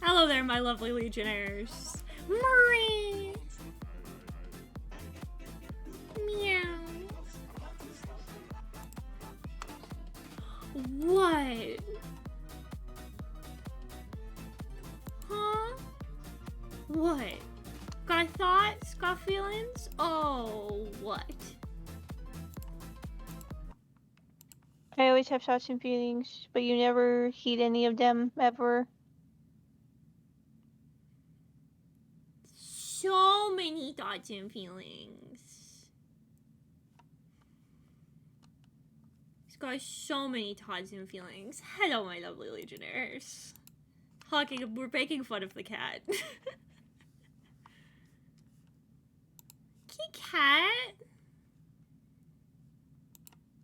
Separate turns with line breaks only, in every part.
Hello there, my lovely Legionnaires. Marie! Meow. What? Huh? What? Got thoughts? Got feelings? Oh, what?
I always have thoughts and feelings, but you never heed any of them, ever.
So many thoughts and feelings. He's got so many thoughts and feelings. Hello, my lovely Legionnaires. We're making fun of the cat. Kitty cat.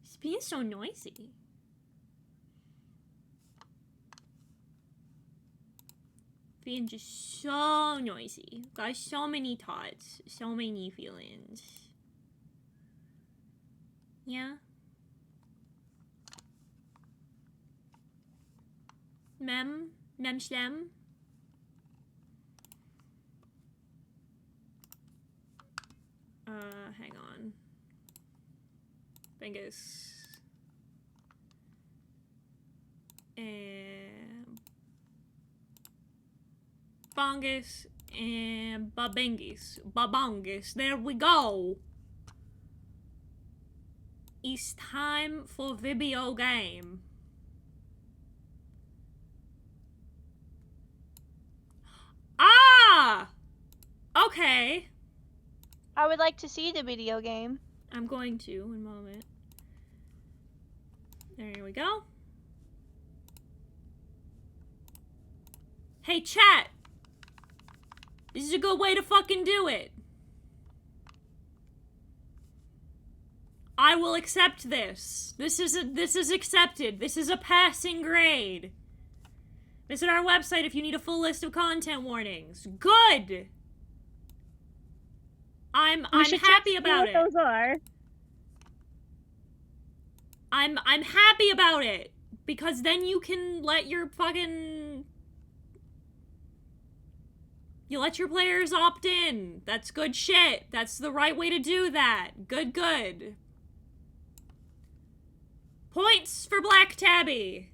He's being so noisy. Being just so noisy. Got so many thoughts, so many feelings. Yeah? Mem? Mem shlem? Hang on. Bengus. And Bongus and Babengis. Babongus. There we go. It's time for video game. Ah! Okay.
I would like to see the video game.
I'm going to in a moment. There we go. Hey, chat! This is a good way to fucking do it. I will accept this. This is accepted. This is a passing grade. Visit our website if you need a full list of content warnings. Good! I'm happy about it.
Those are.
I'm happy about it. Because then you can let your fucking... You let your players opt in. That's good shit. That's the right way to do that. Good, good. Points for Black Tabby.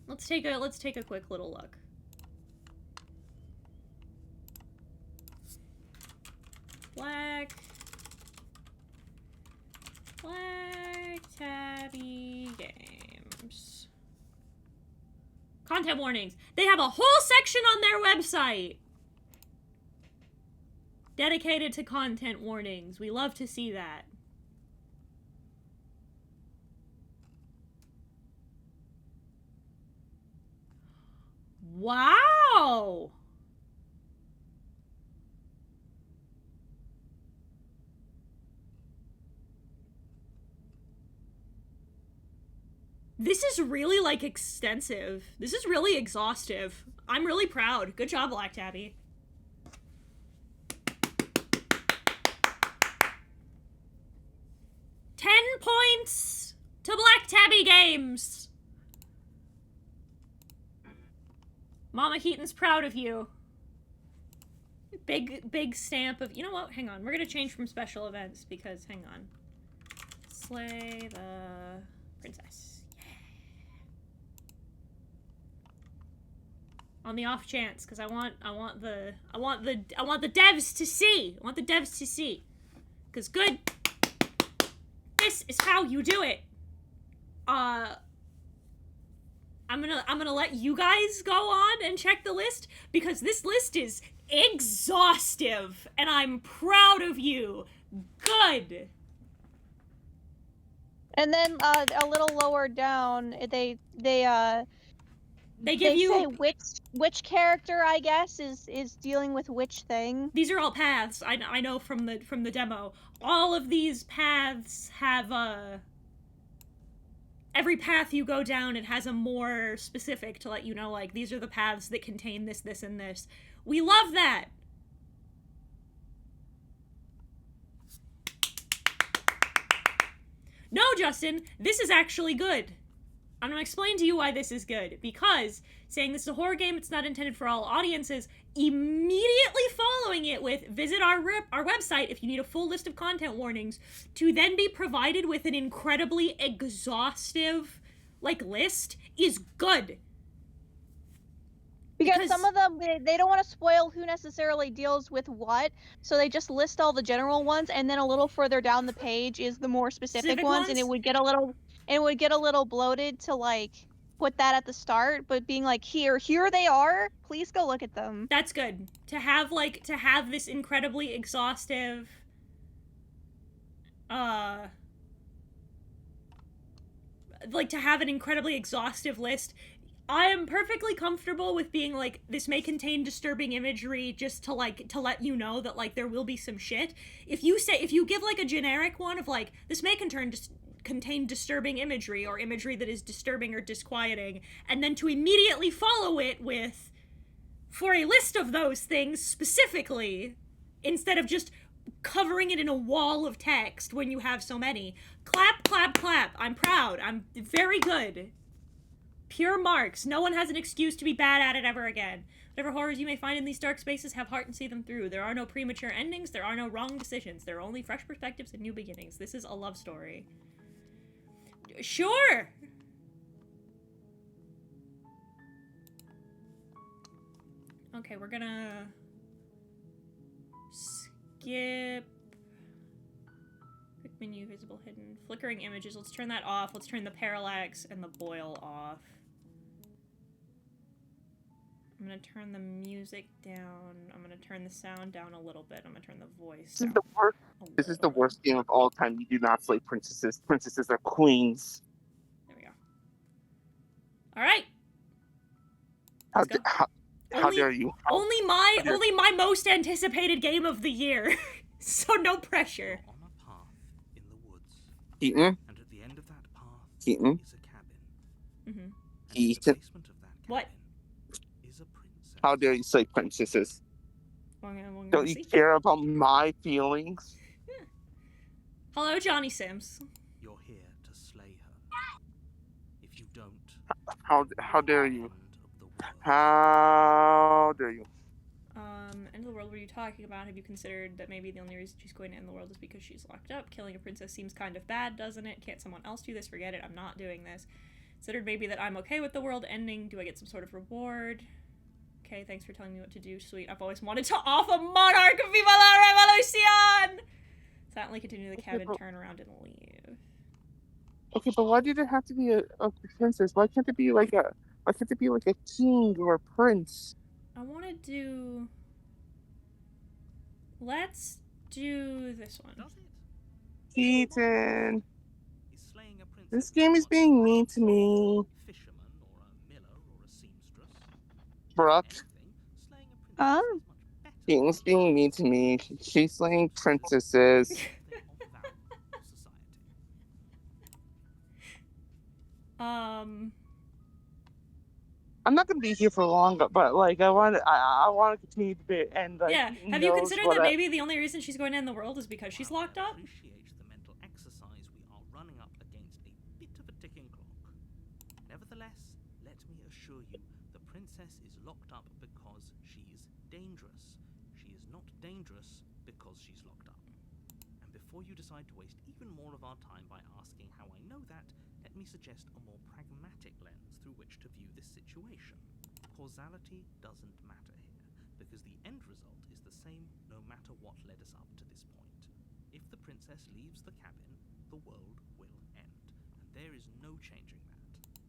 Let's take a quick little look. Black Tabby games. Content warnings. They have a whole section on their website dedicated to content warnings. We love to see that. Wow! This is really, like, extensive. This is really exhaustive. I'm really proud. Good job, Black Tabby. Points to Black Tabby Games. Mama Heaton's proud of you. Big stamp of... You know what? Hang on. We're gonna change from special events because... Hang on. Slay the princess. Yeah. On the off chance, because I want the devs to see. I want the devs to see. Because good... This is how you do it. I'm gonna let you guys go on and check the list because this list is exhaustive and I'm proud of you. Good.
And then a little lower down, they
give you
say which character, I guess, is dealing with which thing.
These are all paths. I know from the demo. All of these paths have every path you go down, it has a more specific to let you know, like, these are the paths that contain this, this, and this. We love that! No, Justin, this is actually good. I'm gonna explain to you why this is good. Because saying this is a horror game, it's not intended for all audiences, immediately following it with visit our website if you need a full list of content warnings, to then be provided with an incredibly exhaustive, list is good.
Because some of them, they don't want to spoil who necessarily deals with what, so they just list all the general ones, and then a little further down the page is the more specific ones, and it would get a little bloated to put that at the start, but being like, here they are, please go look at them.
That's good. To have this incredibly exhaustive to have an incredibly exhaustive list. I am perfectly comfortable with being like, this may contain disturbing imagery, just to let you know that there will be some shit. If you give a generic one of this may contain disturbing imagery, or imagery that is disturbing or disquieting, and then to immediately follow it with, for a list of those things specifically, instead of just covering it in a wall of text when you have so many. Clap, clap, clap. I'm proud. I'm very good. Pure marks. No one has an excuse to be bad at it ever again. Whatever horrors you may find in these dark spaces, have heart and see them through. There are no premature endings. There are no wrong decisions. There are only fresh perspectives and new beginnings. This is a love story. Sure! Okay, we're gonna skip quick menu, visible, hidden, flickering images. Let's turn that off. Let's turn the parallax and the boil off. I'm gonna turn the music down. I'm gonna turn the sound down a little bit. I'm gonna turn the voice down.
This is the worst game of all time. You do not slay princesses. Princesses are queens.
There we go. All right.
How dare you?
Only my most anticipated game of the year. So no pressure.
On a path in the woods.
Keaton?
And at the end of that path
Keaton?
is a cabin.
Mm-hmm.
And
Keaton?
in the basement of that cabin
What?
is a princess.
How dare you slay princesses? Don't you care about my feelings?
Yeah. Hello, Johnny Sims.
You're here to slay her. If you don't,
How dare you?
end of the world.
How dare you?
End of the world, what are you talking about? Have you considered that maybe the only reason she's going to end the world is because she's locked up? Killing a princess seems kind of bad, doesn't it? Can't someone else do this? Forget it, I'm not doing this. Considered maybe that I'm okay with the world ending. Do I get some sort of reward? Okay, thanks for telling me what to do, sweet. I've always wanted to offer monarch of Viva la Revolucion! Silently continue the cabin, turn around, and leave.
Okay, but why did it have to be a princess? Why can't it be like a king or a prince?
I want to do... Let's do this one.
Does it?
Keaton,
Is slaying a princess
this game is being mean to me.
fisherman or a miller or a seamstress?
Brooke,
Anything, slaying a princess is much better.
Keaton's being mean to me. She's slaying princesses.
Something of value to society.
I'm not gonna be here for long, but I want to continue the bit and
Yeah, have you considered that maybe the only reason she's going to end the world is because she's locked up?
Appreciate the mental exercise we are running up against a bit of a ticking clock. Nevertheless, let me assure you, the princess is locked up because she's dangerous. She is not dangerous because she's locked up. And before you decide to waste even more of our time by asking how I know that, let me suggest a more pragmatic lens through which to view this situation. Causality doesn't matter here, because the end result is the same no matter what led us up to this point. If the princess leaves the cabin, the world will end, and there is no changing that.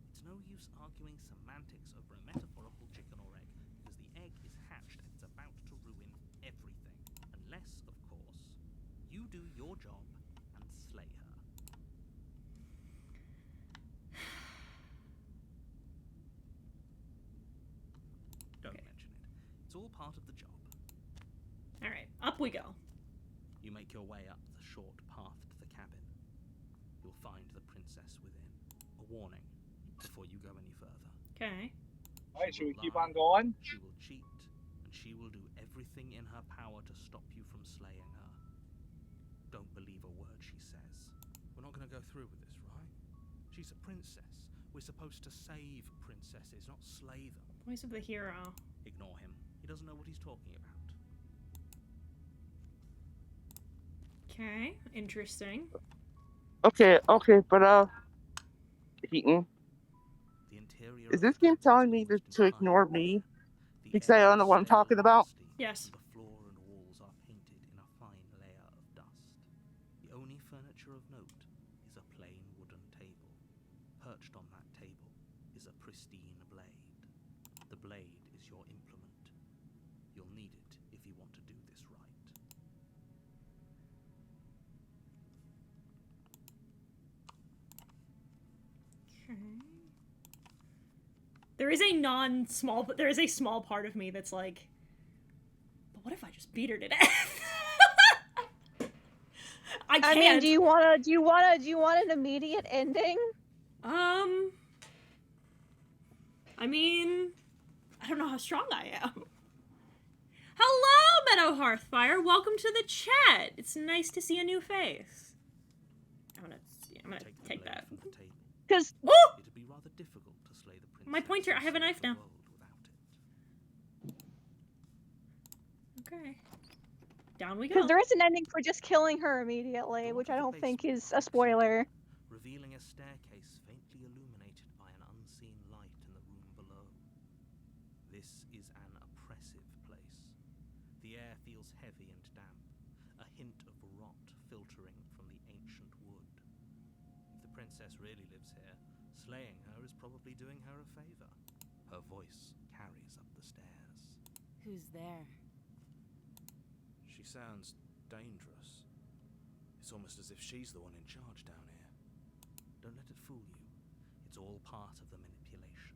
It's no use arguing semantics over a metaphorical chicken or egg, because the egg is hatched and it's about to ruin everything. Unless, of course, you do your job and slay her. Don't mention it. It's all part of the job.
Alright, up we go.
You make your way up the short path to the cabin. You'll find the princess within. A warning before you go any further.
Okay.
Alright, should we
will
keep
lie,
on going?
She will cheat, and she will do everything in her power to stop you from slaying her. Don't believe a word she says. We're not going to go through with this, right? She's a princess. We're supposed to save princesses, not slay them.
Voice of the hero.
Ignore him. He doesn't know what he's talking about.
Okay, interesting.
Okay, but Heaton,
The interior
is
of
this
the
game
temple
telling
is
me
almost
to ignore
entirely
me?
The
Because I
air
don't know what I'm
stale
talking
and
about?
musty,
Yes.
and the floor and walls are painted in a fine layer of dust. The only furniture of note is a plain wooden table. Perched on that table is a pristine blade. The blade is your implement. You'll need it if you want to do this right.
Okay. There is a small part of me that's like, but what if I just beat her to death? I can't.
I mean, do you want an immediate ending?
I mean, I don't know how strong I am. Hello, Meadow Hearthfire. Welcome to the chat. It's nice to see a new face. I'm gonna take
the blade
that.
from the table.
Because
Oh!
It'd be rather difficult to slay the princess.
My pointer, I
and
have a
save
knife
the
now.
world without it.
Okay. Down we go.
there is an ending for just killing her immediately,
Door
which
to
I
the
don't think
basement
is a
takes you
spoiler.
revealing a staircase faintly illuminated by an unseen light in the room below. This is an oppressive place. The air feels heavy and damp, a hint of rot filtering from the ancient wood. If the princess really lives here, slaying her is probably doing her a favor. Her voice carries up the stairs.
Who's there?
She sounds dangerous. It's almost as if she's the one in charge down here. Don't let it fool you. It's all part of the manipulation.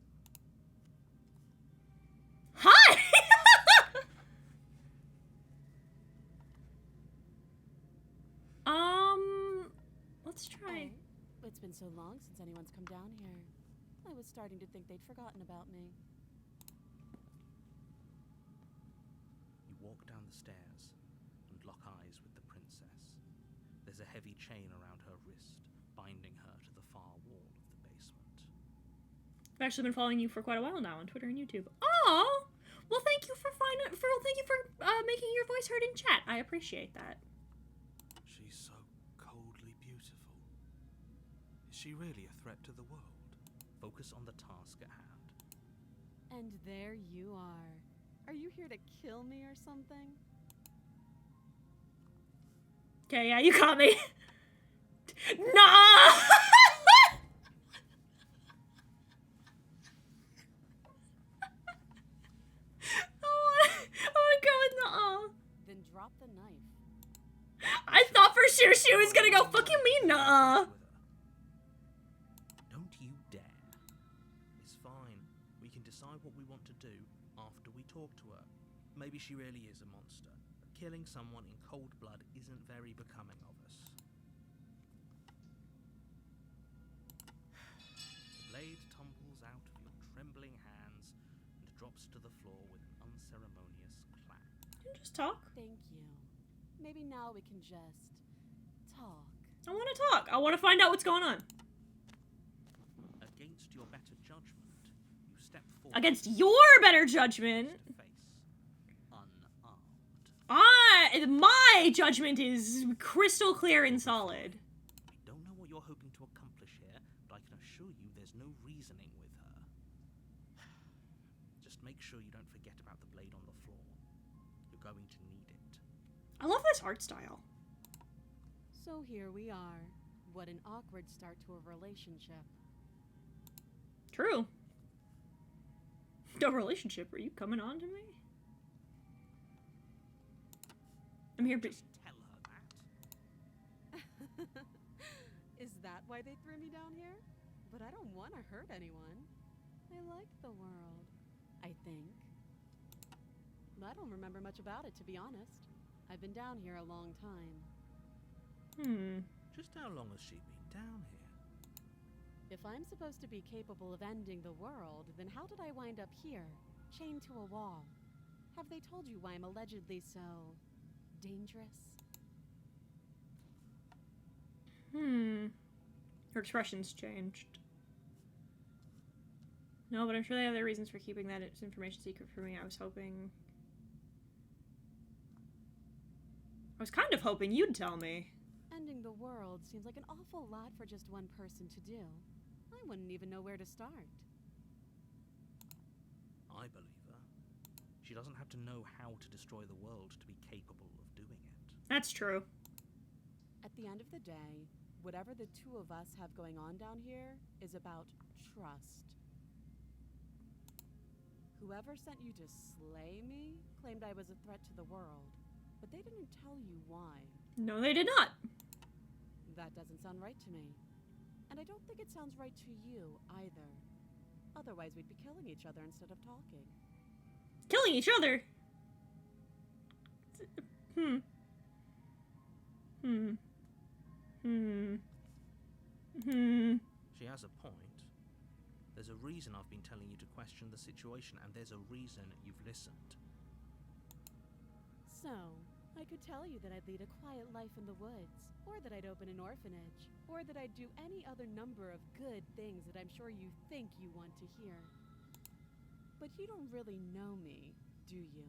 Hi! Let's try.
It's been so long since anyone's come down here. I was starting to think they'd forgotten about me.
You walk down the stairs and lock eyes with the princess. There's a heavy chain around her wrist, binding her to the far wall of the basement.
I've actually been following you for quite a while now on Twitter and YouTube. Oh, well, thank you for making your voice heard in chat. I appreciate that.
She's so coldly beautiful. Is she really a threat to the world? Focus on the task at hand.
And there you are. Are you here to kill me or something?
Okay, yeah, you caught me. Nah! I wanna go with nah.
Then drop the knife.
I thought for sure she was gonna go, fuck you mean nah.
Don't you dare. It's fine. We can decide what we want to do after we talk to her. Maybe she really is a monster. Killing someone in cold blood isn't very becoming of us. The blade tumbles out of your trembling hands and drops to the floor with an unceremonious clack.
Just talk.
Thank you. Maybe now we can just talk.
I wanna talk. I wanna find out what's going on.
Against your better judgment, you step forward.
Against your better judgment.
To face unarmed.
My judgment is crystal clear and solid.
I don't know what you're hoping to accomplish here, but I can assure you there's no reasoning with her. Just make sure you don't forget about the blade on the floor. You're going to need it.
I love this art style.
So here we are. What an awkward start to a relationship.
True. No relationship. Are you coming on to me? I'm here.
Just tell her that.
Is that why they threw me down here? But I don't want to hurt anyone. I like the world, I think. I don't remember much about it, to be honest. I've been down here a long time.
Just how long has she been down here?
If I'm supposed to be capable of ending the world, then how did I wind up here, chained to a wall? Have they told you why I'm allegedly so dangerous?
Her expression's changed. No, but I'm sure they have their reasons for keeping that information secret from me. I was kind of hoping you'd tell me.
Ending the world seems like an awful lot for just one person to do. I wouldn't even know where to start.
I believe her. She doesn't have to know how to destroy the world to be capable of doing it.
That's true.
At the end of the day, whatever the two of us have going on down here is about trust. Whoever sent you to slay me claimed I was a threat to the world, but they didn't tell you why.
No, they did not.
That doesn't sound right to me. And I don't think it sounds right to you either. Otherwise, we'd be killing each other instead of talking.
Killing each other?
She has a point. There's a reason I've been telling you to question the situation, and there's a reason you've listened.
So, I could tell you that I'd lead a quiet life in the woods, or that I'd open an orphanage, or that I'd do any other number of good things that I'm sure you think you want to hear. But you don't really know me, do you?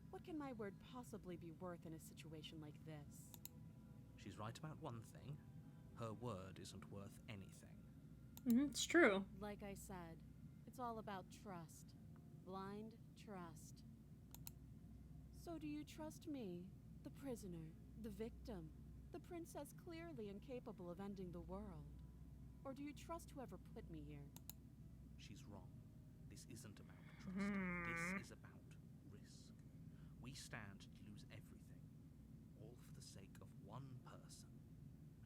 What can my word possibly be worth in a situation like this?
She's right about one thing. Her word isn't worth anything.
It's true.
Like I said, it's all about trust. Blind trust. So do you trust me, the prisoner, the victim, the princess clearly incapable of ending the world? Or do you trust whoever put me here?
She's wrong. This isn't about trust. This is about risk. We stand to lose everything, all for the sake of one person,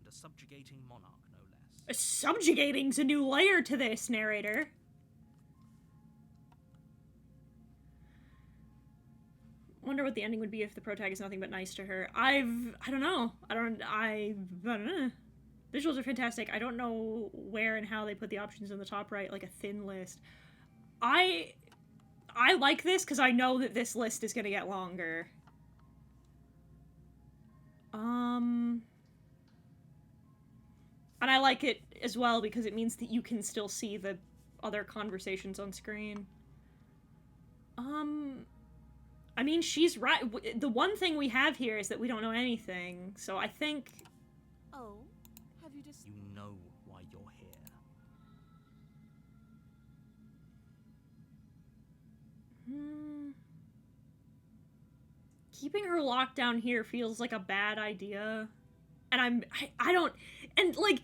and a subjugating monarch, no less.
Subjugating's a new layer to this, narrator. Wonder what the ending would be if the protag is nothing but nice to her. I don't know. I don't know. Visuals are fantastic. I don't know where and how they put the options in the top right, like a thin list. I like this because I know that this list is gonna get longer. And I like it as well because it means that you can still see the other conversations on screen. I mean, she's right. The one thing we have here is that we don't know anything, so I think...
Oh, have you just...
You know why you're here.
Keeping her locked down here feels like a bad idea. And I don't... And, like,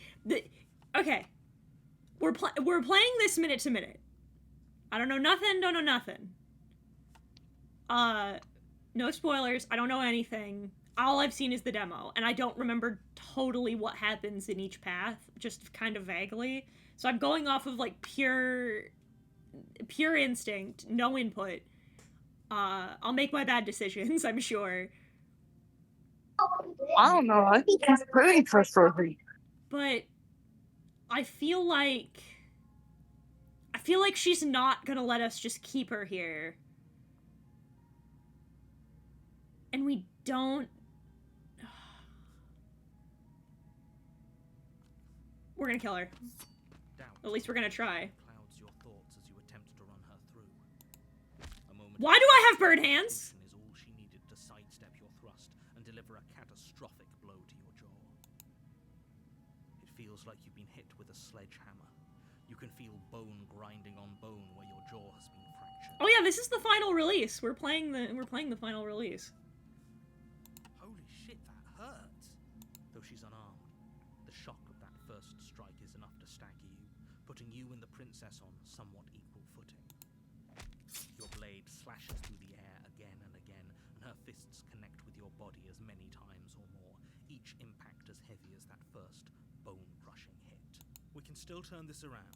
okay. We're playing this minute to minute. I don't know nothing, don't know nothing. No spoilers, I don't know anything. All I've seen is the demo, and I don't remember totally what happens in each path, just kind of vaguely. So I'm going off of, like, pure instinct, no input. I'll make my bad decisions, I'm sure.
I don't know. I think he's pretty trustworthy.
But I feel like she's not gonna let us just keep her here. And we don't... We're gonna kill her.
Doubt
At least we're gonna try.
clouds your thoughts as you attempt to run her through. A moment
Why do I have bird hands?
is all she needed to sidestep your thrust and deliver a catastrophic blow to your jaw. It feels like you've been hit with a sledgehammer. You can feel bone grinding on bone where your jaw has been fractured.
Oh yeah, this is the final release. We're playing the final release.
Holy shit, that hurts! Though she's unarmed, the shock of that first strike is enough to stagger you, putting you and the princess on somewhat equal footing. Your blade slashes through the air again and again, and her fists connect with your body as many times or more, each impact as heavy as that first bone-crushing hit. We can still turn this around.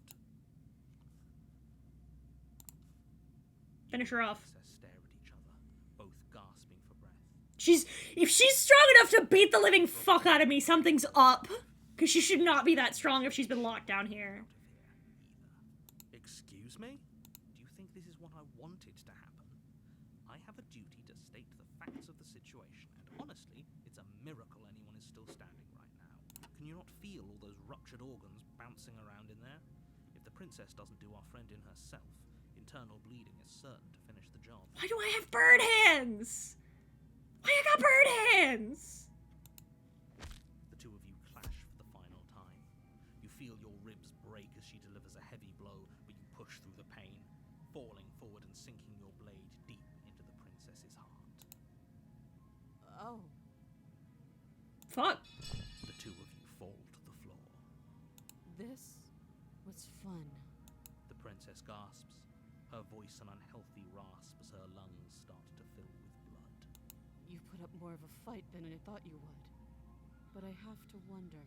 Finish her off.
Stare at each other, both gasping for breath.
If she's strong enough to beat the living fuck out of me, something's up. Because she should not be that strong if she's been locked down here.
Excuse me? Do you think this is what I wanted to happen? I have a duty to state the facts of the situation, and honestly, it's a miracle anyone is still standing right now. Can you not feel all those ruptured organs bouncing around in there? If the princess doesn't do our friend in herself, internal bleeding is certain to finish the job.
Why do I have bird hands? Why I got bird hands?
The two of you clash for the final time. You feel your ribs break as she delivers a heavy blow, but you push through the pain, falling forward and sinking your blade deep into the princess's heart.
Oh.
Fuck.
The two of you fall to the floor.
This was fun.
The princess gasps, her voice an unhealthy rasp as her lungs start to fill with blood.
You put up more of a fight than I thought you would. But I have to wonder.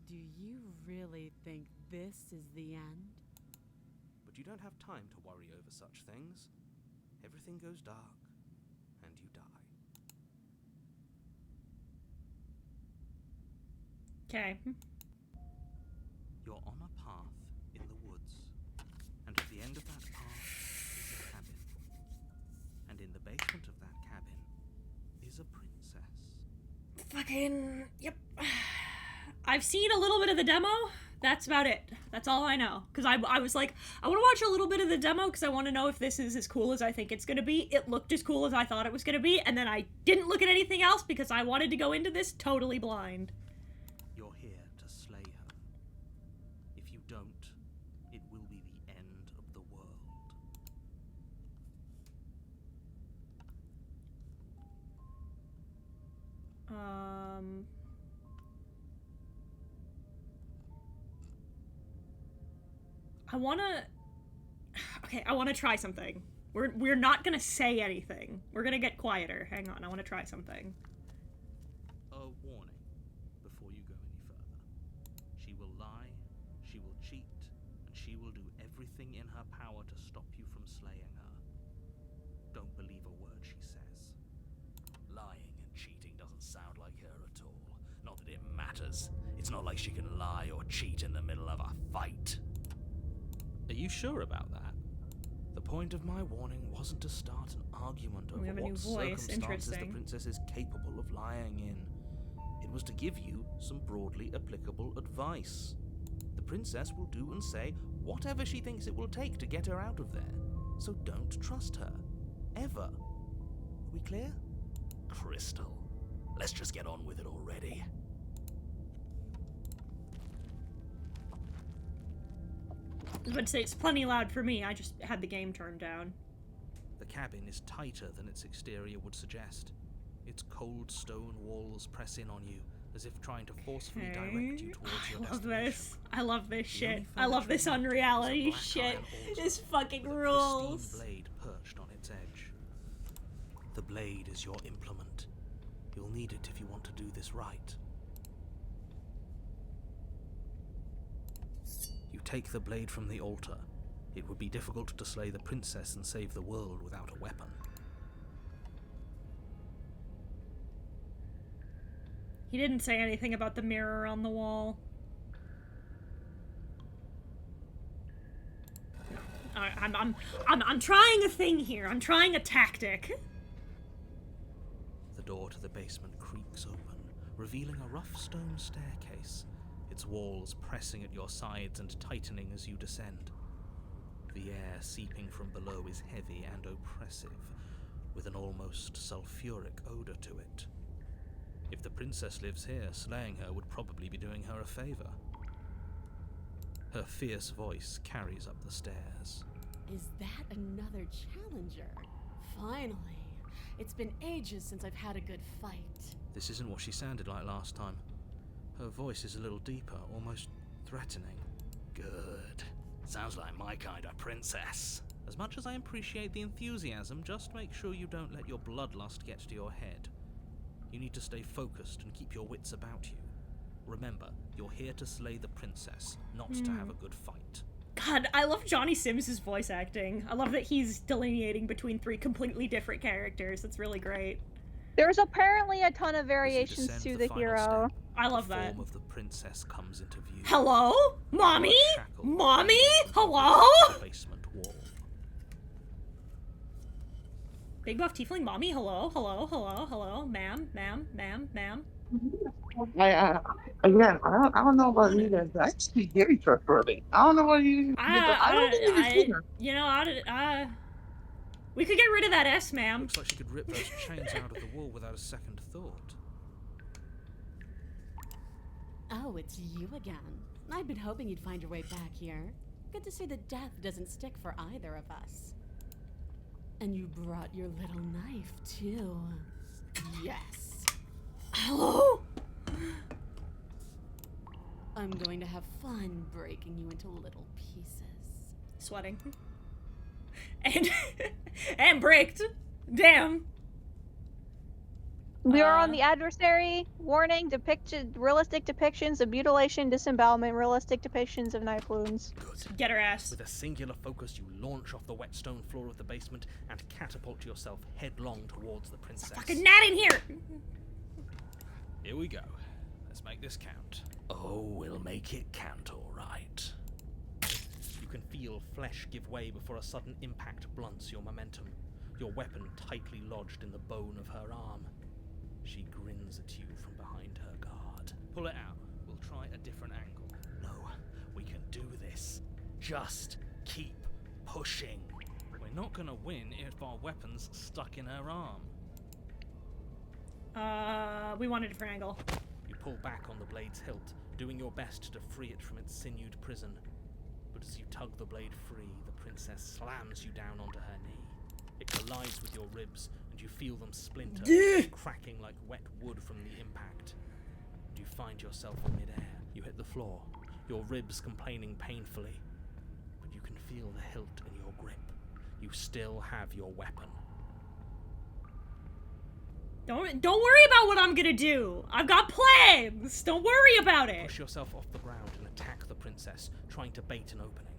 Do you really think this is the end?
But you don't have time to worry over such things. Everything goes dark, and you die.
Okay.
You're on a path in the woods, and at the end of that path is a cabin. And in the basement of that cabin is a princess.
Fucking, yep. I've seen a little bit of the demo. That's about it. That's all I know. Because I was like, I want to watch a little bit of the demo because I want to know if this is as cool as I think it's going to be. It looked as cool as I thought it was going to be, and then I didn't look at anything else because I wanted to go into this totally blind.
You're here to slay her. If you don't, it will be the end of the world.
I wanna try something. We're not gonna say anything. We're gonna get quieter. Hang on, I wanna try something.
A warning before you go any further. She will lie, she will cheat, and she will do everything in her power to stop you from slaying her. Don't believe a word she says.
Lying and cheating doesn't sound like her at all. Not that it matters. It's not like she can lie or cheat in the middle of a fight.
Are you sure about that? The point of my warning wasn't to start an argument over
We have a new
what
voice.
circumstances the
Interesting.
princess is capable of lying in. It was to give you some broadly applicable advice. The princess will do and say whatever she thinks it will take to get her out of there. So don't trust her. Ever. Are we clear?
Crystal. Let's just get on with it already.
I was about to say, it's plenty loud for me. I just had the game turned down.
The cabin is tighter than its exterior would suggest. Its cold stone walls press in on you, as if trying to forcefully direct you towards your
I love
destination.
this. I love this
The
shit.
only
I love this
furniture
unreality
is a black
shit.
iron altar
This fucking
with a
rules.
pristine blade perched on its edge. The blade is your implement. You'll need it if you want to do this right. You take the blade from the altar. It would be difficult to slay the princess and save the world without a weapon.
He didn't say anything about the mirror on the wall. I'm trying a thing here. I'm trying a tactic.
The door to the basement creaks open, revealing a rough stone staircase, its walls pressing at your sides and tightening as you descend. The air seeping from below is heavy and oppressive, with an almost sulfuric odor to it. If the princess lives here, slaying her would probably be doing her a favor. Her fierce voice carries up the stairs.
Is that another challenger? Finally. It's been ages since I've had a good fight.
This isn't what she sounded like last time. Her voice is a little deeper, almost threatening.
Good. Sounds like my kind of princess.
As much as I appreciate the enthusiasm, just make sure you don't let your bloodlust get to your head. You need to stay focused and keep your wits about you. Remember, you're here to slay the princess, not to have a good fight.
God, I love Johnny Sims' voice acting. I love that he's delineating between three completely different characters. That's really great.
There's apparently a ton of
As you
variations
descend
to
the
the
final
hero.
step,
I love
the
that.
form of the princess comes into view.
Hello? Mommy?
Shackled
Mommy?
to the
Hello?
basement wall.
Big buff tiefling mommy? Hello? Hello? Hello? Hello? Ma'am? Ma'am? Ma'am? Ma'am?
Again, I don't know about you guys, but I just be very trustworthy. I don't know what you. I don't think you should.
You know, we could get rid of that S, ma'am.
Looks like she could rip those chains out of the wall without a second thought.
Oh, it's you again. I've been hoping you'd find your way back here. Good to see that death doesn't stick for either of us. And you brought your little knife, too. Yes.
Hello?
I'm going to have fun breaking you into little pieces.
Sweating. And braked. Damn.
We are on the adversary. Warning, realistic depictions of mutilation, disembowelment, realistic depictions of knife wounds.
Good.
Get her ass.
With a singular focus, you launch off the wet stone floor of the basement and catapult yourself headlong towards the princess.
Fucking gnat in here!
Here we go. Let's make this count.
Oh, we'll make it count, all right.
You can feel flesh give way before a sudden impact blunts your momentum, your weapon tightly lodged in the bone of her arm. She grins at you from behind her guard. Pull it out. We'll try a different angle.
No, we can do this. Just keep pushing.
We're not gonna win if our weapon's stuck in her arm.
We want a different angle.
You pull back on the blade's hilt, doing your best to free it from its sinewed prison. But as you tug the blade free, the princess slams you down onto her knee. It collides with your ribs, and you feel them splinter, cracking like wet wood from the impact. And you find yourself in midair. You hit the floor, your ribs complaining painfully. But you can feel the hilt in your grip. You still have your weapon.
Don't worry about what I'm gonna do. I've got plans. Don't worry about it.
Push yourself off the ground and attack the princess, trying to bait an opening.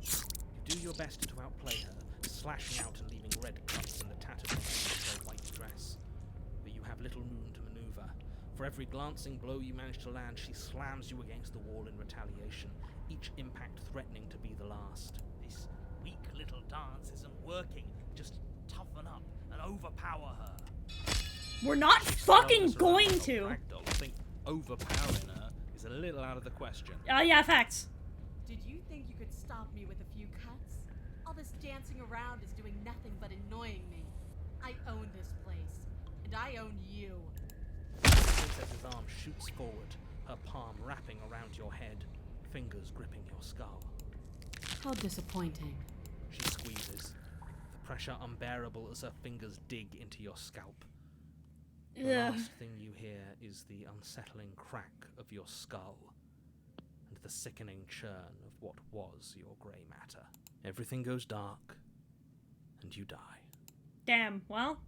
You do your best to outplay her, slashing out and leaving red cuts in the tattered lining of her white dress. But you have little room to maneuver. For every glancing blow you manage to land, she slams you against the wall in retaliation, each impact threatening to be the last.
This weak little dance isn't working. Just toughen up and overpower her.
We're not fucking going to.
Ragdoll, I think overpowering her is a little out of the question.
Yeah, facts.
Did you think you could stop me with a few cuts? All this dancing around is doing nothing but annoying me. I own this place, and I own you.
The princess's arm shoots forward, her palm wrapping around your head, fingers gripping your skull.
How disappointing.
She squeezes, the pressure unbearable as her fingers dig into your scalp. The last thing you hear is the unsettling crack of your skull and the sickening churn of what was your grey matter. Everything goes dark, and you die.
Damn, well.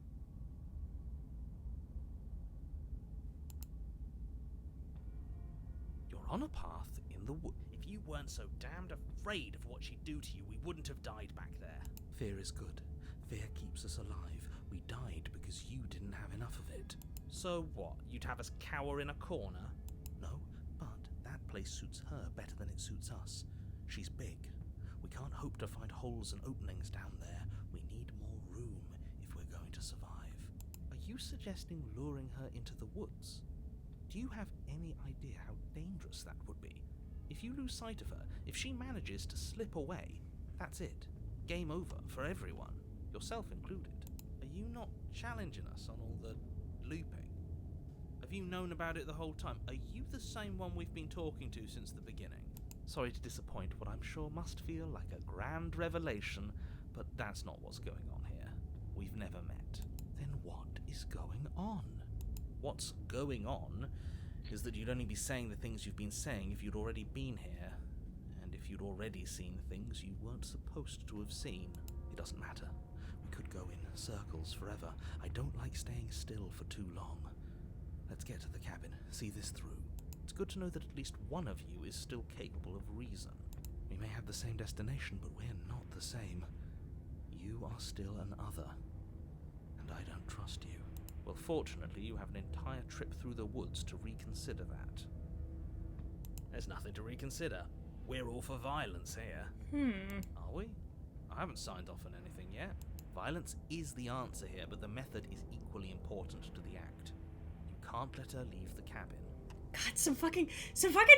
You're on a path in the wood.
If you weren't so damned afraid of what she'd do to you, we wouldn't have died back there.
Fear is good. Fear keeps us alive. We died because you didn't have enough of it.
So what? You'd have us cower in a corner?
No, but that place suits her better than it suits us. She's big. We can't hope to find holes and openings down there. We need more room if we're going to survive. Are you suggesting luring her into the woods? Do you have any idea how dangerous that would be? If you lose sight of her, if she manages to slip away, that's it. Game over for everyone, yourself included. Are you not challenging us on all the looping? Have you known about it the whole time? Are you the same one we've been talking to since the beginning? Sorry to disappoint what I'm sure must feel like a grand revelation, but that's not what's going on here. We've never met. Then what is going on? What's going on is that you'd only be saying the things you've been saying if you'd already been here, and if you'd already seen things you weren't supposed to have seen. It doesn't matter. We could go in circles forever. I don't like staying still for too long. Let's get to the cabin, see this through. It's good to know that at least one of you is still capable of reason. We may have the same destination, but we're not the same. You are still an other, and I don't trust you. Well, fortunately, you have an entire trip through the woods to reconsider that. There's nothing to reconsider. We're all for violence here. Are we? I haven't signed off on anything yet. Violence is the answer here, but the method is equally important to the act. You can't let her leave the cabin.
God, some fucking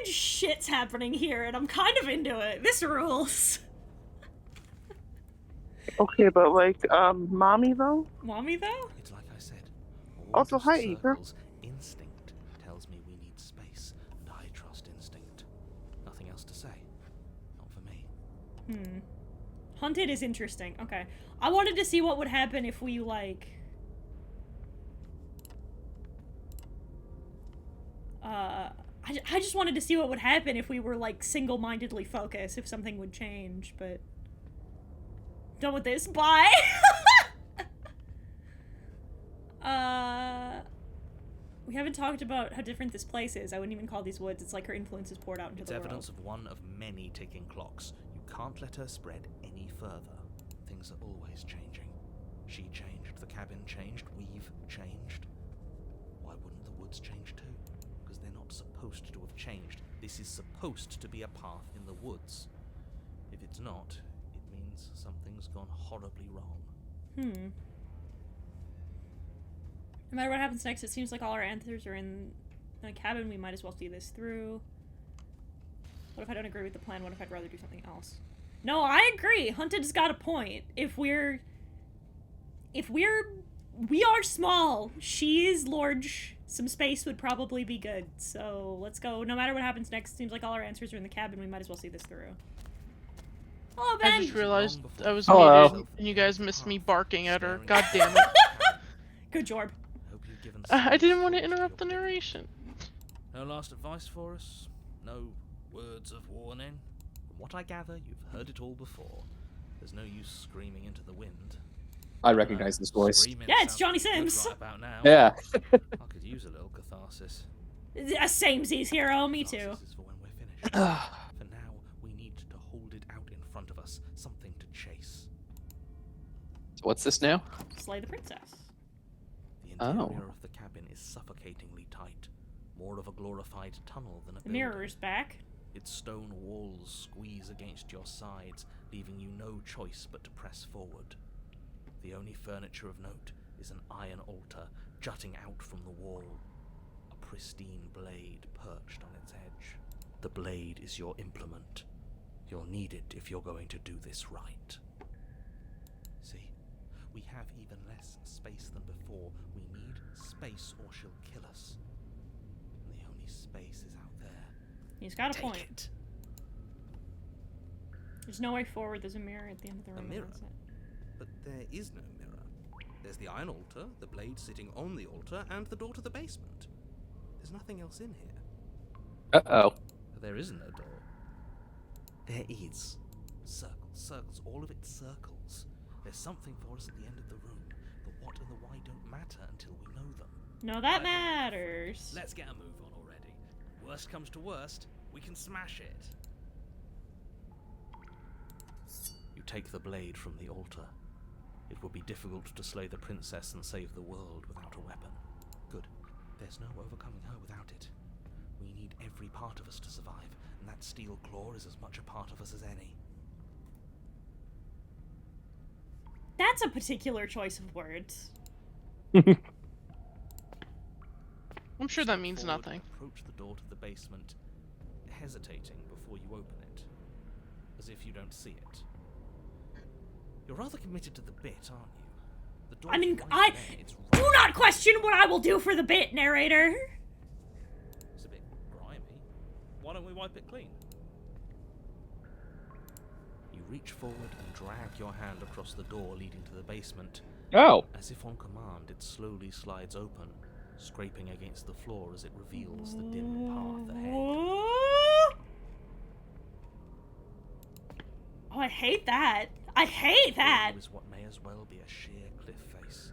shit's happening here, and I'm kind of into it. This rules.
Okay, but like, mommy though?
Mommy, though?
It's like I said.
Also,
August
hi, Ether.
Circle's instinct tells me we need space, and I trust instinct. Nothing else to say. Not for me.
Hunted is interesting. Okay. I wanted to see what would happen if we, like... I just wanted to see what would happen if we were, like, single-mindedly focused, if something would change, but... Done with this. Bye! We haven't talked about how different this place is. I wouldn't even call these woods. It's like her influence is poured out into
It's
the
evidence
world.
of one of many ticking clocks. You can't let her spread any further. Things are always changing. She changed, the cabin changed, we've changed. Why wouldn't the woods change too? Because they're not supposed to have changed. This is supposed to be a path in the woods. If it's not, it means something's gone horribly wrong.
No matter what happens next, it seems like all our answers are in the cabin. We might as well see this through. What if I don't agree with the plan? What if I'd rather do something else? No, I agree. Hunted's got a point. We are small. She is large. Some space would probably be good. So let's go. No matter what happens next, seems like all our answers are in the cabin. We might as well see this through. Hello, Ben.
I just realized I was
Hello.
muted, and you guys missed me barking at her. God damn it.
Good job.
Hope you've given
I didn't want to
space
interrupt the
your
narration.
No last advice for us? No words of warning? From what I gather, you've heard it all before. There's no use screaming into the wind.
I recognize this voice.
Screaming
Yeah, it's
sounds
Johnny
good
Sims.
Right about now.
Yeah.
I could use a little catharsis.
A samesies hero. Me too.
Catharsis is for when we're finished. For now, we need to hold it out in front of us. Something to chase.
What's this now?
Slay the princess.
The interior
Oh.
of the cabin is suffocatingly tight. More of a glorified tunnel than a
The
building.
mirror's back.
Its stone walls squeeze against your sides, leaving you no choice but to press forward. The only furniture of note is an iron altar jutting out from the wall. A pristine blade perched on its edge. The blade is your implement. You'll need it if you're going to do this right. See, we have even less space than before. We need space or she'll kill us. And the only space is out there.
He's got a
Take
point.
it.
There's no way forward. There's a mirror at the end of the room.
A
and
mirror?
that's it.
But there is no mirror. There's the iron altar, the blade sitting on the altar, and the door to the basement. There's nothing else in here.
Uh-oh.
There isn't a door. There is. Circles, circles, all of it circles. There's something for us at the end of the room. The what and the why don't matter until we know them.
No, that matters.
Let's get a move on already. Worst comes to worst, we can smash it.
You take the blade from the altar. It would be difficult to slay the princess and save the world without a weapon. Good. There's no overcoming her without it. We need every part of us to survive, and that steel claw is as much a part of us as any.
That's a particular choice of words.
I'm sure that means
Forward,
nothing.
Approach the door to the basement, hesitating before you open it, as if you don't see it. You're rather committed to the bit, aren't you? The door's
I mean,
right there, it's right
do not question what I will do for the bit, narrator.
It's a bit grimy. Why don't we wipe it clean? You reach forward and drag your hand across the door leading to the basement.
Oh.
As if on command, it slowly slides open, scraping against the floor as it reveals the dim path ahead.
Oh, I hate that. I hate that.
Below is what may as well be a sheer cliff face.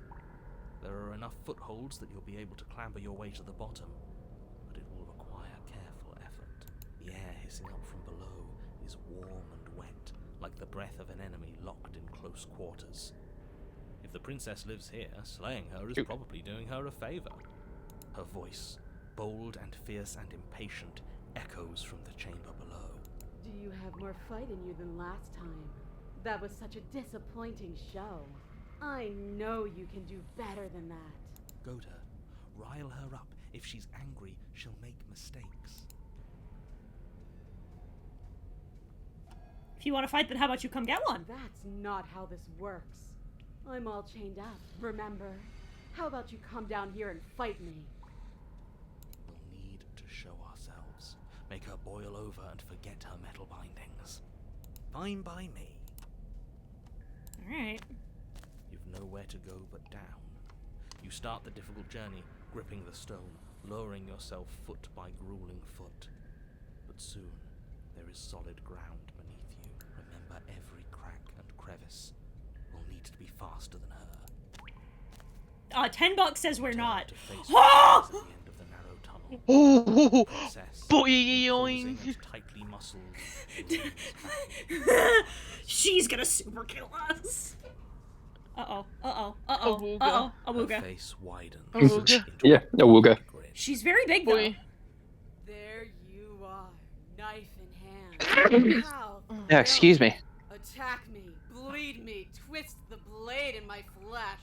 There are enough footholds that you'll be able to clamber your way to the bottom, but it will require careful effort. The air hissing up from below is warm and wet, like the breath of an enemy locked in close quarters. If the princess lives here, slaying her is probably doing her a favor. Her voice, bold and fierce and impatient, echoes from the chamber below.
Do you have more fight in you than last time? That was such a disappointing show. I know you can do better than that.
Goad her, rile her up, If she's angry, she'll make mistakes.
If you want to fight, then how about you come get one?
That's not how this works. I'm all chained up, remember? How about you come down here and fight me?
We'll need to show ourselves. Make her boil over and forget her metal bindings. Fine by me.
Alright.
You've nowhere to go but down. You start the difficult journey, gripping the stone, lowering yourself foot by grueling foot. But soon, there is solid ground beneath you. Remember every crack and crevice. We'll need to be faster than her.
$10 says we're
Turn
not.
to face
Oh!
at the end of the narrow tunnel.
Oh,
Princess,
boing.
imposing and tightly muscled.
She's gonna super kill us. Uh-oh.
Awooga.
Her
Awooga.
face widens.
Awooga.
into
Yeah,
a
awooga.
grin.
She's very big, though.
Boy.
There you are, knife in hand. How?
Yeah, excuse me.
Attack me, bleed me, twist the blade in my flesh,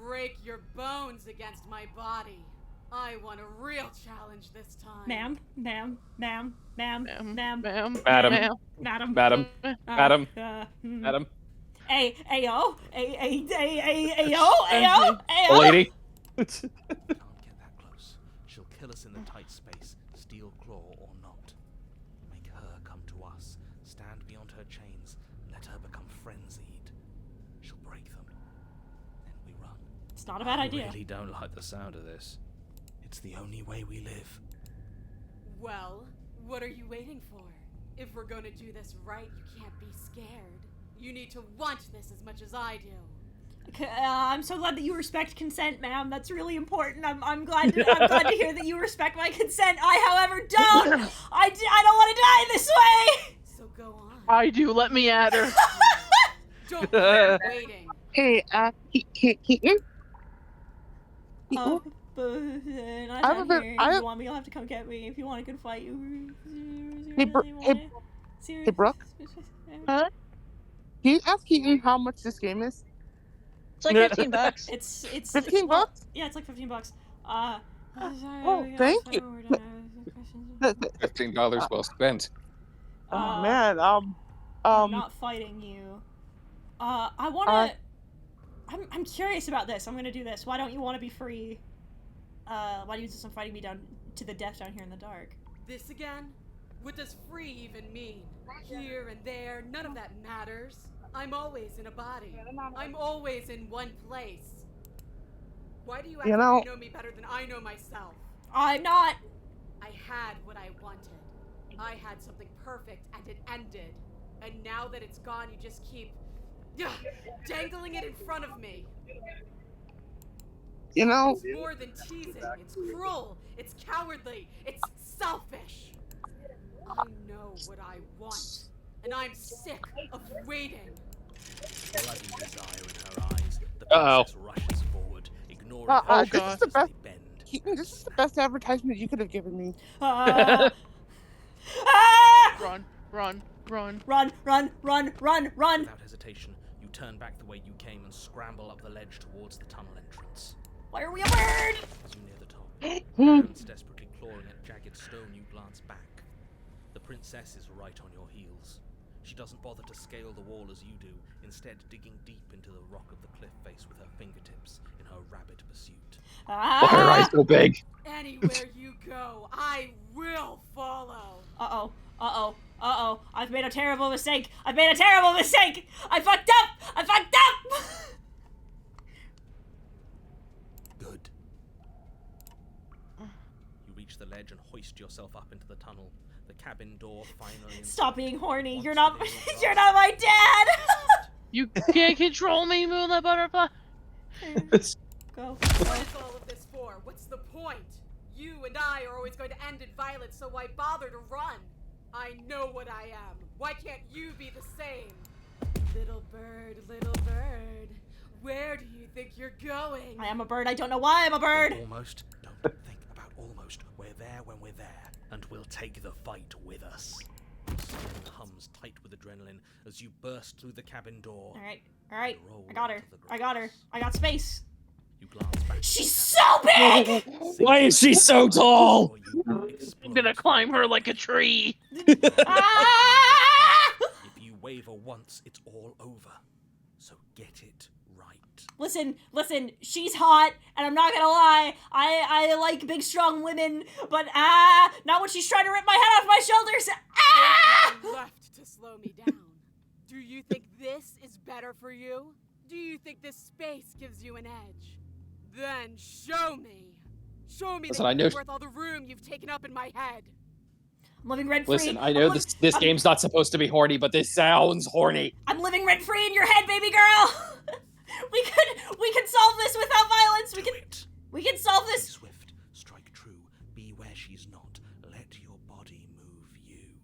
break your bones against my body. I want a real challenge this time.
Ma'am.
Ma'am.
Madam.
Madam.
Madam.
Madam.
Ayo.
Lady.
Can't get that close. She'll kill us in the tight space, steel claw or not. Make her come to us, stand beyond her chains, let her become frenzied. She'll break them. Then we run.
It's not a bad
I
idea.
really don't like the sound of this. It's the only way we live.
Well, what are you waiting for? If we're gonna do this right, you can't be scared. You need to want this as much as I do.
I'm so glad that you respect consent, ma'am. That's really important. I'm glad to hear that you respect my consent. I, however, don't. I don't want to die this way.
So go on.
I do. Let me at her.
Don't keep waiting.
Hey, Keaton.
Oh, but not
I
down
have a-
here.
I
If
have-
you want me, you'll have to come get me. If you want a good fight, you
Hey,
really want it?
Hey, Brooke. Huh? Can you ask Keaton how much this game is?
It's like $15.
It's
15
well,
bucks?
yeah, it's like $15.
Oh, thank you.
$15 well spent.
Oh man,
I'm not fighting you. I wanna. I'm curious about this. I'm gonna do this. Why don't you want to be free? Why do you insist on fighting me down to the death down here in the dark?
This again? What does free even mean? Here and there, none of that matters. I'm always in a body. I'm always in one place. Why do you act like you know me better than I know myself?
I'm not.
I had what I wanted. I had something perfect and it ended. And now that it's gone, you just keep dangling it in front of me.
You know,
It's more than teasing. It's cruel. It's cowardly. It's selfish. I know what I want. And I'm sick of waiting.
Bloody desire in her eyes. The
Uh-oh.
princess rushes forward, ignoring
Oh,
her
this is the
as
best-
they bend.
Keaton, this is the best advertisement you could have given me.
Ah!
Run.
Run, run.
Without hesitation, you turn back the way you came and scramble up the ledge towards the tunnel entrance.
Why are we a bird?
As you near the top, hands desperately clawing at jagged stone, you glance back. The princess is right on your heels. She doesn't bother to scale the wall as you do, instead digging deep into the rock of the cliff face with her fingertips in her rabid pursuit.
Why are her eyes
Ah!
so big?
Anywhere you go, I will follow.
Uh-oh. I've made a terrible mistake. I fucked up!
Good. You reach the ledge and hoist yourself up into the tunnel. The cabin door finally...
Stop being horny.
Once
You're not
within your
you're
grasp,
not my dad!
You can't control me, Moonlight Butterfly.
Go.
What is all of this for? What's the point? You and I are always going to end in violence, so why bother to run? I know what I am. Why can't you be the same? Little bird, where do you think you're going?
I am a bird. I don't know why I'm a bird.
Almost. Don't think about almost. We're there when we're there, and we'll take the fight with us. Your skin hums tight with adrenaline as you burst through the cabin door.
All right. I got her. I got space.
You glance back
She's so big!
Why is she so tall?
I'm gonna climb her like a tree.
Ah!
If you waver once, it's all over. So get it right.
Listen, she's hot, and I'm not gonna lie, I like big, strong women, but not when she's trying to rip my head off my shoulders.
There's nothing left to slow me down. Do you think this is better for you? Do you think this space gives you an edge? Then show me. Show me
Listen,
that
I know
you're worth all the room you've taken up in my head.
I'm living rent-free.
Listen, I know this game's not supposed to be horny, but this sounds horny.
I'm living rent-free in your head, baby girl! we can solve this without violence. We can solve this.
Be swift, strike true, be where she's not. Let your body move you.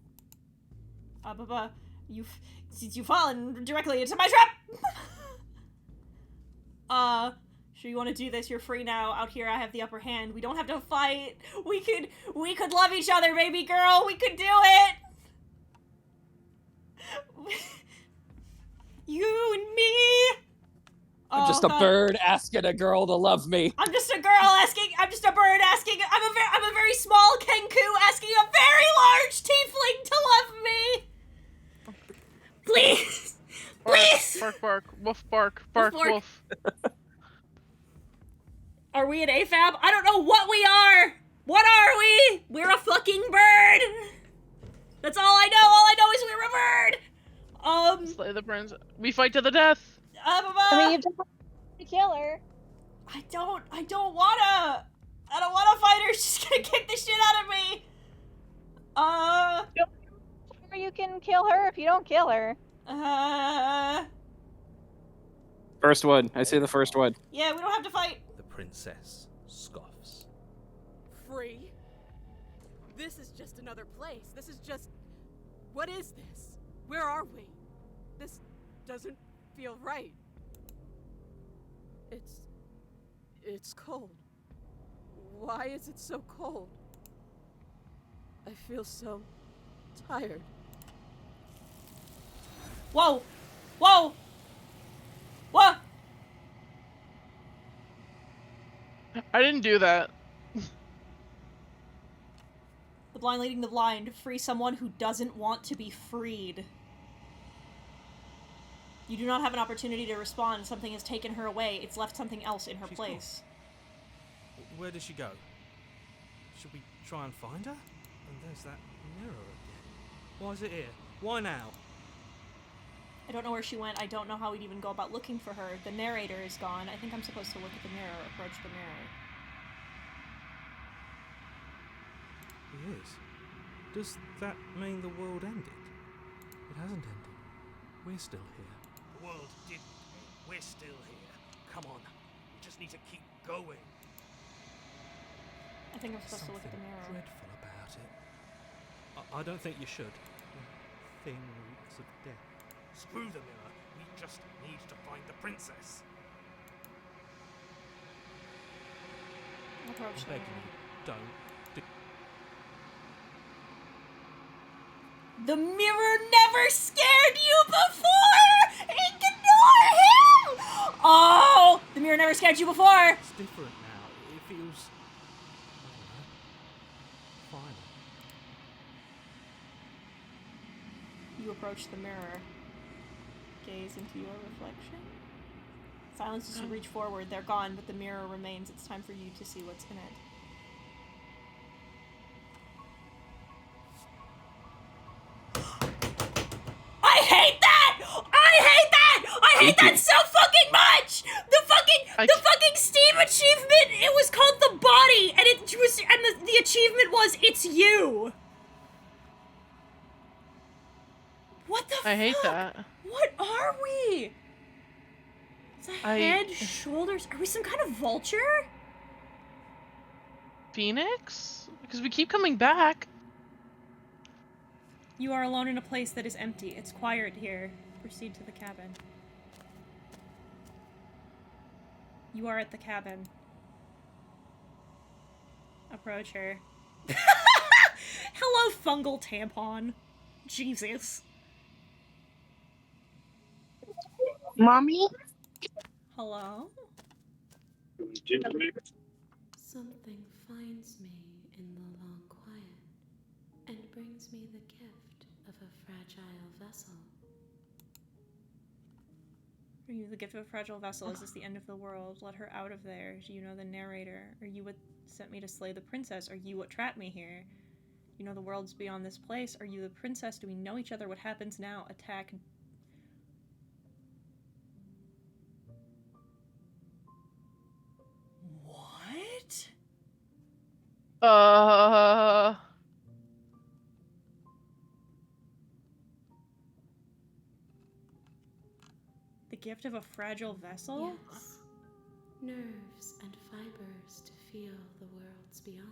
You've fallen directly into my trap! Sure you want to do this? You're free now. Out here, I have the upper hand. We don't have to fight. We could love each other, baby girl. We could do it. You and me.
I'm just a bird asking a girl to love me.
I'm just a bird asking. I'm a very small Kenku asking a very large tiefling to love me. Please. Please.
Bark, bark, woof, bark, bark, woof.
Are we an AFAB? I don't know what we are! What are we? We're a fucking bird! That's all I know. All I know is we're a bird!
Slay the prince. We fight to the death!
I mean, you just have to kill her.
I don't wanna fight her. She's gonna kick the shit out of me!
Or you can kill her if you don't kill her.
First one. I say the first one.
Yeah, we don't have to fight.
The princess scoffs.
Free? This is just another place. This is just... What is this? Where are we? This doesn't feel right. It's cold. Why is it so cold? I feel so tired.
Whoa! Whoa! What?
I didn't do that.
The blind leading the blind. Free someone who doesn't want to be freed. You do not have an opportunity to respond. Something has taken her away. It's left something else in her place.
Gone. Where did she go? Should we try and find her? And there's that mirror again. Why is it here? Why now?
I don't know where she went. I don't know how we'd even go about looking for her. The narrator is gone. I think I'm supposed to look at the mirror, approach the mirror.
It is. Does that mean the world ended? It hasn't ended. We're still here.
The world didn't end. We're still here. Come on. We just need to keep going.
I think I'm supposed to look at the mirror.
Dreadful about it. I don't think you should. The thing reeks of death.
Screw the mirror. We just need to find the princess.
Approach
I'm
the
begging
mirror.
you, don't.
The mirror never scared you before! Ignore him! Oh! The mirror never scared you before!
It's different now. It feels... I don't know. Final.
You approach the mirror. Gaze into your reflection. Silence as you reach forward. They're gone, but the mirror remains. It's time for you to see what's in it. I hate that! I hate that so fucking much! The fucking Steam achievement, it was called The Body, and the achievement was, it's you! What the fuck?
I hate that.
What are we? It's a head, shoulders. Are we some kind of vulture?
Phoenix? Because we keep coming back.
You are alone in a place that is empty. It's quiet here. Proceed to the cabin. You are at the cabin. Approach her. Hello, fungal tampon. Jesus.
Mommy?
Hello?
Something finds me in the long quiet and brings me the gift of a fragile vessel.
Are you the gift of a fragile vessel? Is this the end of the world? Let her out of there. Do you know the narrator? Are you what sent me to slay the princess? Are you what trapped me here? You know the world's beyond this place. Are you the princess? Do we know each other? What happens now? Attack. What? The gift of a fragile vessel?
Yes. Nerves and fibers to feel the worlds beyond.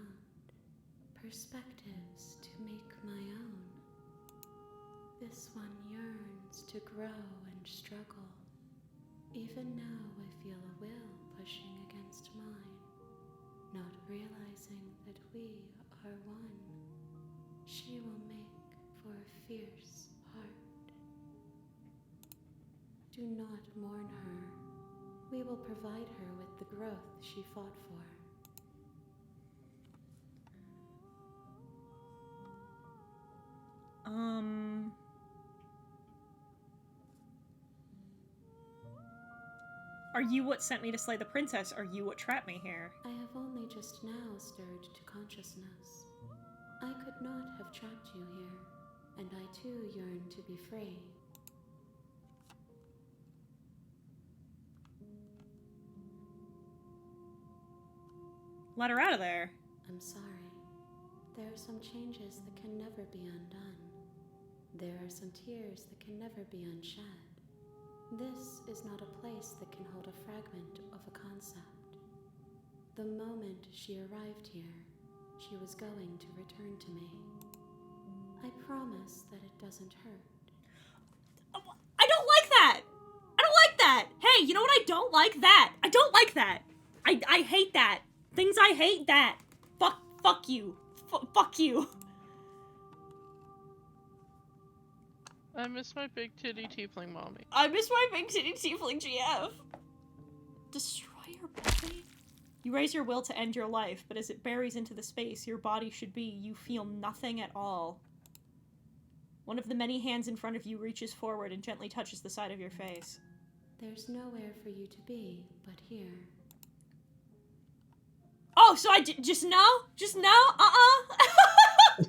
Perspectives to make my own. This one yearns to grow and struggle. Even now I feel a will pushing against mine, not realizing that we are one. She will make for a fierce heart. Do not mourn her. We will provide her with the growth she fought for.
Are you what sent me to slay the princess? Are you what trapped me here?
I have only just now stirred to consciousness. I could not have trapped you here, and I too yearn to be free.
Let her out of there.
I'm sorry. There are some changes that can never be undone. There are some tears that can never be unshed. This is not a place that can hold a fragment of a concept. The moment she arrived here, she was going to return to me. I promise that it doesn't hurt.
I don't like that! I don't like that! Hey, you know what? I don't like that! I don't like that! I hate that! Things I hate that! Fuck you. Fuck you.
I miss my big titty tiefling mommy.
I miss my big titty tiefling GF. Destroy your body? You raise your will to end your life, but as it buries into the space your body should be, you feel nothing at all. One of the many hands in front of you reaches forward and gently touches the side of your face.
There's nowhere for you to be but here.
Oh, so I just no? Just no?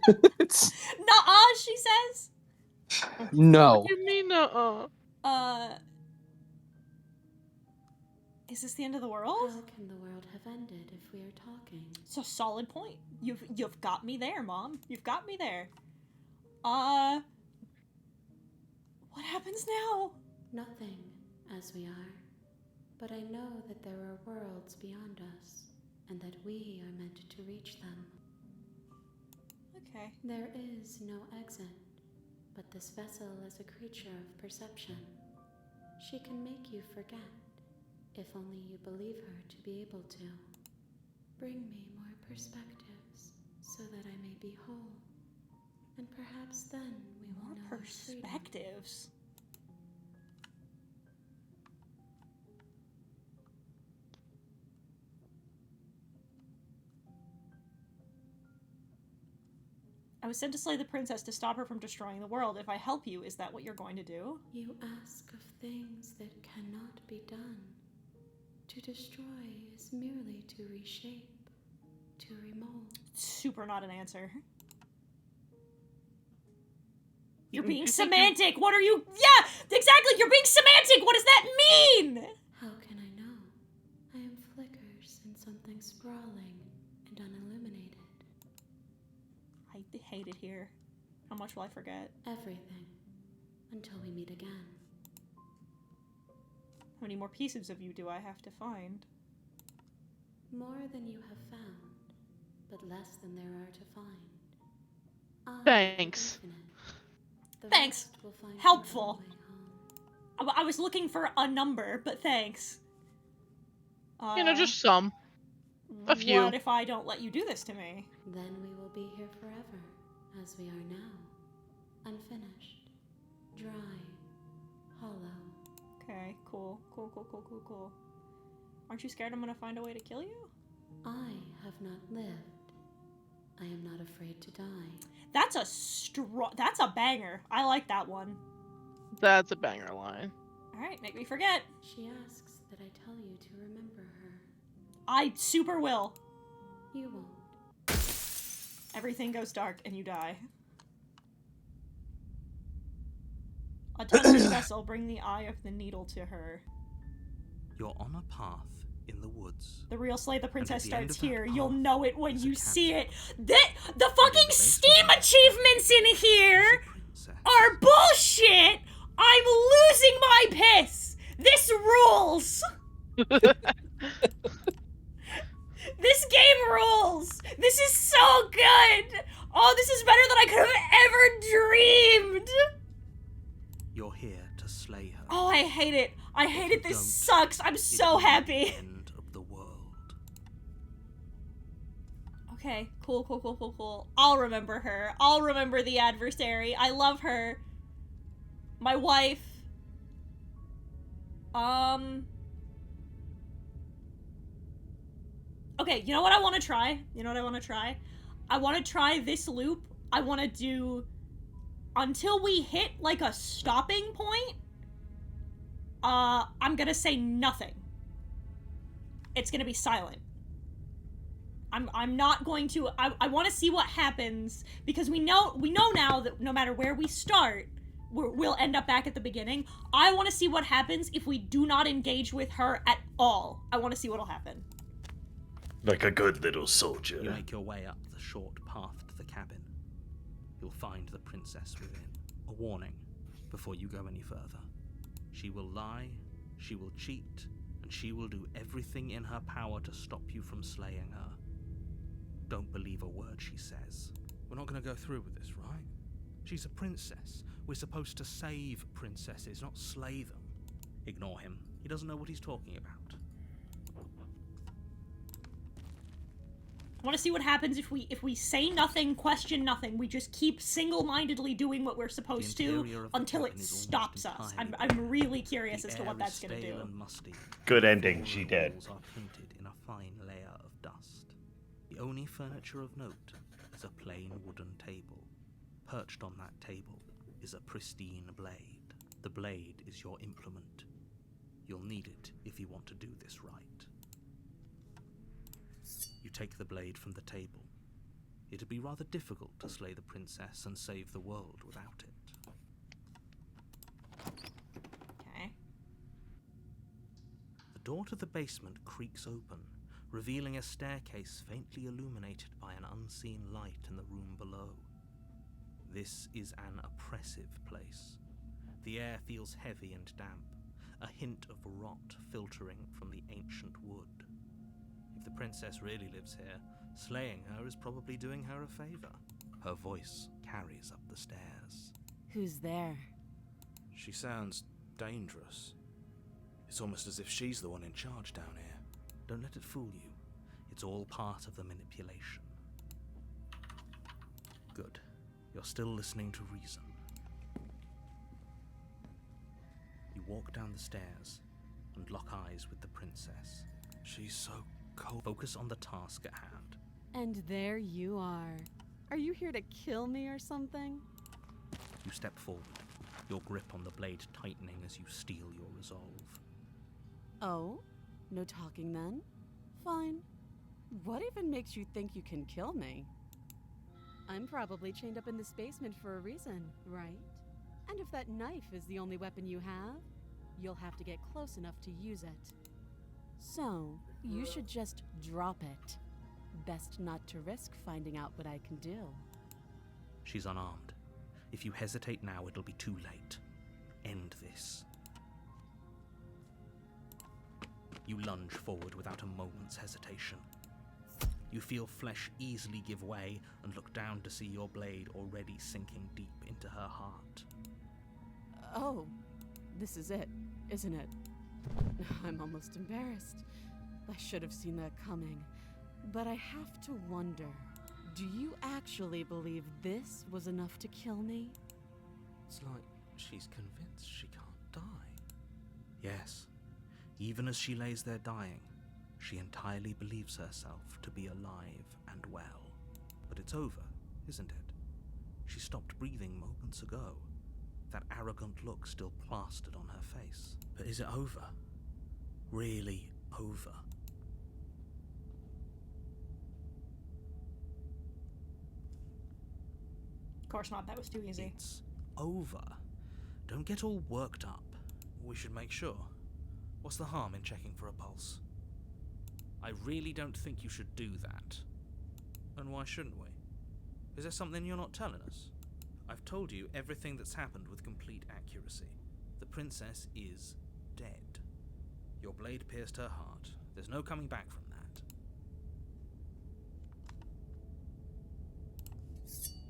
Nuh-uh, she says.
No.
What do you mean,
Is this the end of the world?
How can the world have ended if we are talking?
It's a solid point. You've got me there, Mom. You've got me there. What happens now?
Nothing, as we are. But I know that there are worlds beyond us, and that we are meant to reach them.
Okay.
There is no exit, but this vessel is a creature of perception. She can make you forget, if only you believe her to be able to. Bring me more perspectives, so that I may be whole. And perhaps then we will know freedom.
Perspectives? I was sent to slay the princess to stop her from destroying the world. If I help you, is that what you're going to do?
You ask of things that cannot be done. To destroy is merely to reshape, to remold.
Super not an answer. You're being semantic! What are you— Yeah! Exactly! You're being semantic! What does that mean?
How can I know? I am flickers in something sprawling and unilluminated.
I hate it here. How much will I forget?
Everything. Until we meet again.
How many more pieces of you do I have to find?
More than you have found, but less than there are to find. I am
Thanks.
infinite. The
Thanks.
rest will find
Helpful.
their own way home.
I was looking for a number, but thanks.
Just some. A few.
What if I don't let you do this to me?
Then we will be here forever, as we are now. Unfinished. Dry. Hollow.
Okay, cool. Aren't you scared I'm gonna find a way to kill you?
I have not lived. I am not afraid to die.
That's a banger. I like that one.
That's a banger line.
Alright, make me forget.
She asks that I tell you to remember her.
I super will.
You won't.
Everything goes dark and you die. A touching vessel, bring the eye of the needle to her.
You're on a path in the woods.
The real Slay the Princess
the end
starts
of that
here.
path
You'll know it when
is a
you see it.
campsite.
The fucking
base of
Steam
the
achievements in here
There's a princess.
are bullshit! I'm losing my piss! This rules! This game rules! This is so good! Oh, this is better than I could have ever dreamed!
You're here to slay her.
Oh, I hate it. I hate it. This
Don't.
sucks. I'm so
It will be
happy.
the end of the world.
Okay, cool. I'll remember her. I'll remember the adversary. I love her. My wife. Okay, you know what I want to try? I want to try this loop. I want to do... Until we hit, like, a stopping point, I'm gonna say nothing. It's gonna be silent. I'm not going to... I want to see what happens, because we know now that no matter where we start, we'll end up back at the beginning. I want to see what happens if we do not engage with her at all. I want to see what'll happen.
Like a good little soldier.
You make your way up the short path to the cabin. You'll find the princess within. A warning before you go any further. She will lie, she will cheat, and she will do everything in her power to stop you from slaying her. Don't believe a word she says. We're not going to go through with this, right? She's a princess. We're supposed to save princesses, not slay them. Ignore him. He doesn't know what he's talking about.
I want to see what happens if we say nothing, question nothing. We just keep single-mindedly doing what we're supposed to until it stops us. I'm really curious as to what that's going to do.
Good ending, she did.
Walls are painted in a fine layer of dust. The only furniture of note is a plain wooden table. Perched on that table is a pristine blade. The blade is your implement. You'll need it if you want to do this right. You take the blade from the table. It'd be rather difficult to slay the princess and save the world without it.
Okay.
The door to the basement creaks open, revealing a staircase faintly illuminated by an unseen light in the room below. This is an oppressive place. The air feels heavy and damp, a hint of rot filtering from the ancient wood. If the princess really lives here, slaying her is probably doing her a favor. Her voice carries up the stairs.
Who's there?
She sounds dangerous. It's almost as if she's the one in charge down here.
Don't let it fool you. It's all part of the manipulation. Good. You're still listening to reason. You walk down the stairs and lock eyes with the princess. She's so cold. Focus on the task at hand.
And there you are. Are you here to kill me or something?
You step forward, your grip on the blade tightening as you steel your resolve.
Oh? No talking then? Fine. What even makes you think you can kill me? I'm probably chained up in this basement for a reason, right? And if that knife is the only weapon you have, you'll have to get close enough to use it. So, you should just drop it. Best not to risk finding out what I can do.
She's unarmed. If you hesitate now, it'll be too late. End this. You lunge forward without a moment's hesitation. You feel flesh easily give way and look down to see your blade already sinking deep into her heart.
Oh, this is it, isn't it? I'm almost embarrassed. I should have seen that coming. But I have to wonder, do you actually believe this was enough to kill me?
It's like she's convinced she can't die. Yes, even as she lays there dying, She entirely believes herself to be alive and well. But it's over, isn't it? She stopped breathing moments ago. That arrogant look still plastered on her face. But is it over? Really over?
Of course not, that was too easy.
It's over. Don't get all worked up. We should make sure. What's the harm in checking for a pulse? I really don't think you should do that. And why shouldn't we? Is there something you're not telling us? I've told you everything that's happened with complete accuracy. The princess is dead. Your blade pierced her heart. There's no coming back from that.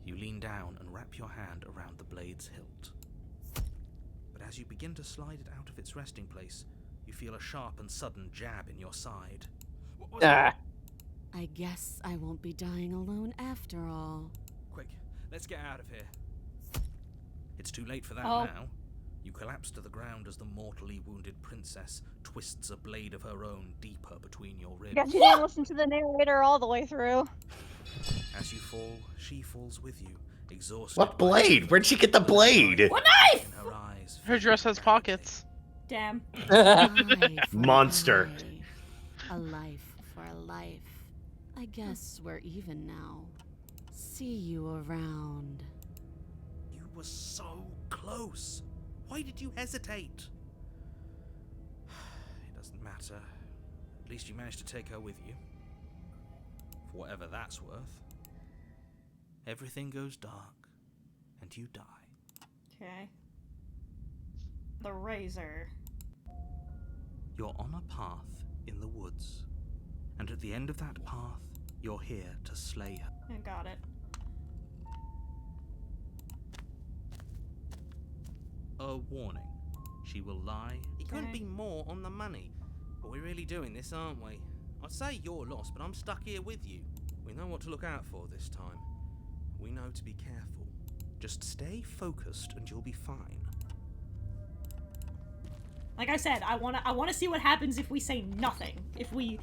You lean down and wrap your hand around the blade's hilt. But as you begin to slide it out of its resting place, you feel a sharp and sudden jab in your side.
Ah.
I guess I won't be dying alone after all.
Quick, let's get out of here. It's too late for that
Oh.
now. You collapse to the ground as the mortally wounded princess twists a blade of her own deeper between your ribs.
Guess you didn't listen to the narrator all the way through.
As you fall, she falls with you, exhausted.
What
by
blade?
the
Where'd she get the blade?
What knife?
in her eyes.
Her dress has pockets.
Damn.
Eye for
Monster.
an eye. A life for a life. I guess we're even now. See you around.
You were so close. Why did you hesitate? It doesn't matter. At least you managed to take her with you. For whatever that's worth. Everything goes dark, and you die.
Okay. The razor.
You're on a path in the woods, and at the end of that path, you're here to slay her.
I got it.
A warning. She will lie. It couldn't
Okay.
be more on the money. But we're really doing this, aren't we? I'd say you're lost, but I'm stuck here with you. We know what to look out for this time. We know to be careful. Just stay focused and you'll be fine.
Like I said, I wanna see what happens if we say nothing. If we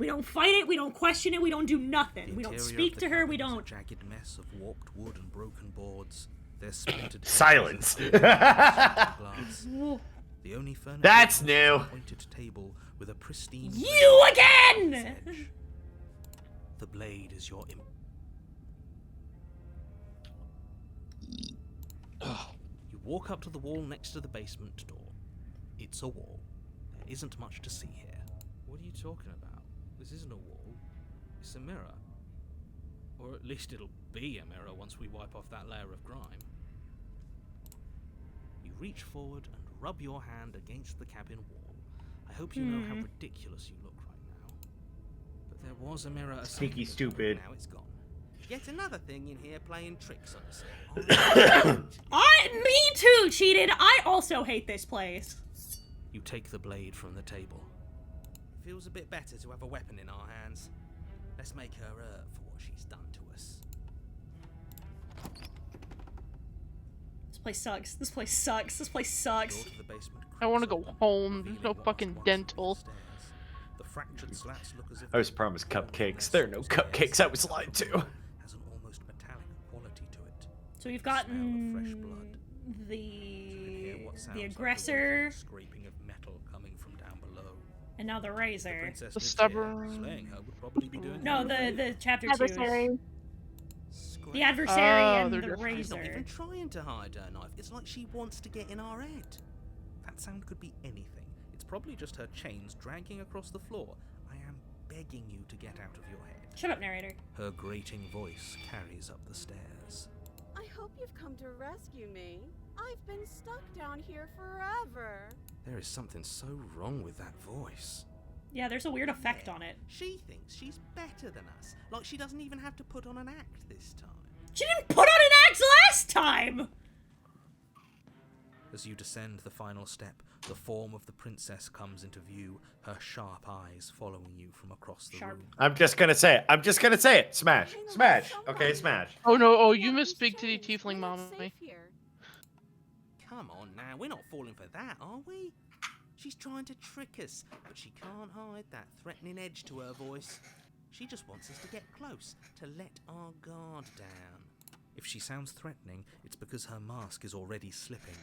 don't fight it, we don't question it, we don't do nothing. We don't
interior
speak
of
to
the
her, we
cabin is
don't.
a jagged mess of warped wood and broken boards. There's splintered
Silence.
glass. The only furniture
That's
is a
new.
pointed table with a pristine
You
blade
again!
on its edge. The blade is your You walk up to the wall next to the basement door. It's a wall. There isn't much to see here. What are you talking about? This isn't a wall. It's a mirror. Or at least it'll be a mirror once we wipe off that layer of grime. You reach forward and rub your hand against the cabin wall. I hope you know how ridiculous you look right now. But there was a mirror.
Sneaky
assigned,
stupid.
Now it's gone. Yet another thing in here playing tricks on us.
Me too, cheated! I also hate this place.
You take the blade from the table. Feels a bit better to have a weapon in our hands. Let's make her hurt for what she's done to us.
This place sucks. This place sucks. This place sucks.
Door to the basement
I want to
creaks
go
open,
home. There's
revealing
no
what was
fucking
once
dental.
stairs. The fractured slats look as if
I was promised cupcakes. There are no cupcakes. I was lied to.
Has an almost metallic quality to it.
So we've
Smell of fresh
gotten
blood. You can hear what sounds
the
like
aggressor,
scraping of metal coming from down below.
and now the
The
razor.
princess
The
lives
stubborn-
here. Slaying her would probably be doing
No,
her a favor.
the chapter 2.
Adversary.
The adversary
Oh,
and
they're
the
different.
She's not
razor.
even trying to hide her knife. It's like she wants to get in our head. That sound could be anything. It's probably just her chains dragging across the floor. I am begging you to get out of your head.
Shut up, narrator.
Her grating voice carries up the stairs.
I hope you've come to rescue me. I've been stuck down here forever.
There is something so wrong with that voice.
Yeah, there's a weird effect on it.
She thinks she's better than us. Like she doesn't even have to put on an act this time.
She didn't put on an act last time!
As you descend the final step, the form of the princess comes into view, her sharp eyes following you from across the
Sharp.
room.
I'm just gonna say it. I'm just gonna say it. Smash. Smash. Okay, smash.
Oh no, oh, you
Can't
missed
be
Big Titty
saved.
Tiefling
We're not
Mommy.
safe here.
Come on now, we're not falling for that, are we? She's trying to trick us, but she can't hide that threatening edge to her voice. She just wants us to get close, to let our guard down. If she sounds threatening, it's because her mask is already slipping.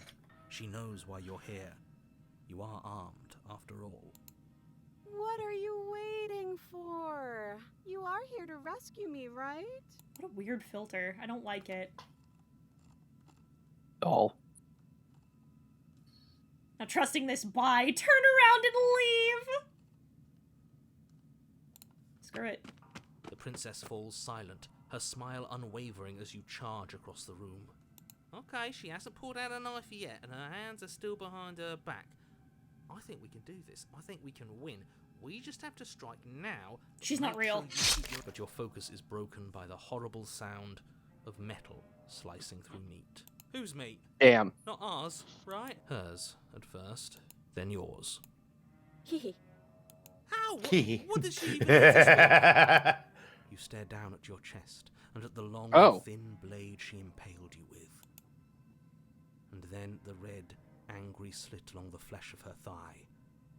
She knows why you're here. You are armed, after all.
What are you waiting for? You are here to rescue me, right?
What a weird filter. I don't like it.
Oh.
Not trusting this bye. Turn around and leave! Screw it.
The princess falls silent, her smile unwavering as you charge across the room. Okay, she hasn't pulled out a knife yet, and her hands are still behind her back. I think we can do this. I think we can win. We just have to strike now.
She's not real.
But your focus is broken by the horrible sound of metal slicing through meat. Whose meat?
Damn.
Not ours, right? Hers, at first, then yours.
Hehe.
How? What does she even understand? You stare down at your chest and at the long, thin blade she impaled you with. And then the red, angry slit along the flesh of her thigh,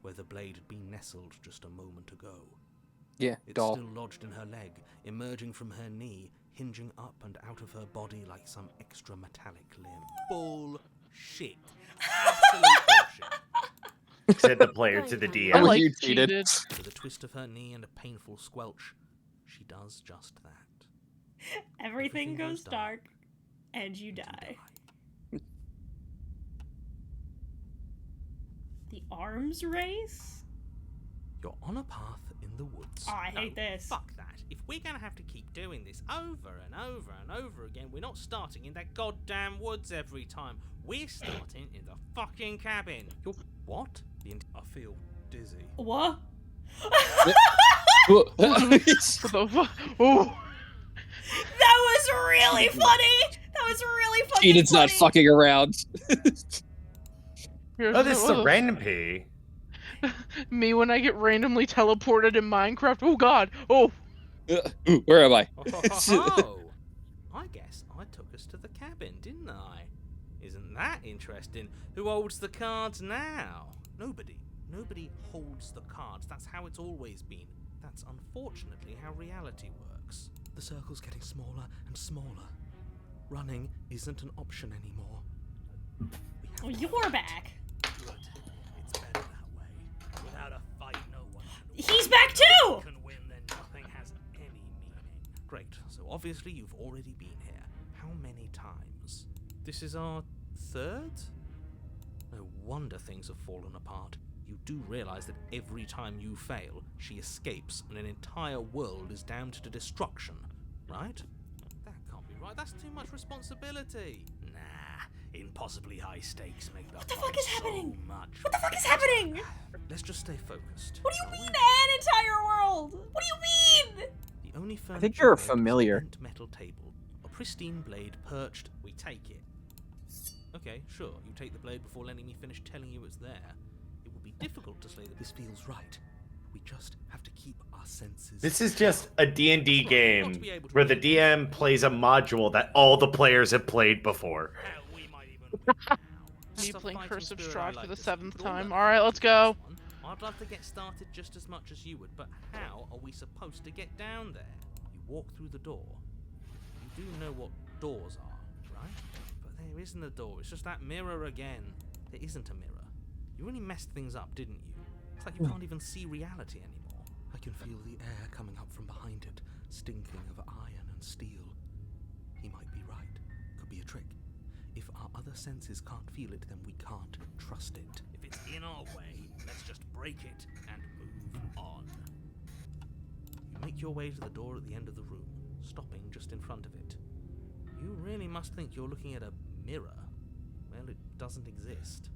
where the blade had been nestled just a moment ago.
Yeah,
It's
doll.
still lodged in her leg, emerging from her knee, hinging up and out of her body like some extra metallic limb. Bullshit. Absolute bullshit.
Said the player to the DM.
I like
you cheated.
With a twist of her knee and a painful squelch, she does just that.
Everything goes dark, and you die. The arms race?
You're on a path in the woods.
Oh, I hate this.
Fuck that. If we're gonna have to keep doing this over and over and over again, we're not starting in that goddamn woods every time. We're starting in the fucking cabin. You're what? I feel dizzy.
What?
What the fuck? Oh.
That was really funny! That was really funny.
Cheated's not fucking around.
Oh, this is a random pee.
Me when I get randomly teleported in Minecraft. Oh god. Oh.
Where am I?
Oh, I guess I took us to the cabin, didn't I? Isn't that interesting? Who holds the cards now? Nobody. Nobody holds the cards. That's how it's always been. That's unfortunately how reality works. The circle's getting smaller and smaller. Running isn't an option anymore.
Oh, you're back.
Good. It's better that way. Without a fight, no one can win.
He's back too!
If you can win, then nothing has any meaning.
Great. So obviously you've already been here. How many times? This is our third? No wonder things have fallen apart. You do realize that every time you fail, she escapes and an entire world is damned to destruction, right? That can't be right. That's too much responsibility.
Nah, impossibly high stakes make the
What the fuck is happening?
so much.
What the fuck is happening?
Let's just stay focused.
What do you mean, an entire world? What do you mean?
The only furniture
think you're
there is a
familiar.
bent metal table, a pristine blade perched. We take it. Okay, sure. You take the blade before letting me finish telling you it's there. It will be difficult to say that this feels right. We just have to keep our senses.
This is just a D&D game where the DM plays a module that all the players have played before.
Hell, we might even win now.
Me
That's a
playing
fighting
Curse of
spirit I
Strahd for
like
the
to see.
7th
We could all
time.
learn
Alright,
from
let's
this
go.
one. I'd love to get started just as much as you would, but how are we supposed to get down there? You walk through the door. You do know what doors are, right? But there isn't a door. It's just that mirror again. There isn't a mirror. You really messed things up, didn't you? It's like you can't even see reality anymore. I can feel the air coming up from behind it, stinking of iron and steel. He might be right. Could be a trick. If our other senses can't feel it, then we can't trust it.
If it's in our way, let's just break it and move on.
You make your way to the door at the end of the room, stopping just in front of it. You really must think you're looking at a mirror. Well, it doesn't exist.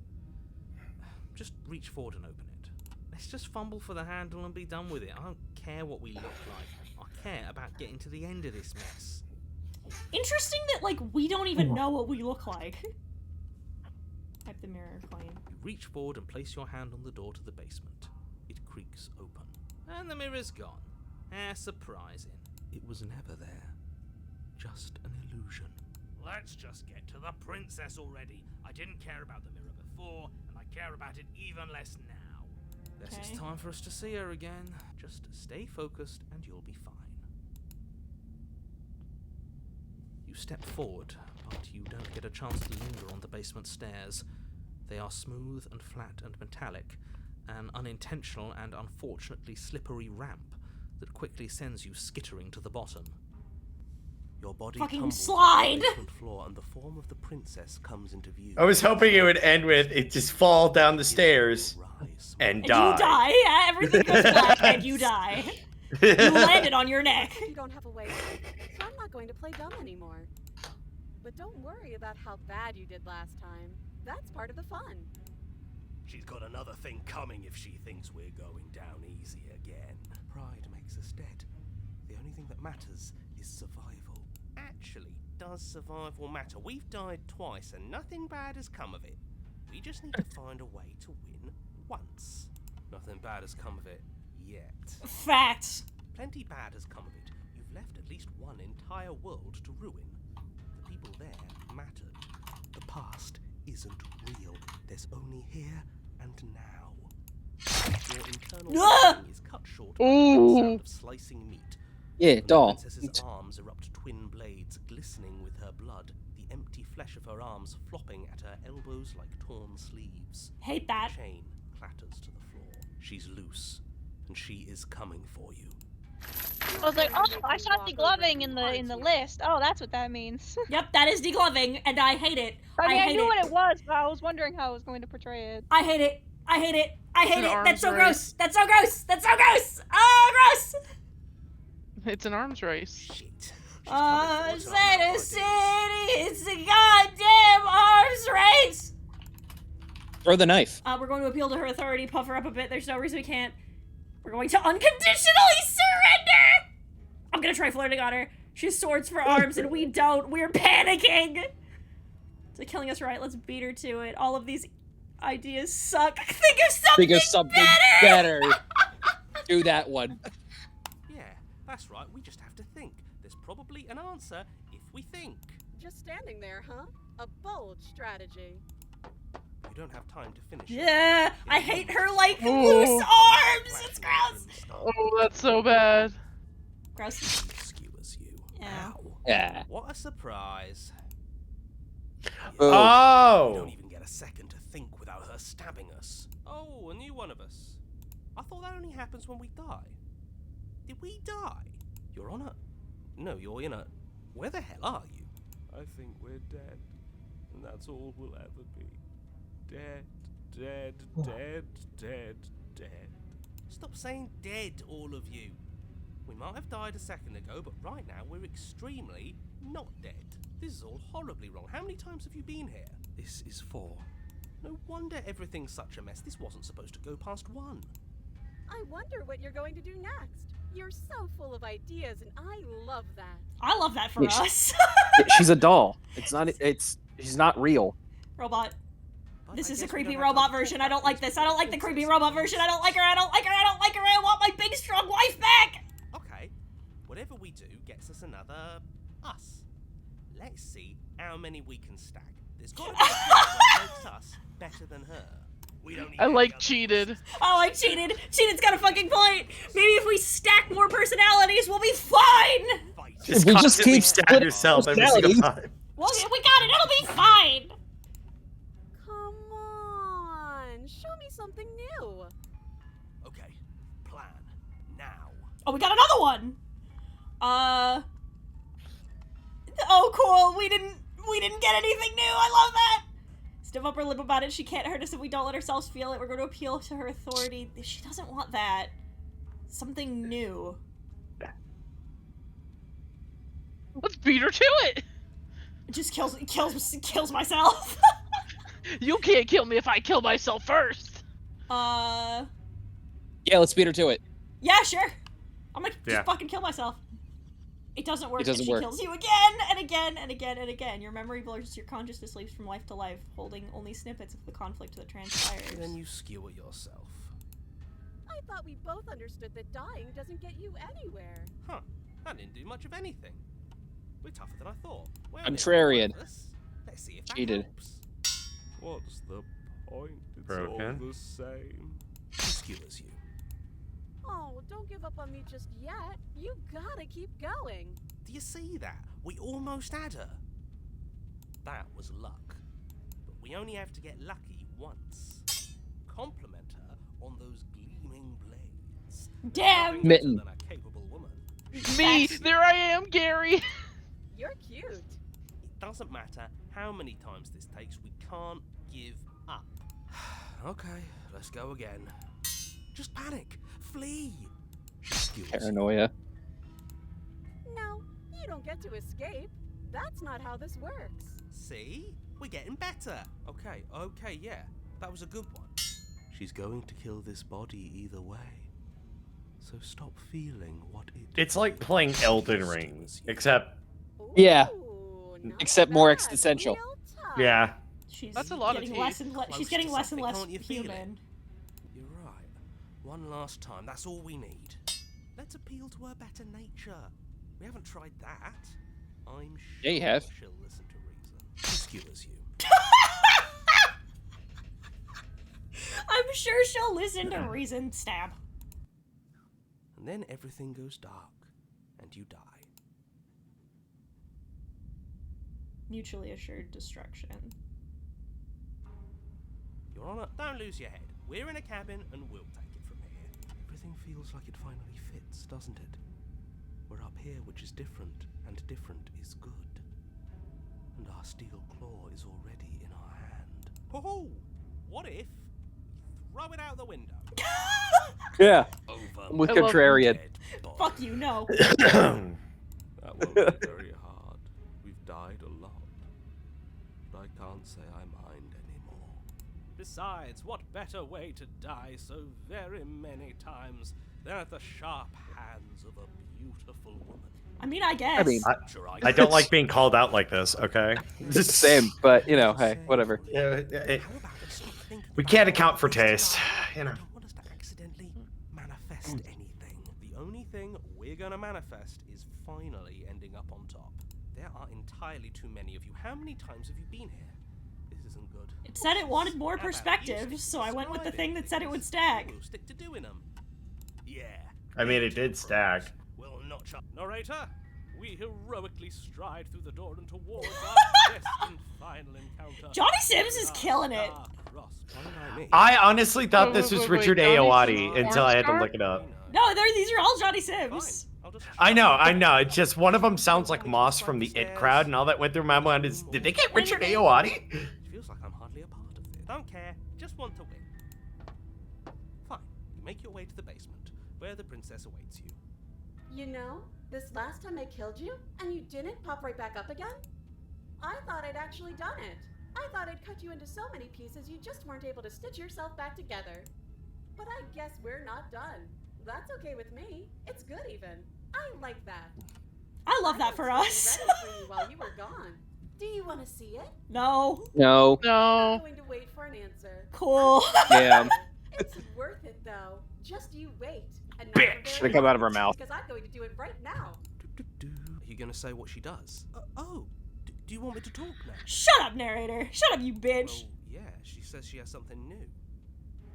Just reach forward and open it. Let's just fumble for the handle and be done with it. I don't care what we look like. I care about getting to the end of this mess.
Interesting that, like, we don't even know what we look like. Type the mirror claim.
You reach forward and place your hand on the door to the basement. It creaks open. And the mirror's gone. How surprising. It was never there. Just an illusion.
Let's just get to the princess already. I didn't care about the mirror before, and I care about it even less now.
Guess
Okay.
it's time for us to see her again. Just stay focused and you'll be fine. You step forward, but you don't get a chance to linger on the basement stairs. They are smooth and flat and metallic, an unintentional and unfortunately slippery ramp that quickly sends you skittering to the bottom. Your body
Fucking
tumbles
slide!
to the basement floor, and the form of the princess comes into view.
I was hoping it would end with it just fall down the stairs and die.
You die. Yeah, everything goes black and you die. You landed on your neck.
You don't have a way, so I'm not going to play dumb anymore. But don't worry about how bad you did last time. That's part of the fun.
She's got another thing coming if she thinks we're going down easy again.
Pride makes us dead. The only thing that matters is survival. Actually, does survival matter? We've died twice and nothing bad has come of it. We just need to find a way to win once. Nothing bad has come of it yet.
Facts.
Plenty bad has come of it. You've left at least one entire world to ruin. The people there mattered. The past isn't real. There's only here and now. Your internal thinking is cut short by the sound of slicing meat.
Yeah,
From the
doll.
princess's arms erupt twin blades glistening with her blood, the empty flesh of her arms flopping at her elbows like torn sleeves.
Hate that.
The chain clatters to the floor. She's loose, and she is coming for you.
I was like, oh, I saw degloving in the list. Oh, that's what that means.
Yep, that is degloving, and I hate it.
I mean, I
hate
knew
it.
what it was, but I was wondering how I was going to portray it.
I hate it. I hate it. I hate
an
it. That's
arms
so
race.
gross. That's so gross. That's so gross. Oh, gross.
It's an arms race.
Shit.
Center City, it's a goddamn arms race.
Throw the knife.
We're going to appeal to her authority, puff her up a bit. There's no reason we can't. We're going to unconditionally surrender. I'm gonna try flirting on her. She has swords for arms, and we don't. We're panicking. Is it killing us right? Let's beat her to it. All of these ideas suck. Think of something
better. Do that one.
Yeah, that's right. We just have to think. There's probably an answer if we think.
Just standing there, huh? A bold strategy.
We don't have time to finish.
Yeah, I hate her like
Ooh.
loose arms. It's gross.
Oh, that's so bad.
Gross.
Skewers you.
Yeah.
Ow.
Yeah.
What a surprise.
Oh.
We
Oh.
don't even get a second to think without her stabbing us. Oh, a new one of us. I thought that only happens when we die. Did we die? You're on a... No, you're in a... Where the hell are you? I think we're dead. And that's all we'll ever be. Dead, dead, dead, dead, dead. Stop saying dead, all of you. We might have died a second ago, but right now we're extremely not dead. This is all horribly wrong. How many times have you been here? This is 4. No wonder everything's such a mess. This wasn't supposed to go past 1.
I wonder what you're going to do next. You're so full of ideas, and I love that.
I love that for
Yeah,
us.
She's a doll. She's not real.
Robot.
But
This
I
is a
guess we
creepy
don't have
robot
to
version.
talk
I don't
about
like
this
this. I don't like the
because
creepy
it's
robot
so
version. I don't like her. I don't like her. I don't like her. I want my big strong wife back.
Okay, whatever we do gets us another us. Let's see how many we can stack. There's got to be a thing that makes us better than her.
We don't need
I
any
like
other
cheated.
Oh, I cheated. Cheated's got a fucking point. Maybe if we stack more personalities, we'll be fine.
fight.
Just
We just
constantly
keep
stab
splitting
yourself every single
personalities.
time.
Well, we got it. It'll be fine.
Come on, show me something new.
Okay, plan now.
Oh, we got another one. Oh, cool. We didn't get anything new. I love that. Stiff up her lip about it. She can't hurt us if we don't let ourselves feel it. We're going to appeal to her authority. She doesn't want that. Something new.
Let's beat her to it.
It just kills myself.
You can't kill me if I kill myself first.
Yeah,
let's beat her to it.
sure. I'm gonna
Yeah.
just fucking kill myself. It doesn't work
It doesn't
if she
work.
kills you again and again and again and again. Your memory blurs, your consciousness leaps from life to life, holding only snippets of the conflict that transpires.
Then you skewer yourself.
I thought we both understood that dying doesn't get you anywhere.
Huh, that didn't do much of anything. We're tougher than I thought. Well,
Contrarian.
Let's see if
Cheated.
that helps. What's the
point. It's
Broken.
all the same.
Skewers you.
Oh, don't give up on me just yet. You gotta keep going.
Do you see that? We almost had her. That was luck. But we only have to get lucky once. Compliment her on those gleaming blades.
Damn.
Nothing
Mitten.
better than a capable woman.
Me, there I am, Gary.
You're cute.
It doesn't matter how many times this takes, we can't give up. Okay, let's go again. Just panic. Flee. Skewers you.
Paranoia.
No, you don't get to escape. That's not how this works.
See? We're getting better. Okay, yeah. That was a good one. She's going to kill this body either way. So stop feeling what it
It's like playing Elden Ring, except
Yeah.
Ooh, not
Except more
bad.
existential.
Real tough.
yeah.
She's
That's a lot of
getting
tea.
less and less. She's
Close
getting
to
less and
something,
less
can't you feel it?
human.
You're right. One last time, that's all we need. Let's appeal to her better nature. We haven't tried that. I'm sure
Yeah, you have.
she'll listen to reason. She skewers you.
I'm sure she'll listen to reason. Stab.
And then everything goes dark, and you die.
Mutually assured destruction.
Your Honor, don't lose your head. We're in a cabin, and we'll take it from here. Everything feels like it finally fits, doesn't it? We're up here, which is different, and different is good. And our steel claw is already in our hand. Ho-ho! What if you throw it out the window?
Yeah.
Over.
With
I love
contrarian.
Dead body.
Fuck you, no.
That won't be very hard. We've died a lot. But I can't say I mind anymore.
Besides, what better way to die so very many times than at the sharp hands of a beautiful woman?
I mean, I guess.
I mean,
Sure,
I don't like being called out like this, okay?
same, but you know, hey, whatever.
Yeah,
How about we stop thinking
we
about
can't
it?
account for taste, you know.
I don't want us to accidentally manifest anything. The only thing we're gonna manifest is finally ending up on top. There are entirely too many of you. How many times have you been here? This isn't good.
It said it wanted more
How about you
perspective,
stick to
so I went with the thing
describing
that said it would
things?
stack.
We'll stick to doing them. Yeah.
I mean, it did stack.
We'll notch up. Narrator, we heroically stride through the door and towards our destined final encounter.
Johnny Sims is killing it.
I honestly thought this was
Wait,
Richard
Johnny
Ayoade
Sims
until I had to
Pornstar?
look it up.
No, these are all Johnny Sims.
I know. It's just one of them sounds like Moss from the It Crowd, and all that went through my mind is, did they get Richard Ayoade?
Feels like I'm hardly a part of this. Don't care. Just want to win. Fine. You make your way to the basement, where the princess awaits you.
You know, this last time I killed you, and you didn't pop right back up again? I thought I'd actually done it. I thought I'd cut you into so many pieces you just weren't able to stitch yourself back together. But I guess we're not done. That's okay with me. It's good even. I like that.
I love that for
I was
us.
ready for you while you were gone. Do you want to see it?
No.
No.
No.
I'm going to wait for an answer.
Cool.
Yeah.
It's worth it though. Just you wait. And
Bitch.
Should come out of her mouth.
Because I'm going to do it right now.
Are you going to say what she does? Do you want me to talk now?
Shut up, narrator. Shut up, you bitch.
Well, yeah, she says she has something new.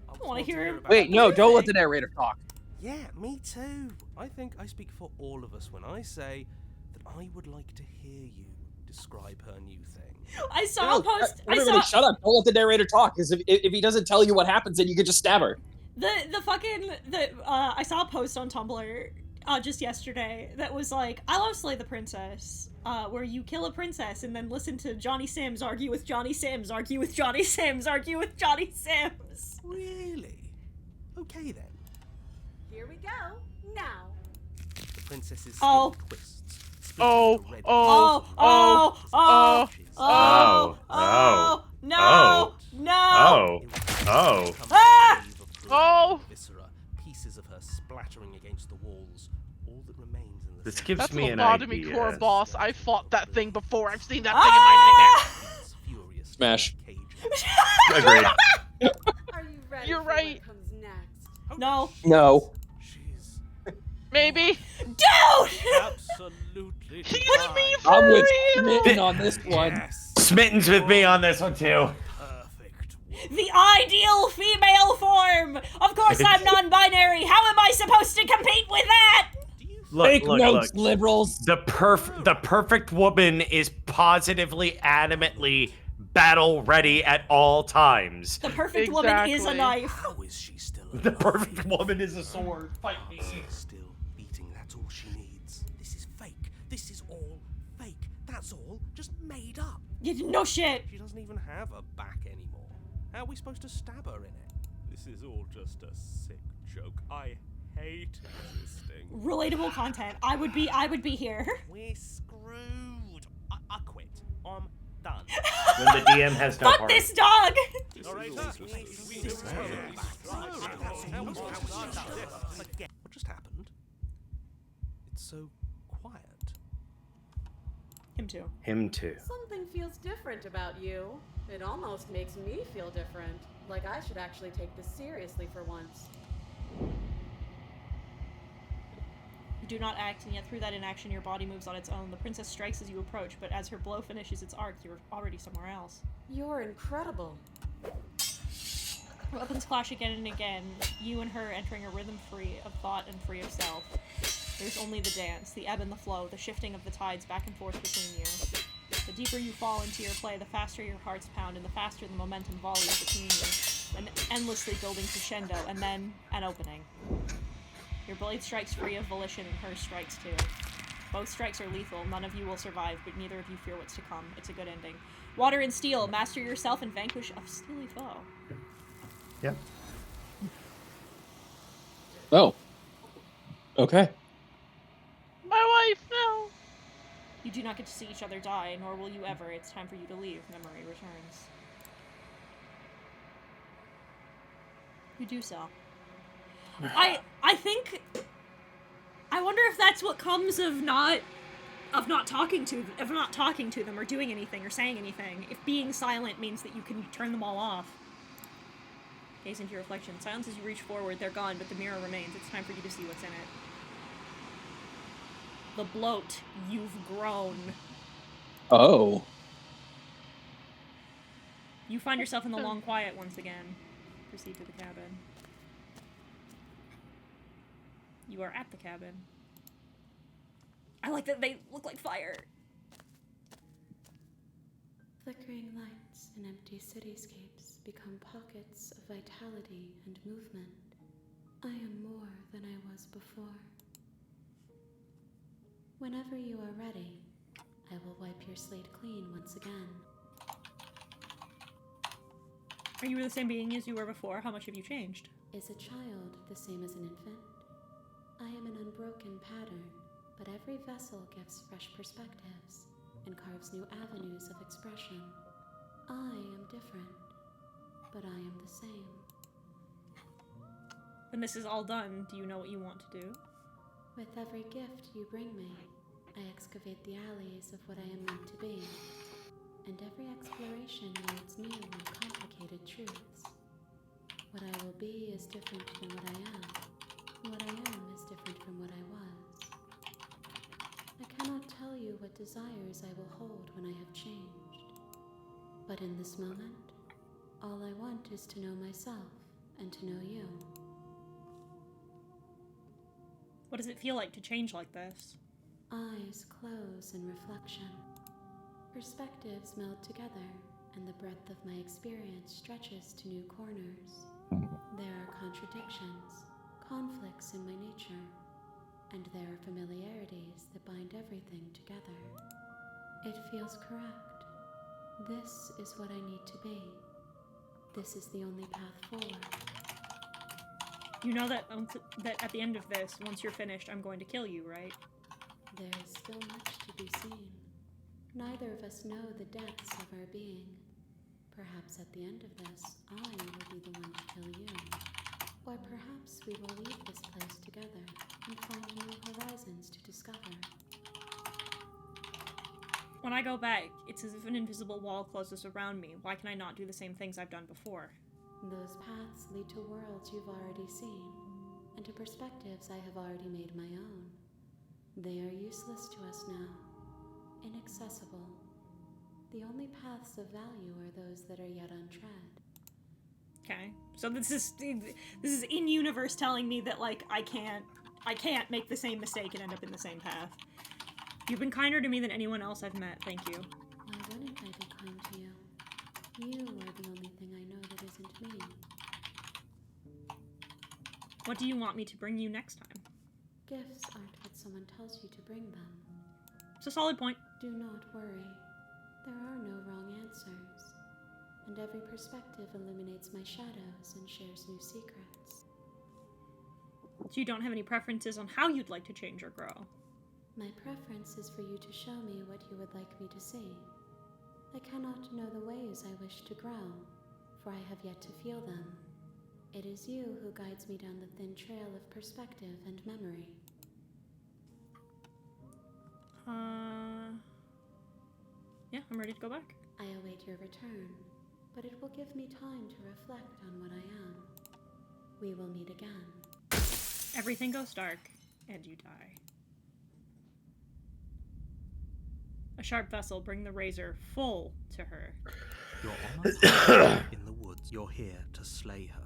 I
wanna hear her-
about
Wait,
it.
no, don't let the narrator talk.
Yeah, me too. I think I speak for all of us when I say that I would like to hear you describe her new thing.
I saw a post.
Everybody, shut up. Don't let the narrator talk, because if he doesn't tell you what happens, then you could just stab her.
I saw a post on Tumblr just yesterday that was like, I love Slay the Princess, where you kill a princess and then listen to Johnny Sims argue with Johnny Sims, argue with Johnny Sims, argue with Johnny Sims.
Really? Okay then.
Here we go. Now.
The princess's
Oh.
skin twists. splitting
Oh,
into red
oh,
pieces.
oh,
oh,
Oh,
oh,
no,
oh,
no.
Oh.
Ah!
Oh.
Viscera, pieces of her splattering against the walls. All that remains in the
This
center
gives
That's
me
a
an
lobotomy
idea.
core boss. I fought that thing before. I've seen that
Ah!
is furious
Smash.
cage.
Agreed.
Are you ready
You're
for
right.
what comes next?
No.
No.
She's
in the neck. Maybe.
Dude!
absolutely
He's
divine.
me for
I'm with
real.
Smitten on this one.
Yes.
Smitten's with me on this one too.
Perfect woman.
The ideal female form! Of course I'm non-binary! How am I supposed to compete with that?
Take notes, liberals.
The perfect woman is positively, adamantly battle ready at all times.
The perfect woman is a knife.
How is she still alive?
The perfect woman is a sword. Fight me.
She's still beating, that's all she needs. This is fake. This is all fake. That's all just made up.
No shit.
She doesn't even have a back anymore. How are we supposed to stab her in it?
This is all just a sick joke. I hate existing.
Relatable content. I would be here.
We're screwed. I quit. I'm done.
When the DM has no
Fuck
heart.
this dog!
What just happened? It's so quiet.
Him too.
Him too.
Something feels different about you. It almost makes me feel different. Like I should actually take this seriously for once.
You do not act, and yet through that inaction your body moves on its own. The princess strikes as you approach, but as her blow finishes its arc, you're already somewhere else.
You're incredible.
Weapons clash again and again, you and her entering a rhythm free of thought and free of self. There's only the dance, the ebb and the flow, the shifting of the tides back and forth between you. The deeper you fall into your play, the faster your hearts pound, and the faster the momentum volleys between you, an endlessly building crescendo, and then an opening. Your blade strikes free of volition, and hers strikes too. Both strikes are lethal, none of you will survive, but neither of you fear what's to come. It's a good ending. Water and steel, master yourself and vanquish a steely foe.
Yep.
Oh. Okay.
My wife fell.
You do not get to see each other die, nor will you ever. It's time for you to leave. Memory returns. You do so. I think... I wonder if that's what comes of not talking to them or doing anything or saying anything. If being silent means that you can turn them all off. Gaze into your reflection. Silence as you reach forward. They're gone, but the mirror remains. It's time for you to see what's in it. The bloat. You've grown.
Oh.
You find yourself in the long quiet once again. Proceed to the cabin. You are at the cabin. I like that they look like fire.
Flickering lights in empty cityscapes become pockets of vitality and movement. I am more than I was before. Whenever you are ready, I will wipe your slate clean once again.
Are you the same being as you were before? How much have you changed?
Is a child the same as an infant? I am an unbroken pattern, but every vessel gives fresh perspectives and carves new avenues of expression. I am different, but I am the same.
When this is all done, do you know what you want to do?
With every gift you bring me, I excavate the alleys of what I am meant to be, and every exploration yields new and complicated truths. What I will be is different than what I am. What I am is different from what I was. I cannot tell you what desires I will hold when I have changed. But in this moment, all I want is to know myself and to know you.
What does it feel like to change like this?
Eyes close in reflection. Perspectives meld together, and the breadth of my experience stretches to new corners. There are contradictions, conflicts in my nature, and there are familiarities that bind everything together. It feels correct. This is what I need to be. This is the only path forward.
You know that that at the end of this, once you're finished, I'm going to kill you, right?
There is still much to be seen. Neither of us know the depths of our being. Perhaps at the end of this, I will be the one to kill you. Or perhaps we will leave this place together and find new horizons to discover.
When I go back, it's as if an invisible wall closes around me. Why can I not do the same things I've done before?
Those paths lead to worlds you've already seen, and to perspectives I have already made my own. They are useless to us now, inaccessible. The only paths of value are those that are yet untread.
Okay. So this is in universe telling me that like I can't make the same mistake and end up in the same path. You've been kinder to me than anyone else I've met. Thank you.
Why wouldn't I be kind to you? You are the only thing I know that isn't me.
What do you want me to bring you next time?
Gifts aren't what someone tells you to bring them.
It's a solid point.
Do not worry. There are no wrong answers. And every perspective illuminates my shadows and shares new secrets.
So you don't have any preferences on how you'd like to change or grow?
My preference is for you to show me what you would like me to see. I cannot know the ways I wish to grow, for I have yet to feel them. It is you who guides me down the thin trail of perspective and memory.
Yeah, I'm ready to go back.
I await your return, but it will give me time to reflect on what I am. We will meet again.
Everything goes dark, and you die. A sharp vessel, bring the razor full to her.
You're on a path in the woods. You're here to slay her.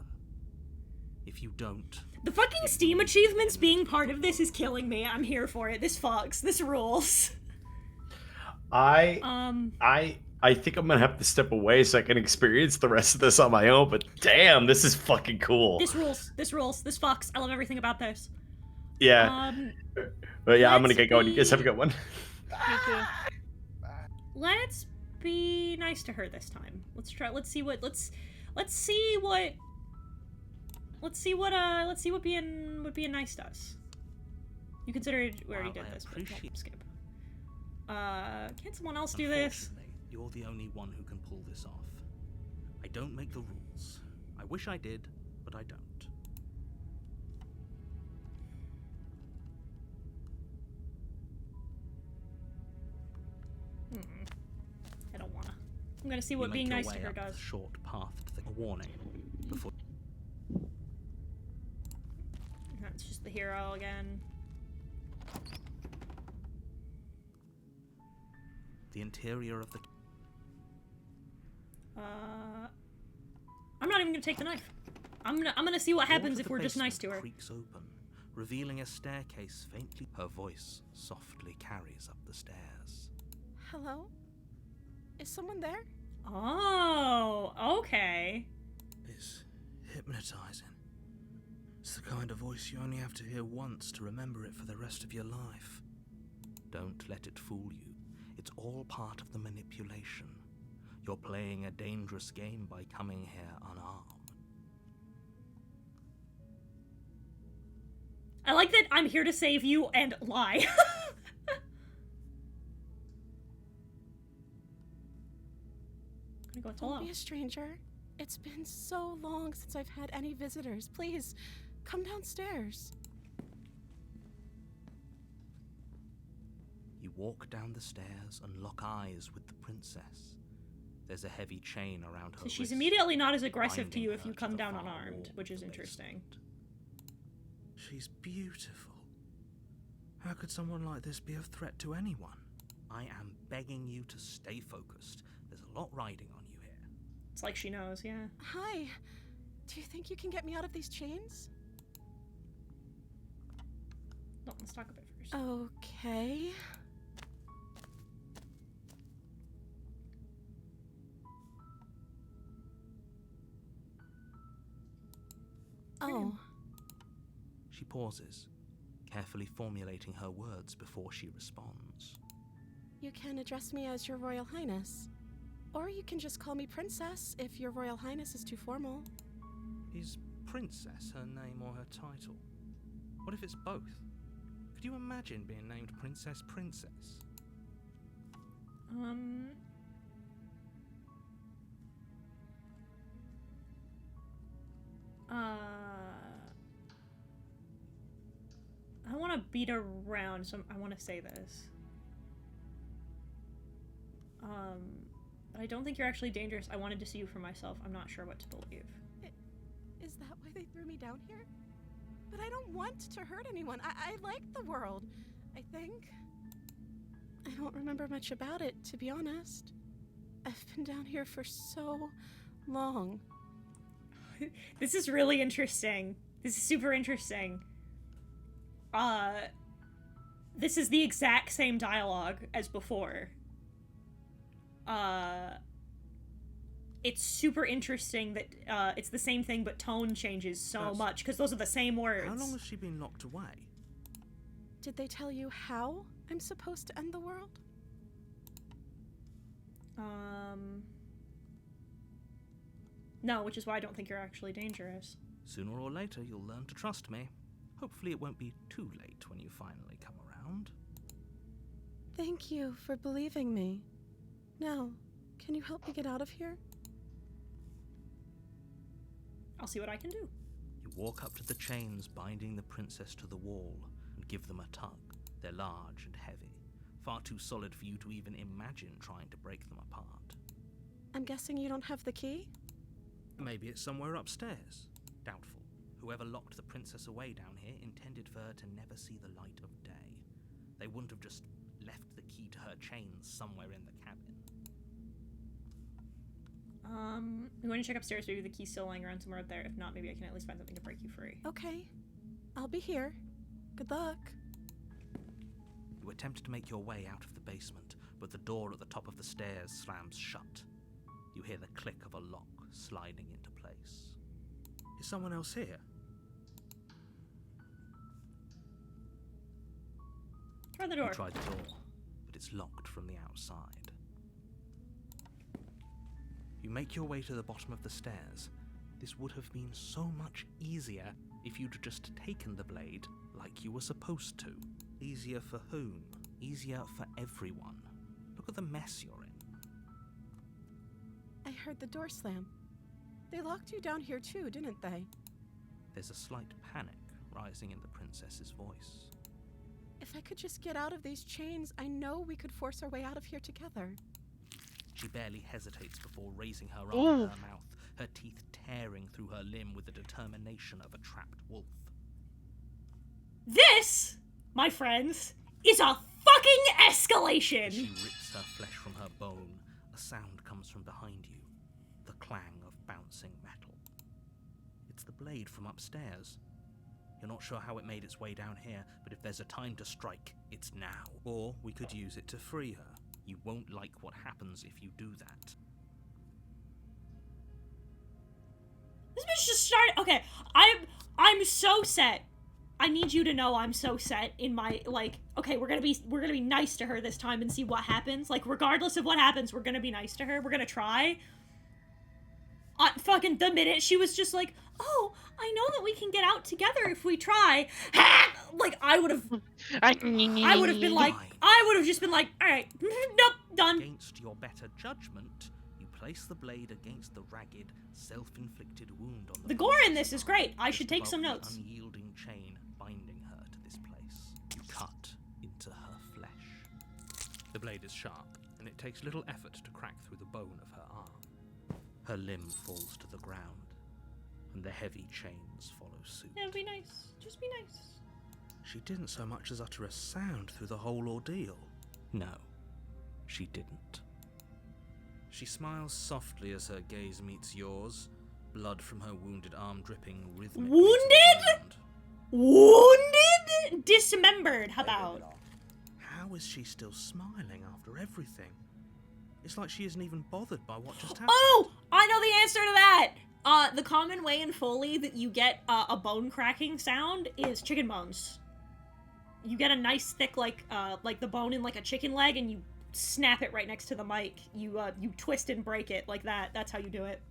If you don't...
The fucking Steam achievements being part of this is killing me. I'm here for it. This fucks. This rules.
I think I'm gonna have to step away so I can experience the rest of this on my own, but damn, this is fucking cool.
This rules. This rules. This fucks. I love everything about this.
Yeah. But yeah, I'm gonna get going. You guys have a good one.
Let's be nice to her this time. Let's see what being nice does. You consider we already did this, but skip. Can't someone else do this?
You're the only one who can pull this off. I don't make the rules. I wish I did, but I don't.
I don't wanna. I'm gonna see what being nice to her does.
The short path to a warning before.
That's just the hero again.
The interior of the.
I'm not even gonna take the knife. I'm gonna see what happens if we're just nice to her.
Creaks open, revealing a staircase faintly. Her voice softly carries up the stairs.
Hello? Is someone there?
Oh, okay.
It's hypnotizing. It's the kind of voice you only have to hear once to remember it for the rest of your life. Don't let it fool you. It's all part of the manipulation. You're playing a dangerous game by coming here unarmed.
I like that I'm here to save you and lie.
Don't be a stranger. It's been so long since I've had any visitors. Please, come downstairs.
You walk down the stairs and lock eyes with the princess. There's a heavy chain around her
So she's
wrist,
immediately not as aggressive to you if
binding
you
her
come
to the
down
far
unarmed,
wall
which is
of the
interesting.
basement. She's beautiful. How could someone like this be a threat to anyone? I am begging you to stay focused. There's a lot riding on you here.
It's like she knows, yeah.
Hi. Do you think you can get me out of these chains?
No, let's talk a bit first.
Okay. Oh.
She pauses, carefully formulating her words before she responds.
You can address me as Your Royal Highness. Or you can just call me Princess if Your Royal Highness is too formal.
Is Princess her name or her title? What if it's both? Could you imagine being named Princess Princess?
I don't want to beat around, so I want to say this. But I don't think you're actually dangerous. I wanted to see you for myself. I'm not sure what to believe.
Is that why they threw me down here? But I don't want to hurt anyone. I like the world, I think. I don't remember much about it, to be honest. I've been down here for so long.
This is really interesting. This is super interesting. This is the exact same dialogue as before. It's super interesting that it's the same thing, but tone changes so much, because those are the same words.
How long has she been locked away?
Did they tell you how I'm supposed to end the world?
No, which is why I don't think you're actually dangerous.
Sooner or later, you'll learn to trust me. Hopefully it won't be too late when you finally come around.
Thank you for believing me. Now, can you help me get out of here?
I'll see what I can do.
You walk up to the chains binding the princess to the wall and give them a tug. They're large and heavy, far too solid for you to even imagine trying to break them apart.
I'm guessing you don't have the key?
Maybe it's somewhere upstairs. Doubtful. Whoever locked the princess away down here intended for her to never see the light of day. They wouldn't have just left the key to her chains somewhere in the cabin.
I'm going to check upstairs. Maybe the key's still lying around somewhere up there. If not, maybe I can at least find something to break you free.
Okay. I'll be here. Good luck.
You attempt to make your way out of the basement, but the door at the top of the stairs slams shut. You hear the click of a lock sliding into place. Is someone else here?
Try the door.
You try the door, but it's locked from the outside. You make your way to the bottom of the stairs. This would have been so much easier if you'd just taken the blade like you were supposed to. Easier for whom? Easier for everyone. Look at the mess you're in.
I heard the door slam. They locked you down here too, didn't they?
There's a slight panic rising in the princess's voice.
If I could just get out of these chains, I know we could force our way out of here together.
She barely hesitates before raising her arm to her mouth, her teeth tearing through her limb with the determination of a trapped wolf.
This, my friends, is a fucking escalation!
As she rips her flesh from her bone, a sound comes from behind you. The clang of bouncing metal. It's the blade from upstairs. You're not sure how it made its way down here, but if there's a time to strike, it's now. Or we could use it to free her. You won't like what happens if you do that.
This bitch just started. Okay, I'm so set. I need you to know I'm so set in my, like, okay, we're gonna be nice to her this time and see what happens. Like, regardless of what happens, we're gonna be nice to her. We're gonna try. Fucking the minute she was just like, oh, I know that we can get out together if we try. Like, I would have just been like, all right, nope, done.
Against your better judgment, you place the blade against the ragged, self-inflicted wound on the
gore in this is great. I should take some notes.
The unyielding chain binding her to this place. You cut into her flesh. The blade is sharp, and it takes little effort to crack through the bone of her arm. Her limb falls to the ground, and the heavy chains follow suit.
Yeah, be nice. Just be nice.
She didn't so much as utter a sound through the whole ordeal. No, she didn't. She smiles softly as her gaze meets yours, blood from her wounded arm dripping rhythmically.
Wounded? Wounded? Dismembered, how about?
How is she still smiling after everything? It's like she isn't even bothered by what just happened.
Oh! I know the answer to that! The common way in Foley that you get a bone cracking sound is chicken bones. You get a nice thick, like the bone in like a chicken leg, and you snap it right next to the mic. You twist and break it like that. That's how you do it.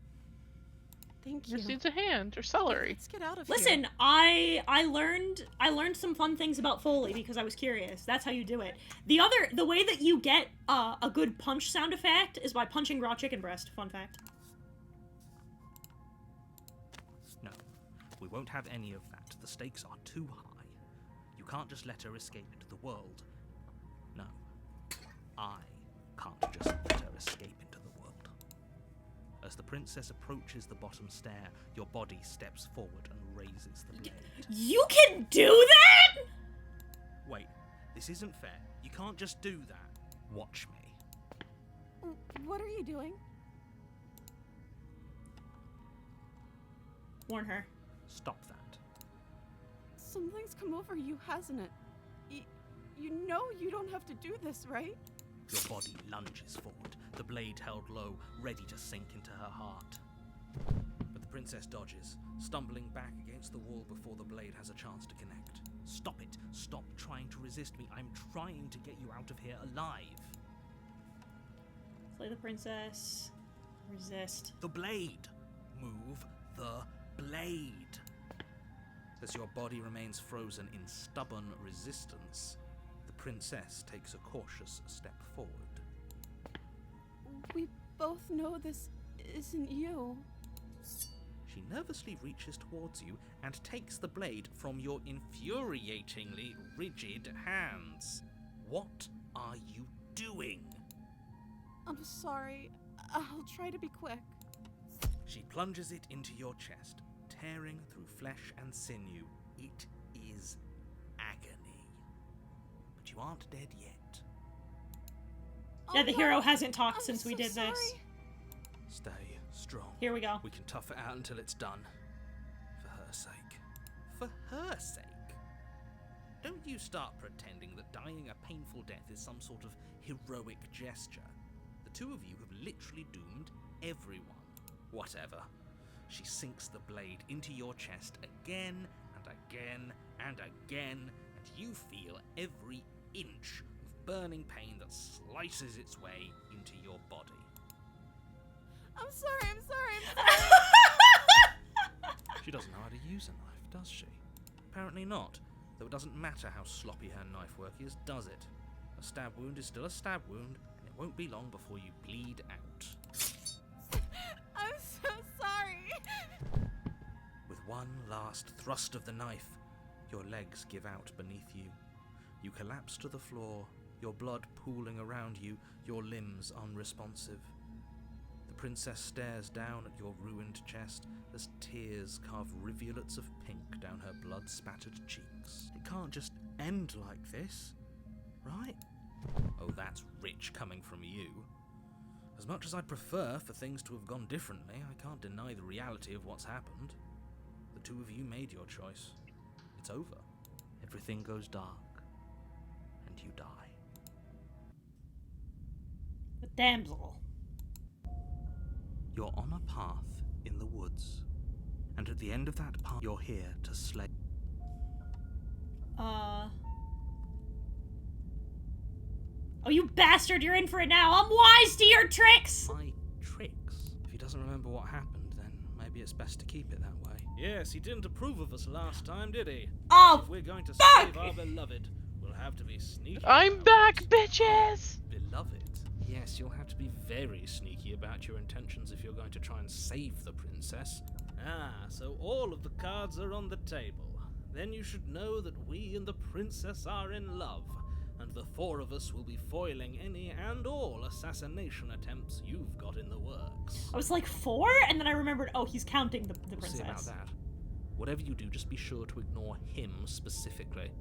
Thank you.
Just needs a hand or celery.
Let's get out of
Listen,
here.
I learned some fun things about Foley because I was curious. That's how you do it. The way that you get a good punch sound effect is by punching raw chicken breast. Fun fact.
No, we won't have any of that. The stakes are too high. You can't just let her escape into the world. No, I can't just let her escape into the world. As the princess approaches the bottom stair, your body steps forward and raises the blade.
You can do that?!
Wait, this isn't fair. You can't just do that. Watch me.
What are you doing?
Warn her.
Stop that.
Something's come over you, hasn't it? You know you don't have to do this, right?
Your body lunges forward, the blade held low, ready to sink into her heart. But the princess dodges, stumbling back against the wall before the blade has a chance to connect. Stop it! Stop trying to resist me. I'm trying to get you out of here alive.
Slay the princess. Resist.
The blade! Move the blade! As your body remains frozen in stubborn resistance, the princess takes a cautious step forward.
We both know this isn't you.
She nervously reaches towards you and takes the blade from your infuriatingly rigid hands. What are you doing?
I'm sorry. I'll try to be quick.
She plunges it into your chest, tearing through flesh and sinew. It is agony. But you aren't dead yet.
Yeah, the hero hasn't talked
I'm
since we
so
did
sorry.
this.
Stay strong.
Here we go.
We can tough it out until it's done. For her sake. For her sake? Don't you start pretending that dying a painful death is some sort of heroic gesture. The two of you have literally doomed everyone. Whatever. She sinks the blade into your chest again and again and again, and you feel every inch of burning pain that slices its way into your body.
I'm sorry.
She doesn't know how to use a knife, does she? Apparently not, though it doesn't matter how sloppy her knife work is, does it? A stab wound is still a stab wound, and it won't be long before you bleed out.
I'm so sorry.
With one last thrust of the knife, your legs give out beneath you. You collapse to the floor, your blood pooling around you, your limbs unresponsive. The princess stares down at your ruined chest as tears carve rivulets of pink down her blood-spattered cheeks. It can't just end like this, right? Oh, that's rich coming from you. As much as I'd prefer for things to have gone differently, I can't deny the reality of what's happened. The two of you made your choice. It's over. Everything goes dark, and you die.
The damsel.
You're on a path in the woods, and at the end of that path, you're here to slay.
Oh, you bastard, you're in for it now. I'm wise to your tricks!
My tricks? If he doesn't remember what happened, then maybe it's best to keep it that way. Yes, he didn't approve of us last time, did he?
Oh,
if we're going to
fuck!
save our beloved, we'll have to be sneaky.
I'm back, bitches!
Beloved? Yes, you'll have to be very sneaky about your intentions if you're going to try and save the princess. Ah, so all of the cards are on the table. Then you should know that we and the princess are in love, and the four of us will be foiling any and all assassination attempts you've got in the works.
I was like 4, and then I remembered, oh, he's counting the
We'll
princess.
see about that. Whatever you do, just be sure to ignore him specifically.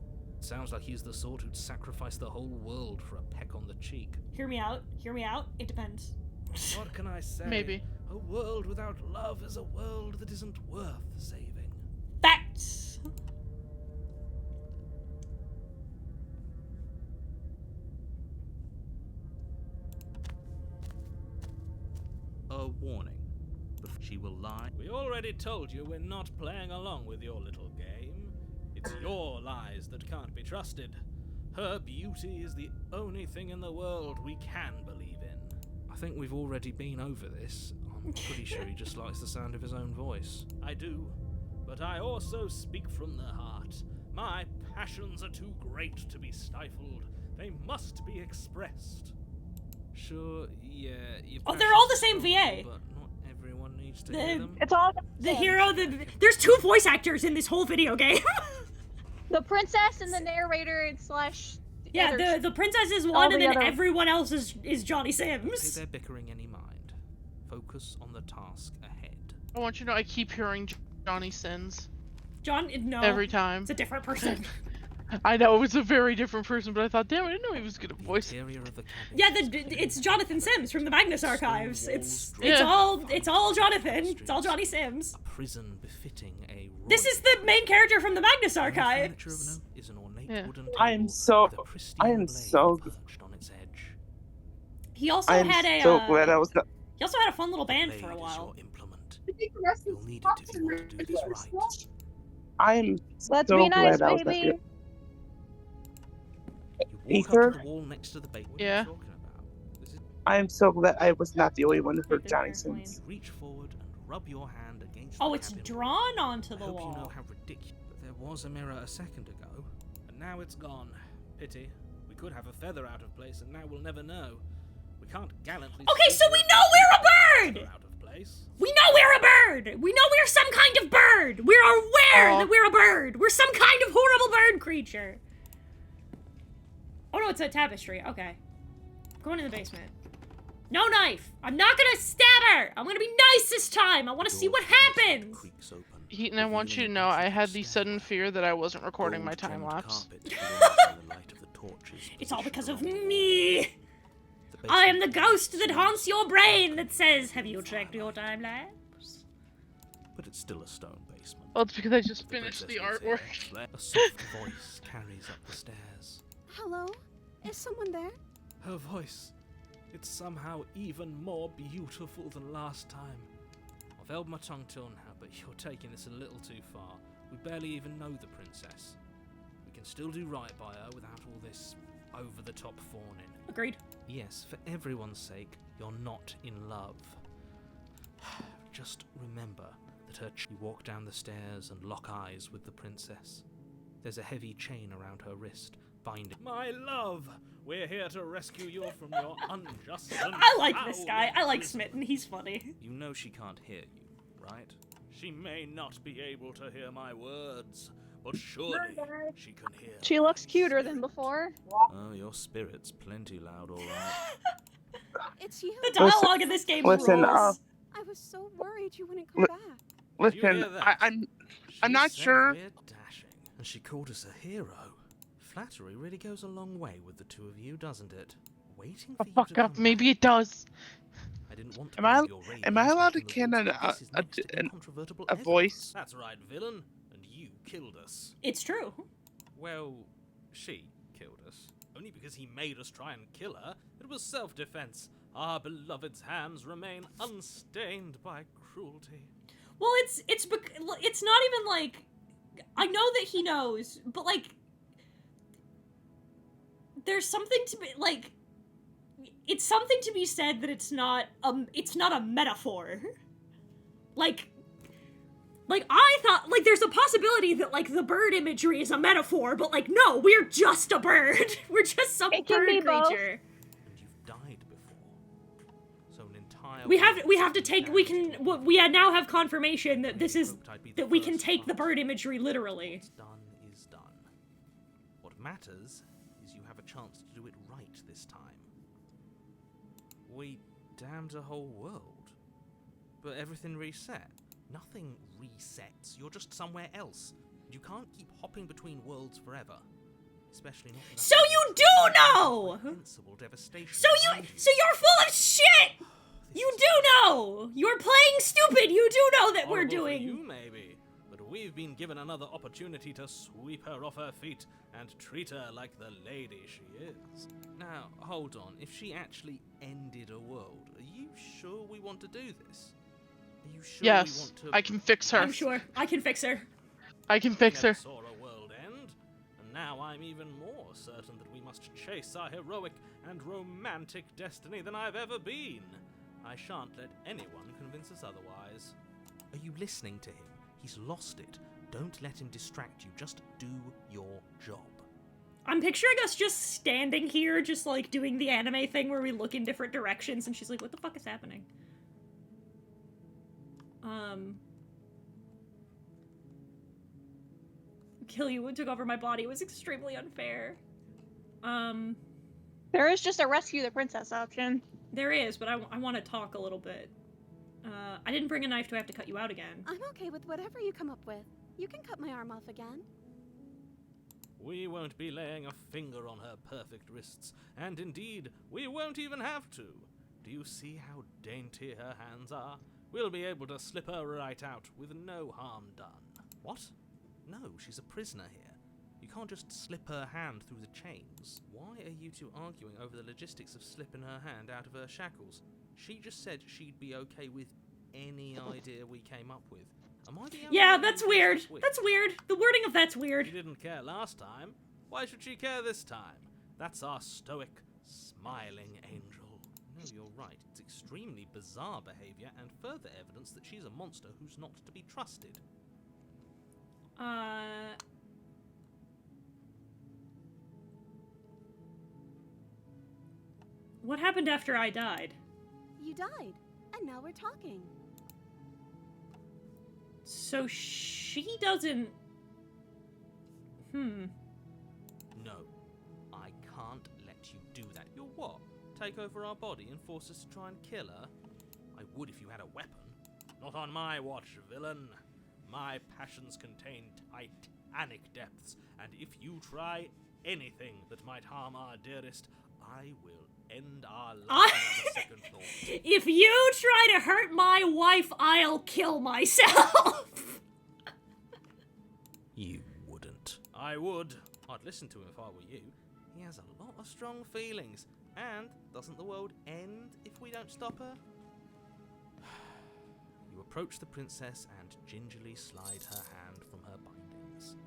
Sounds like he's the sort who'd sacrifice the whole world for a peck on the cheek.
Hear me out. It depends.
What can I say?
Maybe.
A world without love is a world that isn't worth saving.
Facts!
A warning. She will lie. We already told you we're not playing along with your little game. It's your lies that can't be trusted. Her beauty is the only thing in the world we can believe in. I think we've already been over this. I'm pretty sure he just likes the sound of his own voice. I do, but I also speak from the heart. My passions are too great to be stifled. They must be expressed. Sure, yeah.
Oh, they're all the same VA.
But not everyone needs to hear them.
It's all
The hero, there's 2 voice actors in this whole video game.
the princess and the narrator slash.
Yeah, the princess is one, and then
other...
everyone else is Johnny
Pay
Sims.
their bickering any mind. Focus on the task ahead.
I want you to know I keep hearing Johnny Sins.
John, no.
Every time.
It's a different person.
I know it was a very different person, but I thought, damn, I didn't know he was good at voice.
Yeah, it's Jonathan Sims from the Magnus Archives. It's
Yeah.
all Jonathan. It's all Johnny Sims.
A prison befitting a
This is the main character from the Magnus Archives.
is an ornate
Yeah.
wooden
I am
table
so-
with a pristine
I am
blade
so-
perched on its edge.
He also
I am
had a
so glad I was not.
he also had a fun little band
Blade
for a
is
while.
your implement. You'll need it if you want to do this right.
I am
Let's
so
be nice,
glad I was not
baby.
You walk
Ether?
up to the wall next to the bait. What
Yeah.
are you talking about? This is
I am so glad I was not the only one who heard
This
Johnny
airplane.
Sins.
reach forward and rub your hand against
Oh,
the
it's
cabin
drawn onto
I
the
hope you know
wall.
how ridiculous. But there was a mirror a second ago, and now it's gone. Pity. We could have a feather out of place, and now we'll never know. We can't gallantly.
Okay, so we know we're a bird!
Out of place.
We know we're a bird! We know we're some kind of bird! We're aware that we're a bird! We're some kind of horrible bird creature! Oh no, it's a tapestry. Okay. Going in the basement. No knife! I'm not gonna stab her! I'm gonna be nice this time! I wanna see what happens!
Creaks open.
Heaton, I want you to know I had the sudden fear that I wasn't recording my time lapse.
It's all because of me! I am the ghost that haunts your brain that says, have you checked your time lapse?
But it's still a stone basement.
Well, it's because I just
The
finished the
princess
artwork.
is there. A soft voice carries up the stairs.
Hello? Is someone there?
Her voice. It's somehow even more beautiful than last time. I've held my tongue till now, but you're taking this a little too far. We barely even know the princess. We can still do right by her without all this over-the-top fawning.
Agreed.
Yes, for everyone's sake, you're not in love. Just remember that you walk down the stairs and lock eyes with the princess. There's a heavy chain around her wrist, binding. My love, we're here to rescue you from your unjust and
I like this
foul
guy. I like
imprisonment.
Smitten. He's funny.
You know she can't hear you, right? She may not be able to hear my words, but surely she can hear.
She looks
my
cuter
spirit.
than before.
Oh, your spirit's plenty loud, all right.
It's you.
The dialogue in this game
Listen,
rules.
I was so worried you wouldn't come back.
Did you
Listen,
hear that?
I'm
She
not
said
sure.
We're dashing, and she called us a hero. Flattery really goes a long way with the two of you, doesn't it? Waiting for
the
you
fuck
to
up.
come
Maybe it does.
I didn't want to
Am I-
leave your
am I
ravens
allowed
back
to
in the
canon
woods, but this is next to
an-
incontrovertible
a
evidence.
voice?
That's right, villain. And you killed us.
It's true.
Well, she killed us. Only because he made us try and kill her. It was self-defense. Our beloved's hands remain unstained by cruelty.
Well, it's not even like, I know that he knows, but like, there's something to be like, it's something to be said that it's not a metaphor. Like I thought, like, there's a possibility that like the bird imagery is a metaphor, but like, no, we're just a bird. We're just some
It can
bird
be both.
creature.
And you've died before. So an entire
We have to take, we now have confirmation that this is, that we can take the bird imagery literally.
What's done is done. What matters is you have a chance to do it right this time. We damned a whole world, but everything reset. Nothing resets. You're just somewhere else. You can't keep hopping between worlds forever. Especially not without
So you do know!
Invincible devastation.
So you're full of shit! You do know! You're playing stupid! You do know that we're
Horrible for
doing...
you, maybe, but we've been given another opportunity to sweep her off her feet and treat her like the lady she is. Now, hold on. If she actually ended a world, are you sure we want to do this? Are you sure we
Yes,
want to...
I can fix her.
I'm sure. I can fix her.
I can fix
Never
her.
saw a world end, and now I'm even more certain that we must chase our heroic and romantic destiny than I've ever been. I shan't let anyone convince us otherwise. Are you listening to him? He's lost it. Don't let him distract you. Just do your job.
I'm picturing us just standing here, just like doing the anime thing where we look in different directions, and she's like, what the fuck is happening? Kill you and took over my body was extremely unfair.
There is just a rescue the princess option.
There is, but I want to talk a little bit. I didn't bring a knife. Do I have to cut you out again?
I'm okay with whatever you come up with. You can cut my arm off again.
We won't be laying a finger on her perfect wrists, and indeed, we won't even have to. Do you see how dainty her hands are? We'll be able to slip her right out with no harm done. What? No, she's a prisoner here. You can't just slip her hand through the chains. Why are you two arguing over the logistics of slipping her hand out of her shackles? She just said she'd be okay with any idea we came up with. Am I the only
Yeah,
one
that's
who
weird.
thinks
That's weird. The wording of that's weird.
She didn't care last time. Why should she care this time? That's our stoic, smiling angel. No, you're right. It's extremely bizarre behavior and further evidence that she's a monster who's not to be trusted.
What happened after I died?
You died, and now we're talking.
So she doesn't...
No, I can't let you do that. You'll what? Take over our body and force us to try and kill her? I would if you had a weapon. Not on my watch, villain. My passions contain titanic depths, and if you try anything that might harm our dearest, I will end our life on the second thought.
If you try to hurt my wife, I'll kill myself!
You wouldn't. I would. I'd listen to him if I were you. He has a lot of strong feelings. And doesn't the world end if we don't stop her? You approach the princess and gingerly slide her hand from her bindings.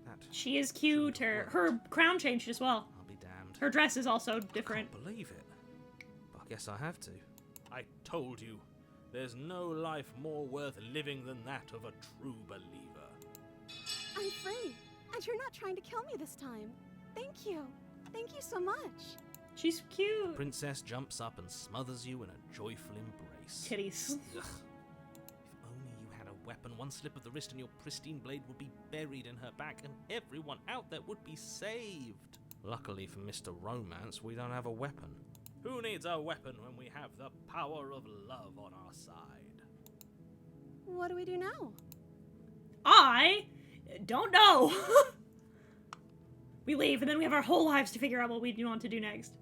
That
She is cute. Her crown changed as well.
I'll be damned.
Her dress is also different.
I can't believe it. But I guess I have to. I told you. There's no life more worth living than that of a true believer.
I'm free, and you're not trying to kill me this time. Thank you. Thank you so much.
She's cute.
The princess jumps up and smothers you in a joyful embrace.
Titties.
Ugh. If only you had a weapon, one slip of the wrist and your pristine blade would be buried in her back and everyone out there would be saved. Luckily for Mr. Romance, we don't have a weapon. Who needs a weapon when we have the power of love on our side?
What do we do now?
I don't know. We leave, and then we have our whole lives to figure out what we want to do next.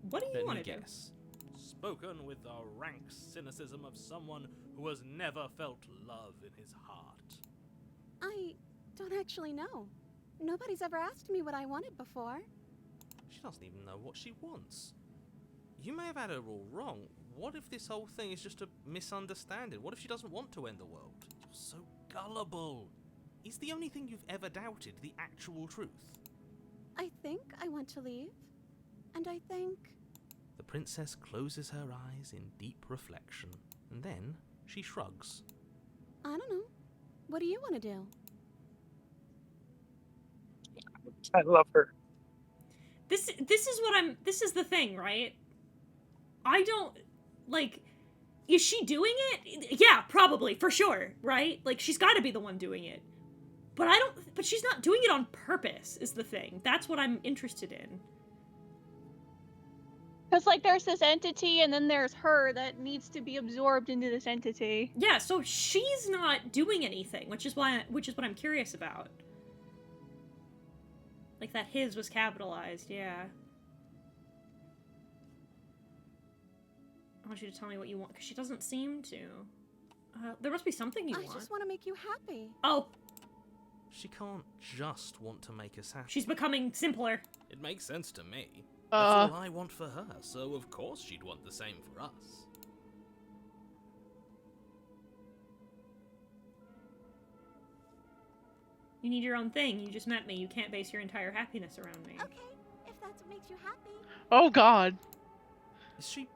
What do you want to do?
Guess. Spoken with the rank cynicism of someone who has never felt love in his heart.
I don't actually know. Nobody's ever asked me what I wanted before.
She doesn't even know what she wants. You may have had her all wrong. What if this whole thing is just a misunderstanding? What if she doesn't want to end the world? You're so gullible. Is the only thing you've ever doubted the actual truth?
I think I want to leave. And I think...
The princess closes her eyes in deep reflection, and then she shrugs.
I don't know. What do you want to do?
I love her.
This is the thing, right? I don't, like, is she doing it? Yeah, probably, for sure, right? Like, she's gotta be the one doing it. But she's not doing it on purpose, is the thing. That's what I'm interested in.
Because, like, there's this entity, and then there's her that needs to be absorbed into this entity.
Yeah, so she's not doing anything, which is what I'm curious about. Like, that his was capitalized, yeah. I want you to tell me what you want, because she doesn't seem to. There must be something you want.
I just want to make you happy.
Oh.
She can't just want to make us happy.
She's becoming simpler.
It makes sense to me. That's all I want for her, so of course she'd want the same for us.
You need your own thing. You just met me. You can't base your entire happiness around me.
Okay, if that's what makes you happy.
Oh God.
Is she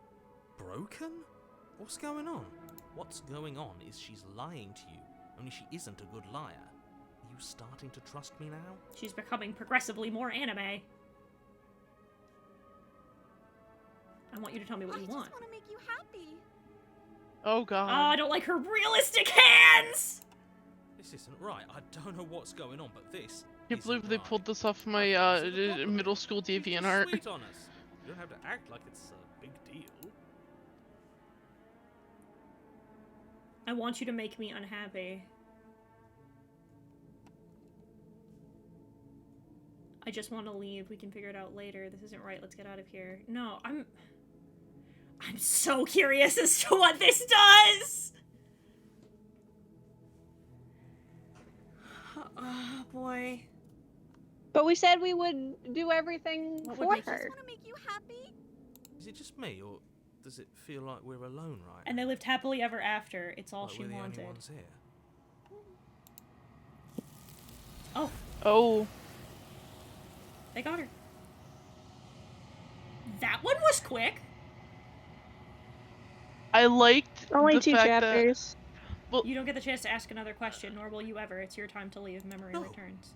broken? What's going on? What's going on is she's lying to you, only she isn't a good liar. Are you starting to trust me now?
She's becoming progressively more anime. I want you to tell me what you want.
I just want to make you happy.
Oh God.
Oh, I don't like her realistic hands!
This isn't right. I don't know what's going on, but this
I can't believe they pulled this off my middle school DeviantArt.
Sweet on us. You don't have to act like it's a big deal.
I want you to make me unhappy. I just want to leave. We can figure it out later. This isn't right. Let's get out of here. No, I'm so curious as to what this does! Oh, boy.
But we said we would do everything
What
for
would make
her.
Just want to make you happy.
Is it just me, or does it feel like we're alone right
And
now?
they lived happily ever after. It's all
Like
she
we're the only
wanted.
ones here?
Oh,
Oh.
they got her. That one was quick.
I liked
Only
the
2
fact
chapters.
That,
You don't get the chance to ask another question, nor will you ever. It's your time to leave. Memory
No.
returns.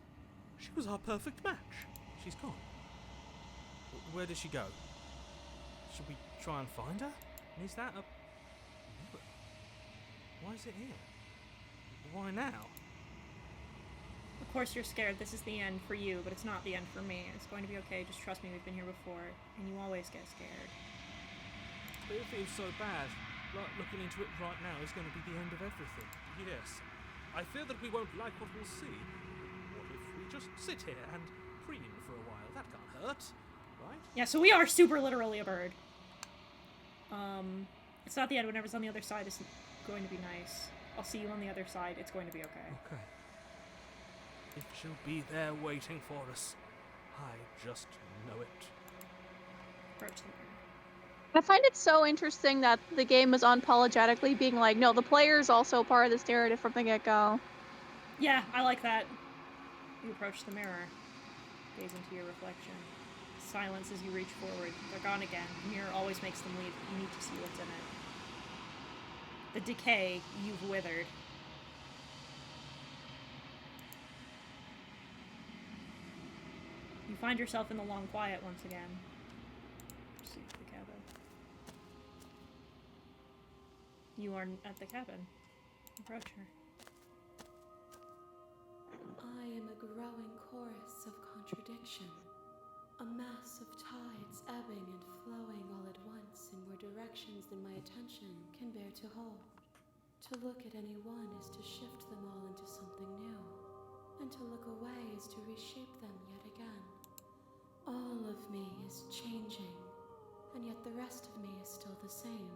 She was our perfect match. She's gone. Where did she go? Should we try and find her? And is that a... Why is it here? Why now?
Of course you're scared. This is the end for you, but it's not the end for me. It's going to be okay. Just trust me. We've been here before, and you always get scared.
But it feels so bad. Like looking into it right now is going to be the end of everything. Yes. I fear that we won't like what we'll see. What if we just sit here and preen for a while? That can't hurt, right?
Yeah, so we are super literally a bird. It's not the end. Whatever's on the other side is going to be nice. I'll see you on the other side. It's going to be okay.
Okay. If she'll be there waiting for us, I just know it.
Approach them.
I find it so interesting that the game is unapologetically being like, no, the player is also part of this narrative from the get-go.
Yeah, I like that. You approach the mirror. Gaze into your reflection. Silence as you reach forward. They're gone again. The mirror always makes them leave. You need to see what's in it. The decay you've withered. You find yourself in the long quiet once again. Proceed to the cabin. You are at the cabin. Approach her.
I am a growing chorus of contradiction. A mass of tides ebbing and flowing all at once in more directions than my attention can bear to hold. To look at any one is to shift them all into something new, and to look away is to reshape them yet again. All of me is changing, and yet the rest of me is still the same.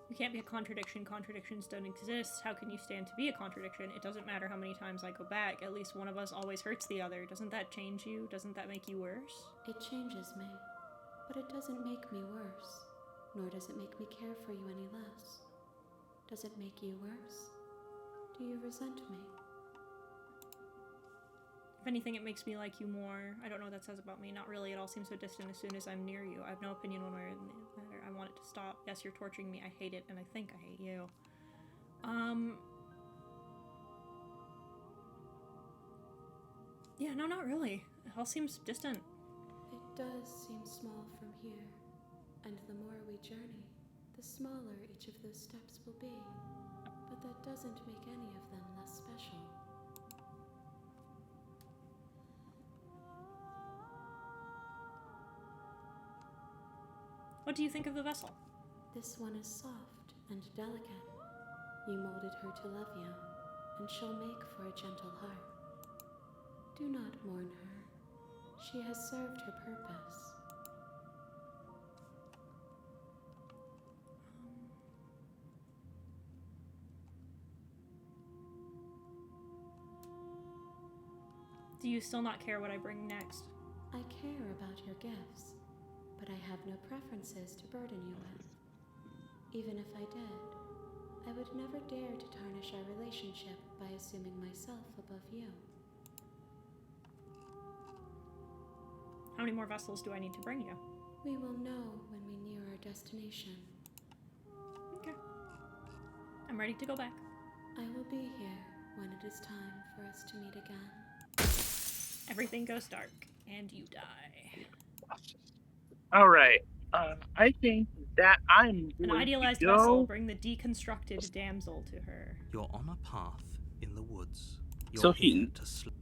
You can't be a contradiction. Contradictions don't exist. How can you stand to be a contradiction? It doesn't matter how many times I go back. At least one of us always hurts the other. Doesn't that change you? Doesn't that make you worse?
It changes me, but it doesn't make me worse, nor does it make me care for you any less. Does it make you worse? Do you resent me?
If anything, it makes me like you more. I don't know what that says about me. Not really. It all seems so distant as soon as I'm near you. I have no opinion one way or the other. I want it to stop. Yes, you're torturing me. I hate it, and I think I hate you. Yeah, no, not really. It all seems distant.
It does seem small from here, and the more we journey, the smaller each of those steps will be. But that doesn't make any of them less special.
What do you think of the vessel?
This one is soft and delicate. You molded her to love you, and she'll make for a gentle heart. Do not mourn her. She has served her purpose.
Do you still not care what I bring next?
I care about your gifts, but I have no preferences to burden you with. Even if I did, I would never dare to tarnish our relationship by assuming myself above you.
How many more vessels do I need to bring you?
We will know when we near our destination.
Okay. I'm ready to go back.
I will be here when it is time for us to meet again.
Everything goes dark, and you die.
All right. I think that I'm
An
going
idealized
to go.
vessel. Bring the deconstructed damsel to her.
You're on a path in the woods. You're
So
here to sleep.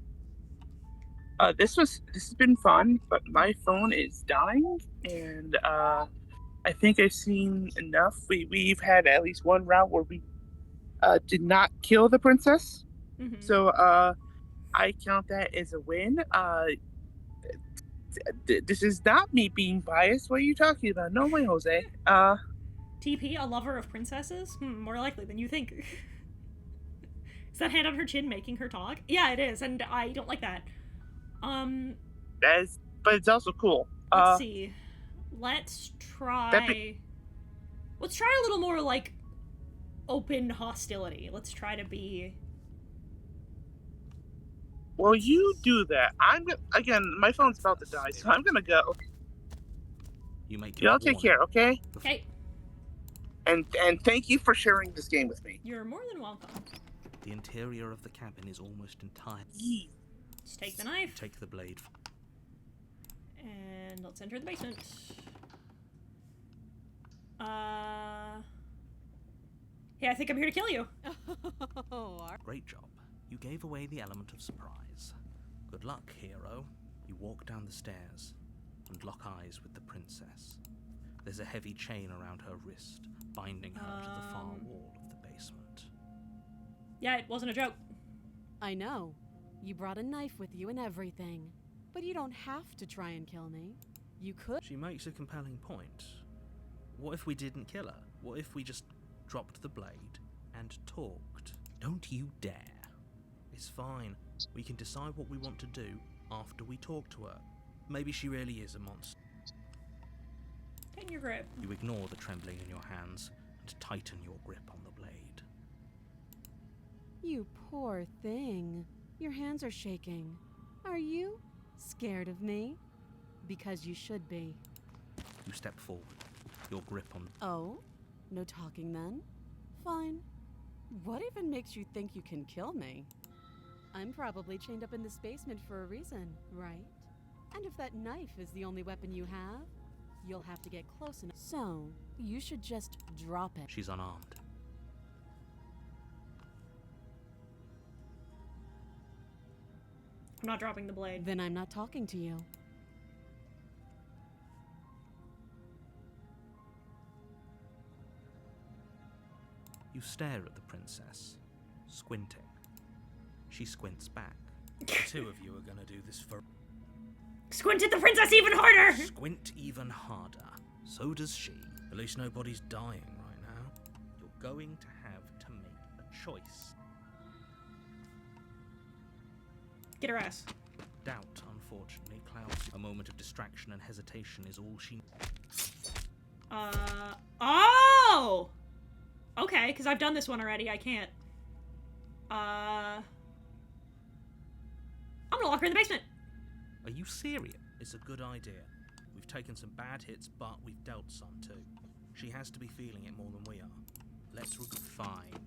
This has been fun, but my phone is dying, and I think I've seen enough. We've had at least one route where we did not kill the princess.
Mm-hmm.
So I count that as a win. This is not me being biased. What are you talking about? No way, Jose.
TP, a lover of princesses? More likely than you think. Is that hand on her chin making her talk? Yeah, it is, and I don't like that.
But it's also cool.
Let's see. Let's try... Let's try a little more, like, open hostility. Let's try to be...
Well, you do that. Again, my phone's about to die, so I'm gonna go. Y'all take care, okay?
Okay.
And thank you for sharing this game with me.
You're more than welcome.
The interior of the cabin is almost entire.
Let's take the knife.
Take the blade.
And let's enter the basement. Yeah, I think I'm here to kill you.
Great job. You gave away the element of surprise. Good luck, hero. You walk down the stairs and lock eyes with the princess. There's a heavy chain around her wrist, binding her to the far wall of the basement.
Yeah, it wasn't a joke.
I know. You brought a knife with you and everything. But you don't have to try and kill me. You could.
She makes a compelling point. What if we didn't kill her? What if we just dropped the blade and talked? Don't you dare. It's fine. We can decide what we want to do after we talk to her. Maybe she really is a monster.
Tighten your grip.
You ignore the trembling in your hands and tighten your grip on the blade.
You poor thing. Your hands are shaking. Are you scared of me? Because you should be.
You step forward, your grip on...
Oh? No talking then? Fine. What even makes you think you can kill me? I'm probably chained up in this basement for a reason, right? And if that knife is the only weapon you have, you'll have to get close enough. So, you should just drop it.
She's unarmed.
I'm not dropping the blade.
Then I'm not talking to you.
You stare at the princess, squinting. She squints back. The two of you are gonna do this for...
Squint at the princess even harder!
Squint even harder. So does she. At least nobody's dying right now. You're going to have to make a choice.
Get her ass.
Doubt, unfortunately, clouds. A moment of distraction and hesitation is all she...
Oh! Okay, because I've done this one already. I can't. I'm gonna lock her in the basement.
Are you serious? It's a good idea. We've taken some bad hits, but we've dealt some too. She has to be feeling it more than we are. Let's fine.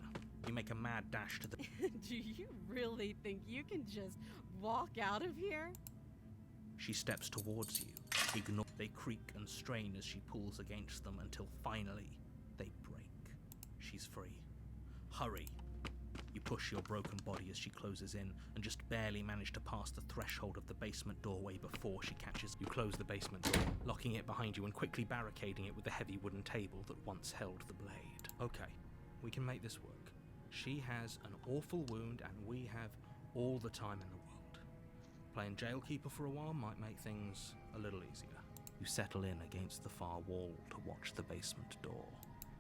You make a mad dash to the...
Do you really think you can just walk out of here?
She steps towards you. Ignore. They creak and strain as she pulls against them until finally they break. She's free. Hurry. You push your broken body as she closes in and just barely manage to pass the threshold of the basement doorway before she catches. You close the basement door, locking it behind you and quickly barricading it with the heavy wooden table that once held the blade. Okay, we can make this work. She has an awful wound and we have all the time in the world. Playing jailkeeper for a while might make things a little easier. You settle in against the far wall to watch the basement door.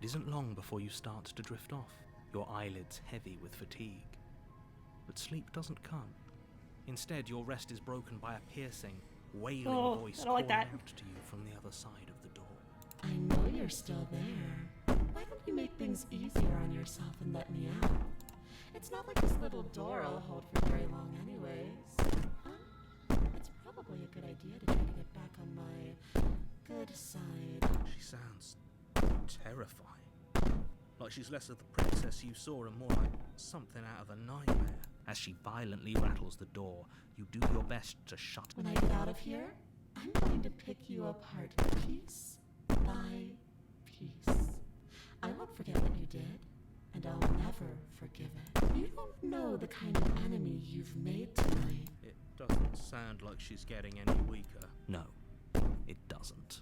It isn't long before you start to drift off, your eyelids heavy with fatigue. But sleep doesn't come. Instead, your rest is broken by a piercing, wailing voice calling out to you from the other side of the door.
I know you're still there. Why don't you make things easier on yourself and let me out? It's not like this little door I'll hold for very long anyways. Huh? It's probably a good idea to try to get back on my good side.
She sounds terrifying. Like she's less of the princess you saw and more like something out of a nightmare. As she violently rattles the door, you do your best to shut it.
When I get out of here, I'm going to pick you apart piece by piece. I won't forget what you did, and I'll never forgive it. You don't know the kind of enemy you've made tonight.
It doesn't sound like she's getting any weaker. No, it doesn't.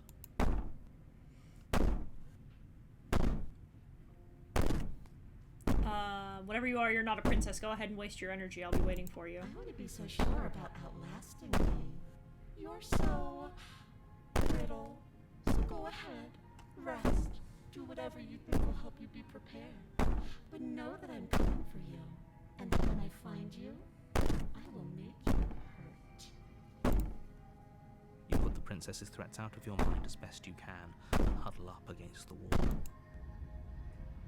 Whatever you are, you're not a princess. Go ahead and waste your energy. I'll be waiting for you.
I wouldn't be so sure about outlasting me. You're so brittle. So go ahead, rest, do whatever you think will help you be prepared. But know that I'm coming for you, and that when I find you, I will make you hurt.
You put the princess's threats out of your mind as best you can and huddle up against the wall.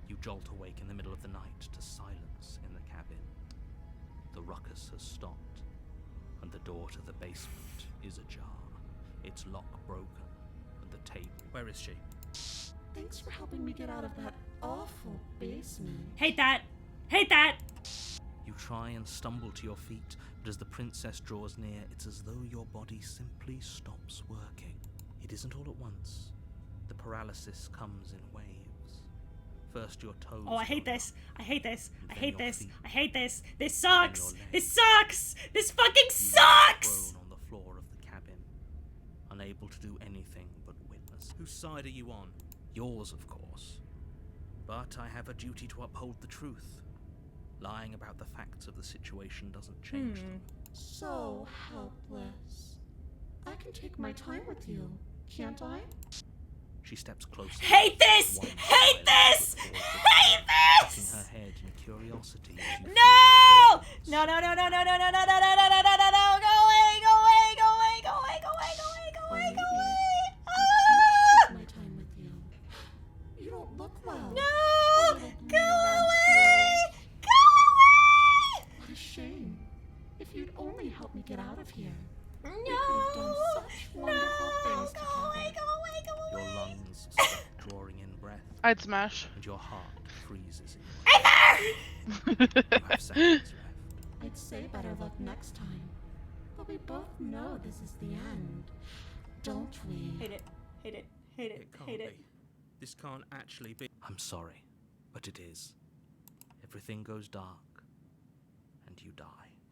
You jolt awake in the middle of the night to silence in the cabin. The ruckus has stopped, and the door to the basement is ajar, its lock broken, and the table. Where is she?
Thanks for helping me get out of that awful basement.
Hate that! Hate that!
You try and stumble to your feet, but as the princess draws near, it's as though your body simply stops working. It isn't all at once. The paralysis comes in waves. First your toes.
Oh, I hate this. I hate this. I hate this.
feet.
I hate this. This sucks. This sucks. This fucking sucks.
Prone on the floor of the cabin, unable to do anything but witness. Whose side are you on? Yours, of course. But I have a duty to uphold the truth. Lying about the facts of the situation doesn't change them.
So helpless. I can take my time with you, can't I?
She steps closer.
Hate this! Hate this! Hate this!
Her head in curiosity. As you
No! No, no, no, no, no, no, no, no, no, no, no, no, no, no, no, go away, go away, go away, go away, go away, go away, go away, go away.
Take my time with you. You don't look well.
No! Go away! Go away!
What a shame. If you'd only help me get out of here.
No!
We could have done such wonderful things
Go
together.
away, go away, go away.
Your lungs stop drawing in breath.
I'd smash.
And your heart freezes in.
Ether!
You have seconds left.
I'd say better luck next time. But we both know this is the end, don't we?
Hate it. Hate it. Hate it.
It can't
Hate it.
be. This can't actually be. I'm sorry, but it is. Everything goes dark, and you die.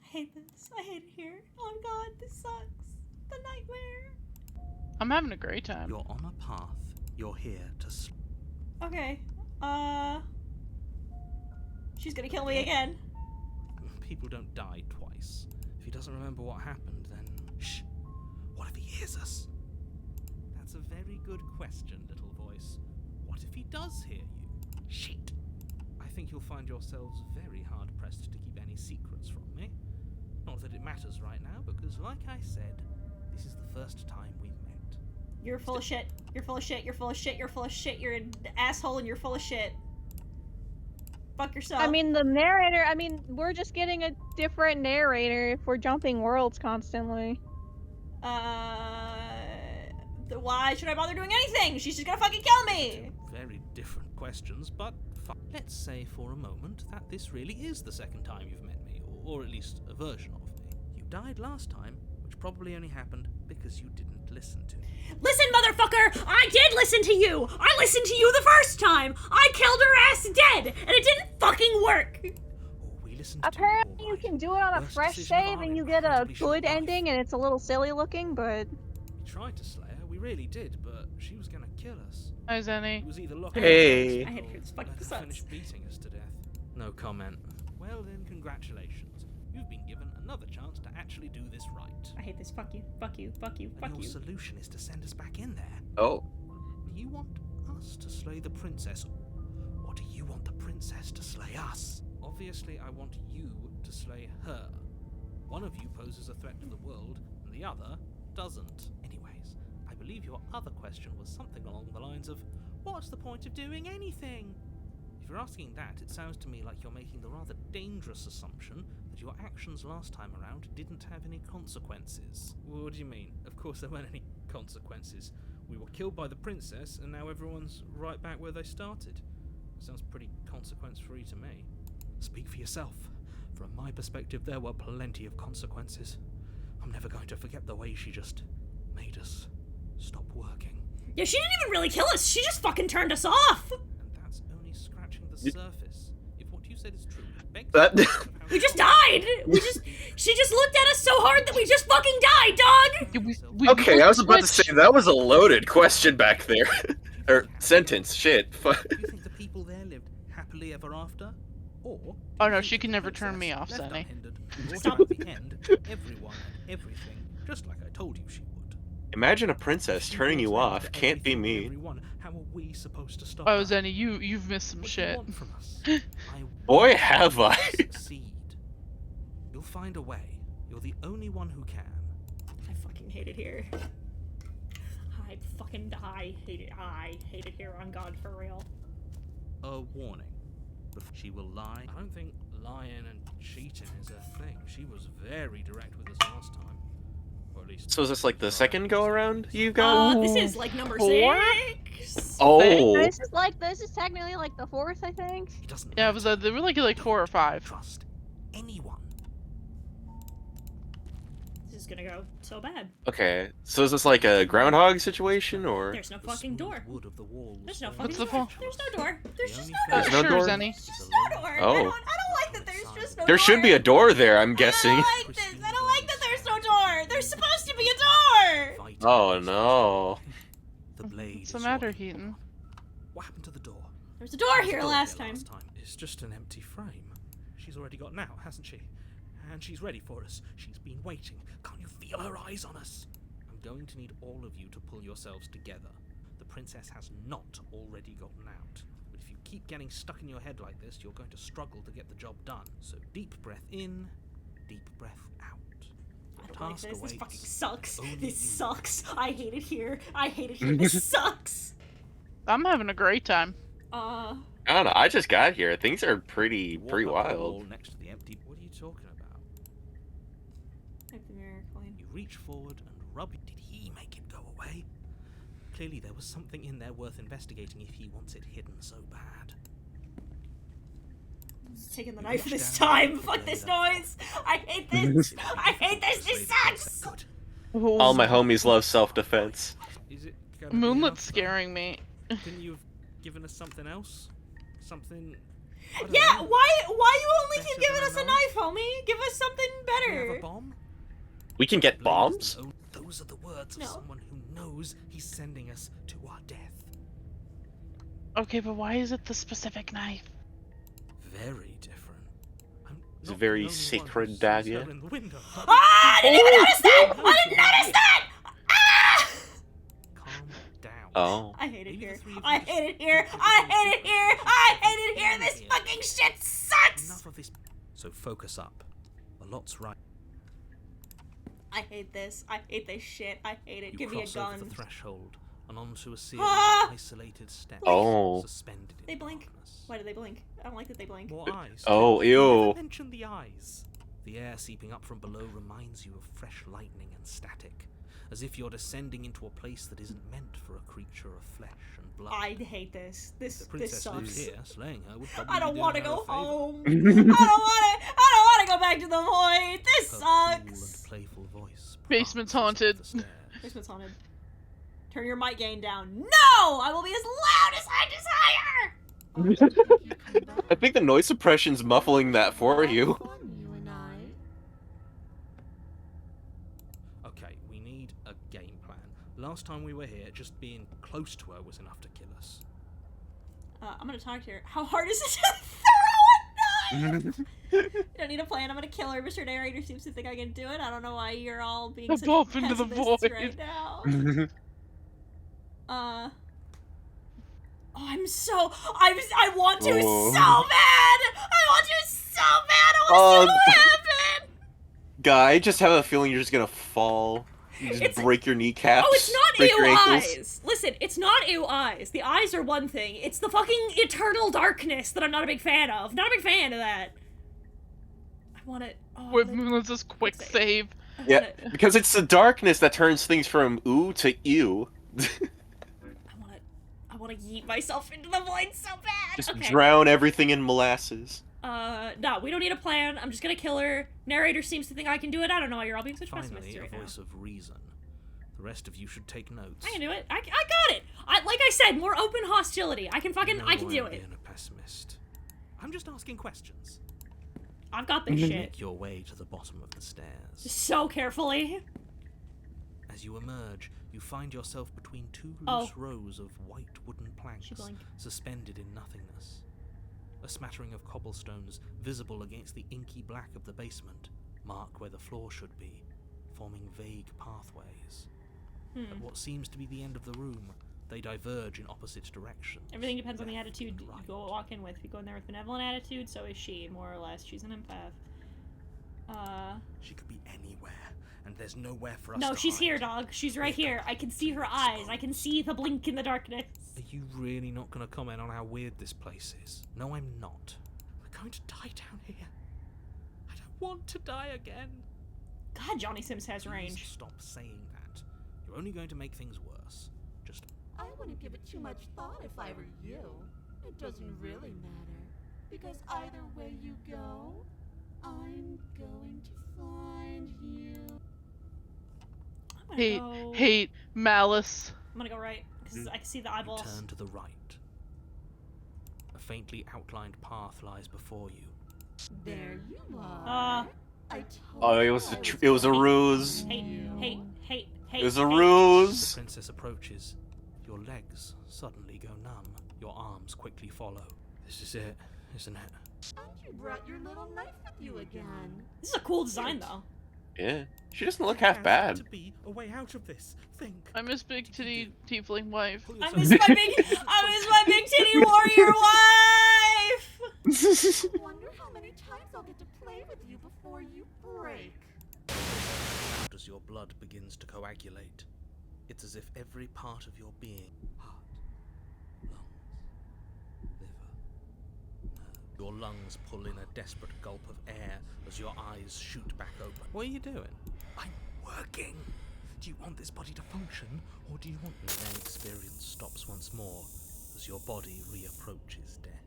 I hate this. I hate it here. Oh god, this sucks. The nightmare.
I'm having a great time.
You're on a path. You're here to
Okay. She's gonna kill me again.
People don't die twice. If he doesn't remember what happened, then shh. What if he hears us? That's a very good question, little voice. What if he does hear you? Shit. I think you'll find yourselves very hard pressed to keep any secrets from me. Not that it matters right now, because like I said, this is the first time we've met.
You're full of shit. You're full of shit. You're full of shit. You're full of shit. You're an asshole and you're full of shit. Fuck yourself.
I mean, the narrator, we're just getting a different narrator if we're jumping worlds constantly.
Why should I bother doing anything? She's just gonna fucking kill me!
Very different questions, but let's say for a moment that this really is the second time you've met me, or at least a version of me. You died last time, which probably only happened because you didn't listen to me.
Listen, motherfucker! I did listen to you! I listened to you the first time! I killed her ass dead! And it didn't fucking work!
Apparently you can do it on a fresh save and you get a good ending and it's a little silly looking, but...
We tried to slay her, we really did, but she was gonna kill us.
Hi, Zenny.
It was either lock
Hey.
I hate to hear this fucking sucks.
Finish beating us to death. No comment. Well then, congratulations. You've been given another chance to actually do this right.
I hate this. Fuck you. Fuck you. Fuck you. Fuck
And your
you.
solution is to send us back in there.
Oh.
Do you want us to slay the princess, or do you want the princess to slay us? Obviously, I want you to slay her. One of you poses a threat to the world, and the other doesn't. Anyways, I believe your other question was something along the lines of, what's the point of doing anything? If you're asking that, it sounds to me like you're making the rather dangerous assumption that your actions last time around didn't have any consequences. What do you mean? Of course there weren't any consequences. We were killed by the princess, and now everyone's right back where they started. Sounds pretty consequence-free to me. Speak for yourself. From my perspective, there were plenty of consequences. I'm never going to forget the way she just made us stop working.
Yeah, she didn't even really kill us. She just fucking turned us off.
And that's only scratching the surface. If what you said is true, it begs
That-
the question of how
We just died. She just looked at us so hard that we just fucking died, dog.
Okay, I was about to say that was a loaded question back there. or sentence, shit.
Do you think the people there lived happily ever after? Or
Oh no, she can never turn me off, Sunny.
Stop at the end, everyone and everything, just like I told you she would.
Imagine a princess turning you off. Can't be me.
Everyone, how are we supposed to stop
Oh,
her?
Zenny, you've missed some
What
shit.
do you want from us?
Boy, have I.
Succeed. You'll find a way. You're the only one who can.
I fucking hate it here. I hate it. I hate it here on God, for real.
A warning. She will lie. I don't think lying and cheating is a thing. She was very direct with us last time. Or at least.
So is this like the second go around you got?
This is like number
4?
6.
Oh.
This is technically like the 4th, I think.
It doesn't
Yeah, it was they were like 4 or 5.
Trust anyone.
This is gonna go so bad.
Okay, so is this like a groundhog situation, or?
There's no fucking door. There's no fucking
What's the
door.
phone?
There's no door. There's just no
There's
door.
no
Sure,
door?
Zenny.
There's just no door.
Oh.
I don't like that there's just no door.
There should be a door there, I'm guessing.
I don't like this. I don't like that there's no door. There's supposed to be a door.
Oh no.
The blade.
What's the matter, Heaton?
What happened to the door?
There was a door here last time.
It's just an empty frame. She's already got an out, hasn't she? And she's ready for us. She's been waiting. Can't you feel her eyes on us? I'm going to need all of you to pull yourselves together. The princess has not already gotten out. But if you keep getting stuck in your head like this, you're going to struggle to get the job done. So deep breath in, deep breath out.
I don't like this. This fucking sucks. This sucks. I hate it here. I hate it here. This sucks.
I'm having a great time.
I don't know. I just got here. Things are pretty wild.
Next to the empty. What are you talking about?
Type the mirror, Colleen.
You reach forward and rub it. Did he make it go away? Clearly there was something in there worth investigating if he wants it hidden so bad.
He's taking the knife this time. Fuck this noise. I hate this. I hate this. This sucks.
All my homies love self-defense.
Is it gonna be
Moonlight's
enough?
scaring me.
Couldn't you have given us something else? Something.
Yeah, why you only keep giving us a knife, homie? Give us something better.
Have a bomb?
We can get bombs?
Those are the words of someone who knows he's sending us to our death.
Okay, but why is it the specific knife?
Very different.
It's a very sacred dagger.
Ah! I didn't even notice that! I didn't notice that! Ah!
Calm down.
Oh.
I hate it here. I hate it here. I hate it here. I hate it here. This fucking shit sucks!
Enough of this. So focus up. A lot's right.
I hate this. I hate this shit. I hate it.
You
Give me a
cross
gun.
over the threshold and onto a series of isolated steps.
Oh.
Suspended in
They blink. Why do they blink? I don't like that they blink.
More eyes.
Oh,
You
ew.
never mentioned the eyes. The air seeping up from below reminds you of fresh lightning and static, as if you're descending into a place that isn't meant for a creature of flesh and blood.
I hate this. This
Princess
sucks.
lives here, slaying her would probably
I don't
want to
go home. I don't want to go back to the void. This sucks.
Playful voice.
Basement's haunted.
Basement's haunted. Turn your mic gain down. No! I will be as loud as I desire!
I think the noise suppression's muffling that for you.
Okay, we need a game plan. Last time we were here, just being close to her was enough to kill us.
I'm gonna talk to her. How hard is it to throw a knife? You don't need a plan. I'm gonna kill her. Mr. Narrator seems to think I can do it. I don't know why you're all being such
Above into the
pessimists
void.
right now. Oh, I want to so bad! I want to so bad! I want to see what happened!
Guy, I just have a feeling you're just gonna fall. You just break your kneecaps.
Oh, it's not
break
ew
your ankles.
eyes! Listen, it's not ew eyes. The eyes are one thing. It's the fucking eternal darkness that I'm not a big fan of. Not a big fan of that. I want it. Oh,
With Moonlight's just quick save.
Yeah, because it's the darkness that turns things from ooh to ew.
I want to yeet myself into the void so bad.
Just
okay.
drown everything in molasses.
No, we don't need a plan. I'm just gonna kill her. Narrator seems to think I can do it. I don't know why you're all being such
Finally,
pessimists right
a
now.
voice of reason. The rest of you should take notes.
I can do it. I got it. Like I said, more open hostility. I can do it.
Being a pessimist. I'm just asking questions.
I've got this shit.
Make your way to the bottom of the stairs.
So carefully.
As you emerge, you find yourself between two
Oh.
loose rows of white wooden planks
blinked.
suspended in nothingness. a smattering of cobblestones visible against the inky black of the basement mark where the floor should be, forming vague pathways. At what seems to be the end of the room, they diverge in opposite directions.
Everything depends on the attitude you go walk in with. If you go in there with benevolent attitude, so is she, more or less. She's an empath.
She could be anywhere, and there's nowhere for us to
No, she's
hide.
here, dog. She's right here. I can see her eyes. I can see the blink in the darkness.
Are you really not going to comment on how weird this place is? No, I'm not. We're going to die down here. I don't want to die again.
God, Johnny Sims has range.
Please stop saying that. You're only going to make things worse. Just...
I wouldn't give it too much thought if I were you. It doesn't really matter. Because either way you go, I'm going to find you.
Hate, malice.
I'm gonna go right, because I can see the eyeballs.
You turn to the right. A faintly outlined path lies before you.
There you are. I told
Oh, it was a ruse.
Hate.
It was a ruse.
The princess approaches. Your legs suddenly go numb. Your arms quickly follow. This is it, isn't it?
And you brought your little knife with you again.
This is a cool design, though.
Yeah, she doesn't look half bad.
To be a way out of this. Think.
I miss big titty tiefling wife.
I miss my big titty warrior wife.
I wonder how many times I'll get to play with you before you break.
As your blood begins to coagulate, it's as if every part of your being, heart, lungs, liver, nerve, your lungs pull in a desperate gulp of air as your eyes shoot back open. What are you doing? I'm working. Do you want this body to function, or do you want me? Then experience stops once more as your body reapproaches death.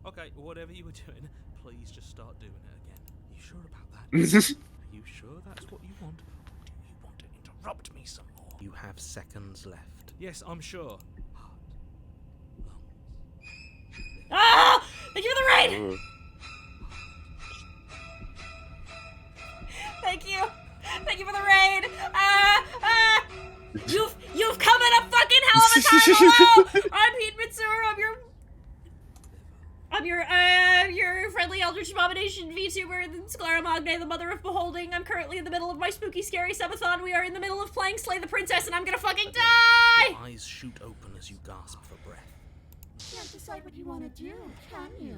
Okay, whatever you were doing, please just start doing it again. Are you sure about that? Are you sure that's what you want? Or do you want to interrupt me some more? You have seconds left. Yes, I'm sure. Heart, lungs.
Ah! Thank you for the raid! Thank you! Thank you for the raid! You've come at a fucking hell of a time! Hello! I'm Pete Mitsuru, I'm your friendly Eldritch Abomination VTuber, the Sclera Magne, the Mother of Beholding. I'm currently in the middle of my spooky, scary subathon. We are in the middle of playing Slay the Princess, and I'm gonna fucking die!
Your eyes shoot open as you gasp for breath.
Can't decide what you want to do, can you?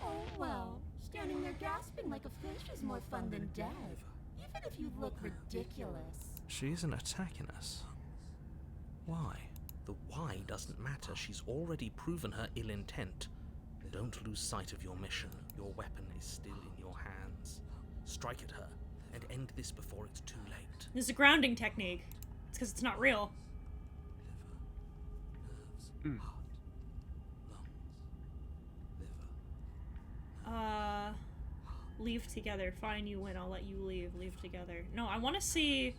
Oh well, standing there gasping like a fish is more fun than dead. Even if you look ridiculous.
She isn't attacking us. Why? The why doesn't matter. She's already proven her ill intent. Don't lose sight of your mission. Your weapon is still in your hands. Strike at her and end this before it's too late.
This is a grounding technique. It's because it's not real. Leave together. Fine, you win. I'll let you leave. Leave together. No, I want to see...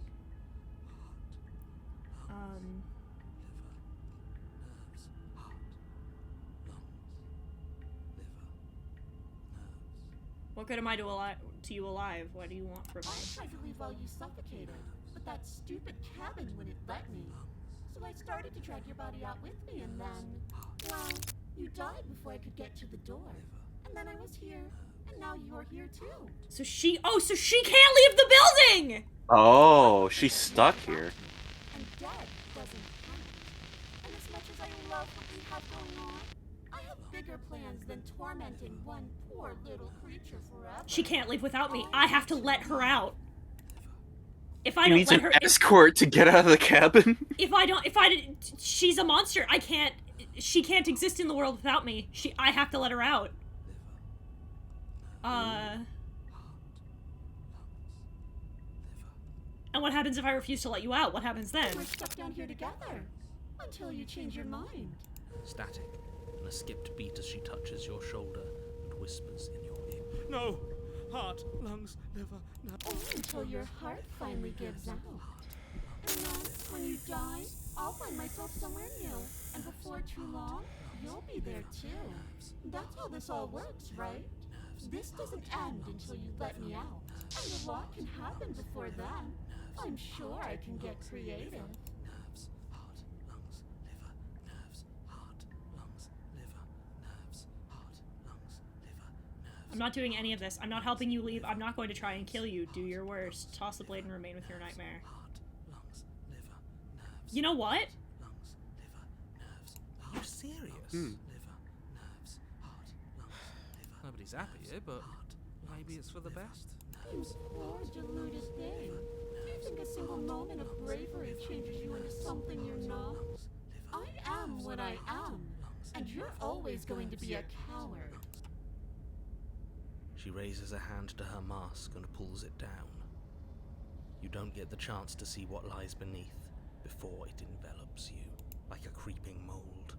What good am I to you alive? What do you want from me?
I tried to leave while you suffocated, but that stupid cabin wouldn't let me. So I started to drag your body out with me, and then, well, you died before I could get to the door. And then I was here, and now you're here too.
So she can't leave the building!
Oh, she's stuck here.
And dead doesn't count. And as much as I love what we have going on, I have bigger plans than tormenting one poor little creature forever.
She can't leave without me. I have to let her out. If I
She
don't
needs
let
an
her
escort to get out of the cabin.
she's a monster. She can't exist in the world without me. I have to let her out. And what happens if I refuse to let you out? What happens then?
We're stuck down here together. Until you change your mind.
Static, and a skipped beat as she touches your shoulder and whispers in your ear. No! Heart, lungs, liver, no.
Only until your heart finally gives out. And then, when you die, I'll find myself somewhere new. And before too long, you'll be there too. That's how this all works, right? This doesn't end until you let me out. And a lot can happen before then. I'm sure I can get creative.
Nerves, heart, lungs, liver, nerves, heart, lungs, liver, nerves, heart, lungs,
I'm not doing any of this. I'm not helping you leave. I'm not going to try and kill you. Do your worst. Toss the blade and remain with your nightmare. You know what?
Are you serious? Nobody's happy here, but maybe it's for the best.
You poor deluded thing. Do you think a single moment of bravery changes you into something you're not? I am what I am, and you're always going to be a coward.
She raises a hand to her mask and pulls it down. You don't get the chance to see what lies beneath before it envelops you. Like a creeping mold,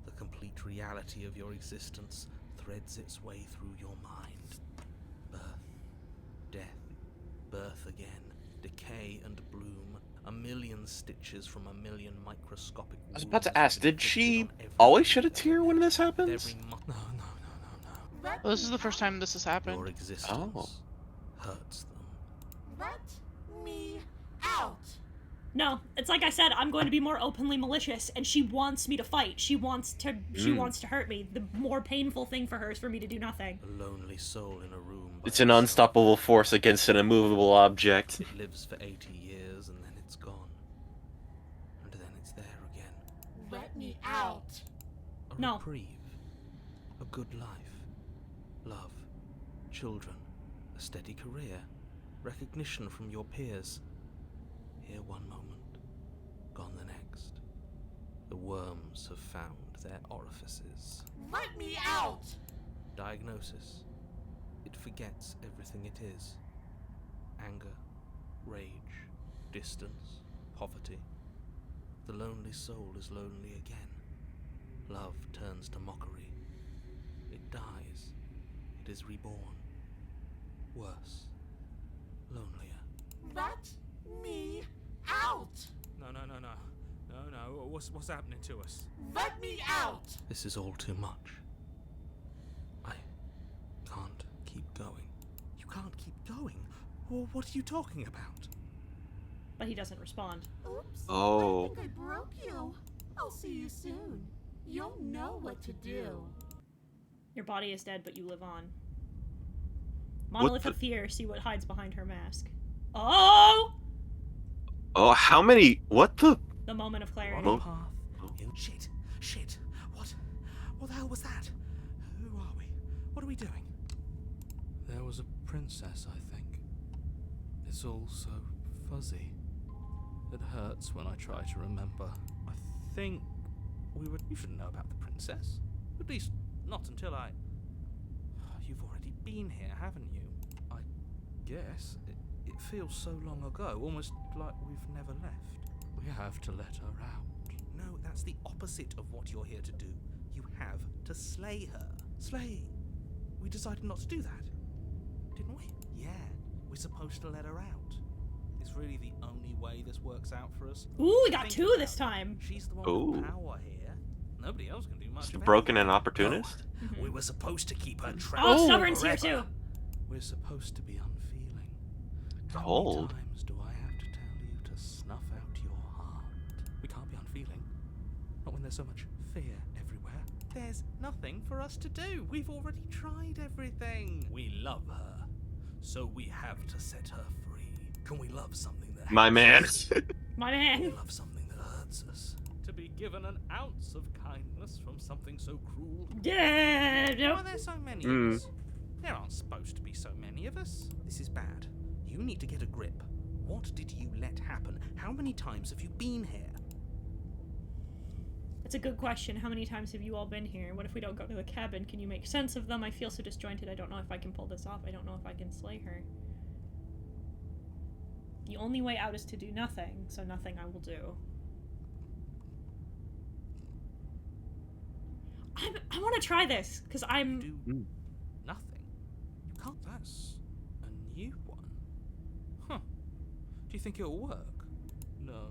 the complete reality of your existence threads its way through your mind. Birth, death, birth again, decay and bloom, a million stitches from a million microscopic
I was about to ask, did she always shed a tear when this happens?
No.
Well, this is the first time this has happened.
Your existence hurts them.
Let me out.
No, it's like I said, I'm going to be more openly malicious, and she wants me to fight. She wants to hurt me. The more painful thing for her is for me to do nothing.
A lonely soul in a room.
It's an unstoppable force against an immovable object.
It lives for 80 years and then it's gone. And then it's there again.
Let me out.
A reprieve. A good life. Love. Children. A steady career. Recognition from your peers. Here one moment, gone the next. The worms have found their orifices.
Let me out!
Diagnosis. It forgets everything it is. Anger, rage, distance, poverty. The lonely soul is lonely again. Love turns to mockery. It dies. It is reborn. Worse. Lonelier.
Let me out!
No. What's happening to us?
Let me out!
This is all too much. I can't keep going. You can't keep going? Well, what are you talking about?
But he doesn't respond.
Oops.
Oh.
I think I broke you. I'll see you soon. You'll know what to do.
Your body is dead, but you live on. Monolith of Fear, see what hides behind her mask. Oh!
Oh, how many? What the?
The moment of clarity.
Oh. Shit. What the hell was that? Who are we? What are we doing? There was a princess, I think. It's all so fuzzy. It hurts when I try to remember. I think you should know about the princess. At least, not until You've already been here, haven't you? I guess. It feels so long ago, almost like we've never left. We have to let her out. No, that's the opposite of what you're here to do. You have to slay her. Slay. We decided not to do that, didn't we? Yeah, we're supposed to let her out. It's really the only way this works out for us.
Ooh, we got two this time.
She's the one with power here. Nobody else can do much.
Broken and opportunist?
No, we were supposed to keep her trapped.
Oh, Stubborn's here too.
We're supposed to be unfeeling.
Cold.
How many times do I have to tell you to snuff out your heart? We can't be unfeeling. Not when there's so much fear everywhere. There's nothing for us to do. We've already tried everything. We love her, so we have to set her free. Can we love something that
My man.
My man.
We love something that hurts us. To be given an ounce of kindness from something so cruel.
Yeah.
Why are there so many of us? There aren't supposed to be so many of us. This is bad. You need to get a grip. What did you let happen? How many times have you been here?
That's a good question. How many times have you all been here? What if we don't go to the cabin? Can you make sense of them? I feel so disjointed. I don't know if I can pull this off. I don't know if I can slay her. The only way out is to do nothing, so nothing I will do. I want to try this, because I'm...
Do nothing? You can't. That's a new one. Huh. Do you think it'll work? No.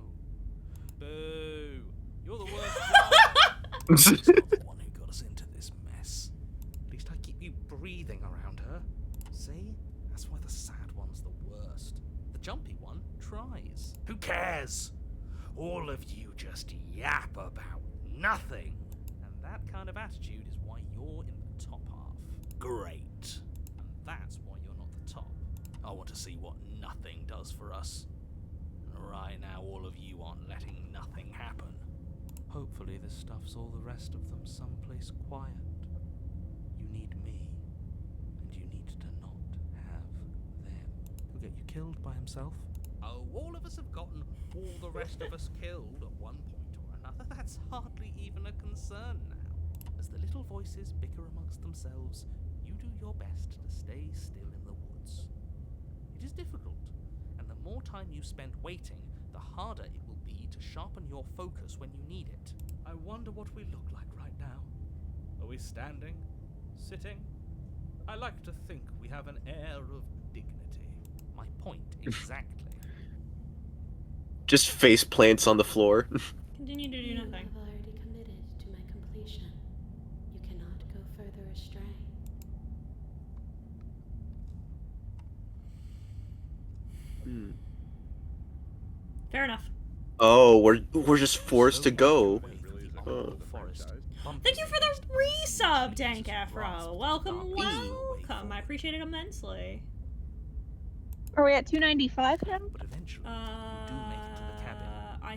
Boo. You're the worst one. She's not the one who got us into this mess. At least I keep you breathing around her. See? That's why the sad one's the worst. The jumpy one tries. Who cares? All of you just yap about nothing. And that kind of attitude is why you're in the top half. Great.
that's why you're not the top. I want to see what nothing does for us. And right now, all of you aren't letting nothing happen. Hopefully this stuffs all the rest of them someplace quiet. You need me, and you need to not have them. He'll get you killed by himself. Oh, all of us have gotten all the rest of us killed at one point or another. That's hardly even a concern now. As the little voices bicker amongst themselves, you do your best to stay still in the woods. It is difficult, and the more time you spend waiting, the harder it will be to sharpen your focus when you need it. I wonder what we look like right now. Are we standing? Sitting? I like to think we have an air of dignity. My point exactly.
Just face plants on the floor.
Continue to do nothing.
You have already committed to my completion. You cannot go further astray.
Fair enough.
Oh, we're just forced to go.
Thank you for the resub, Dank Afro. Welcome, welcome. I appreciate it immensely.
Are we at 295 now?
But eventually, you do make it to the cabin.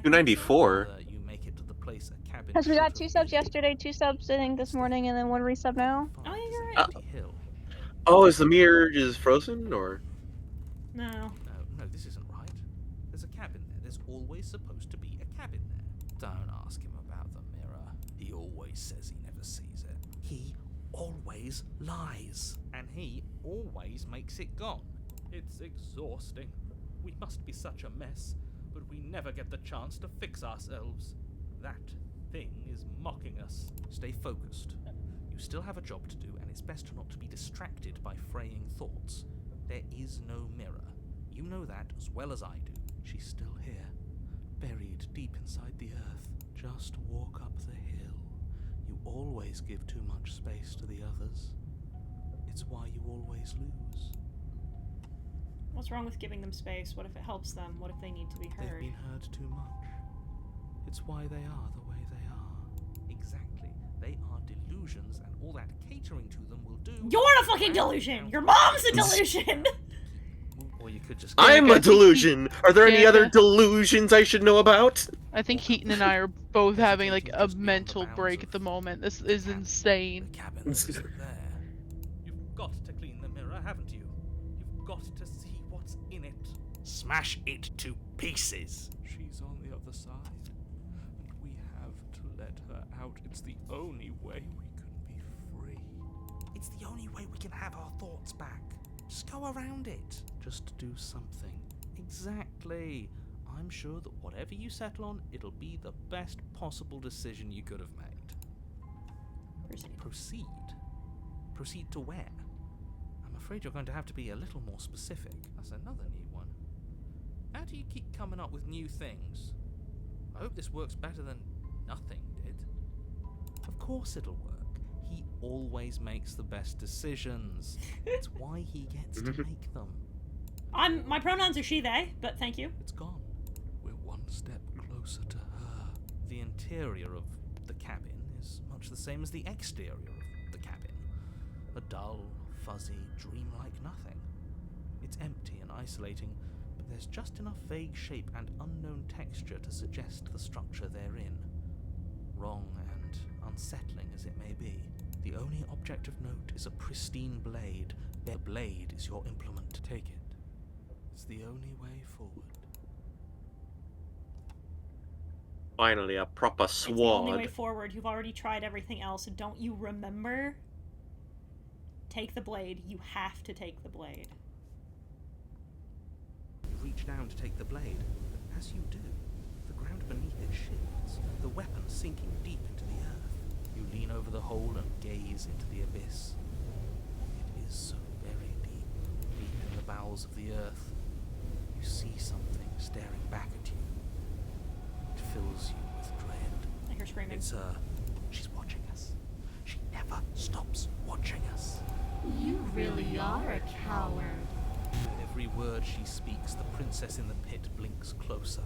294.
You make it to the place a cabin.
Because we got 2 subs yesterday, 2 subs I think this morning, and then 1 resub now.
Oh, yeah, you're right.
Oh, is the mirror just frozen, or?
No.
No, this isn't right. There's a cabin there. There's always supposed to be a cabin there. Don't ask him about the mirror. He always says he never sees it. He always lies. And he always makes it gone. It's exhausting. We must be such a mess, but we never get the chance to fix ourselves. That thing is mocking us. Stay focused. You still have a job to do, and it's best not to be distracted by fraying thoughts. There is no mirror. You know that as well as I do. She's still here, buried deep inside the earth. Just walk up the hill. You always give too much space to the others. It's why you always lose.
What's wrong with giving them space? What if it helps them? What if they need to be heard?
They've been heard too much. It's why they are the way they are. Exactly. They are delusions, and all that catering to them will do.
You're a fucking delusion! Your mom's a delusion!
Or you could just.
I'm a delusion! Are there any other delusions I should know about?
I think Heaton and I are both having like a mental break at the moment. This is insane.
You've got to clean the mirror, haven't you? You've got to see what's in it. Smash it to pieces.
She's on the other side, and we have to let her out. It's the only way we can be free.
It's the only way we can have our thoughts back. Just go around it. Just do something. Exactly. I'm sure that whatever you settle on, it'll be the best possible decision you could have made. Proceed? Proceed to where? I'm afraid you're going to have to be a little more specific. That's another new one. How do you keep coming up with new things? I hope this works better than nothing did. Of course it'll work. He always makes the best decisions. It's why he gets to make them.
My pronouns are she, they, but thank you.
It's gone.
We're one step closer to her.
The interior of the cabin is much the same as the exterior of the cabin. A dull, fuzzy, dreamlike nothing. It's empty and isolating, but there's just enough vague shape and unknown texture to suggest the structure they're in. Wrong and unsettling as it may be, the only object of note is a pristine blade. The blade is your implement. Take it. It's the only way forward.
Finally, a proper
It's the only way
sword.
forward. You've already tried everything else. Don't you remember? Take the blade. You have to take the blade.
You reach down to take the blade. As you do, the ground beneath it shifts, the weapon sinking deep into the earth. You lean over the hole and gaze into the abyss. It is so very deep, deep in the bowels of the earth. You see something staring back at you. It fills you with dread.
I hear screaming.
It's her. She's watching us. She never stops watching us.
You really are a coward.
With every word she speaks, the princess in the pit blinks closer.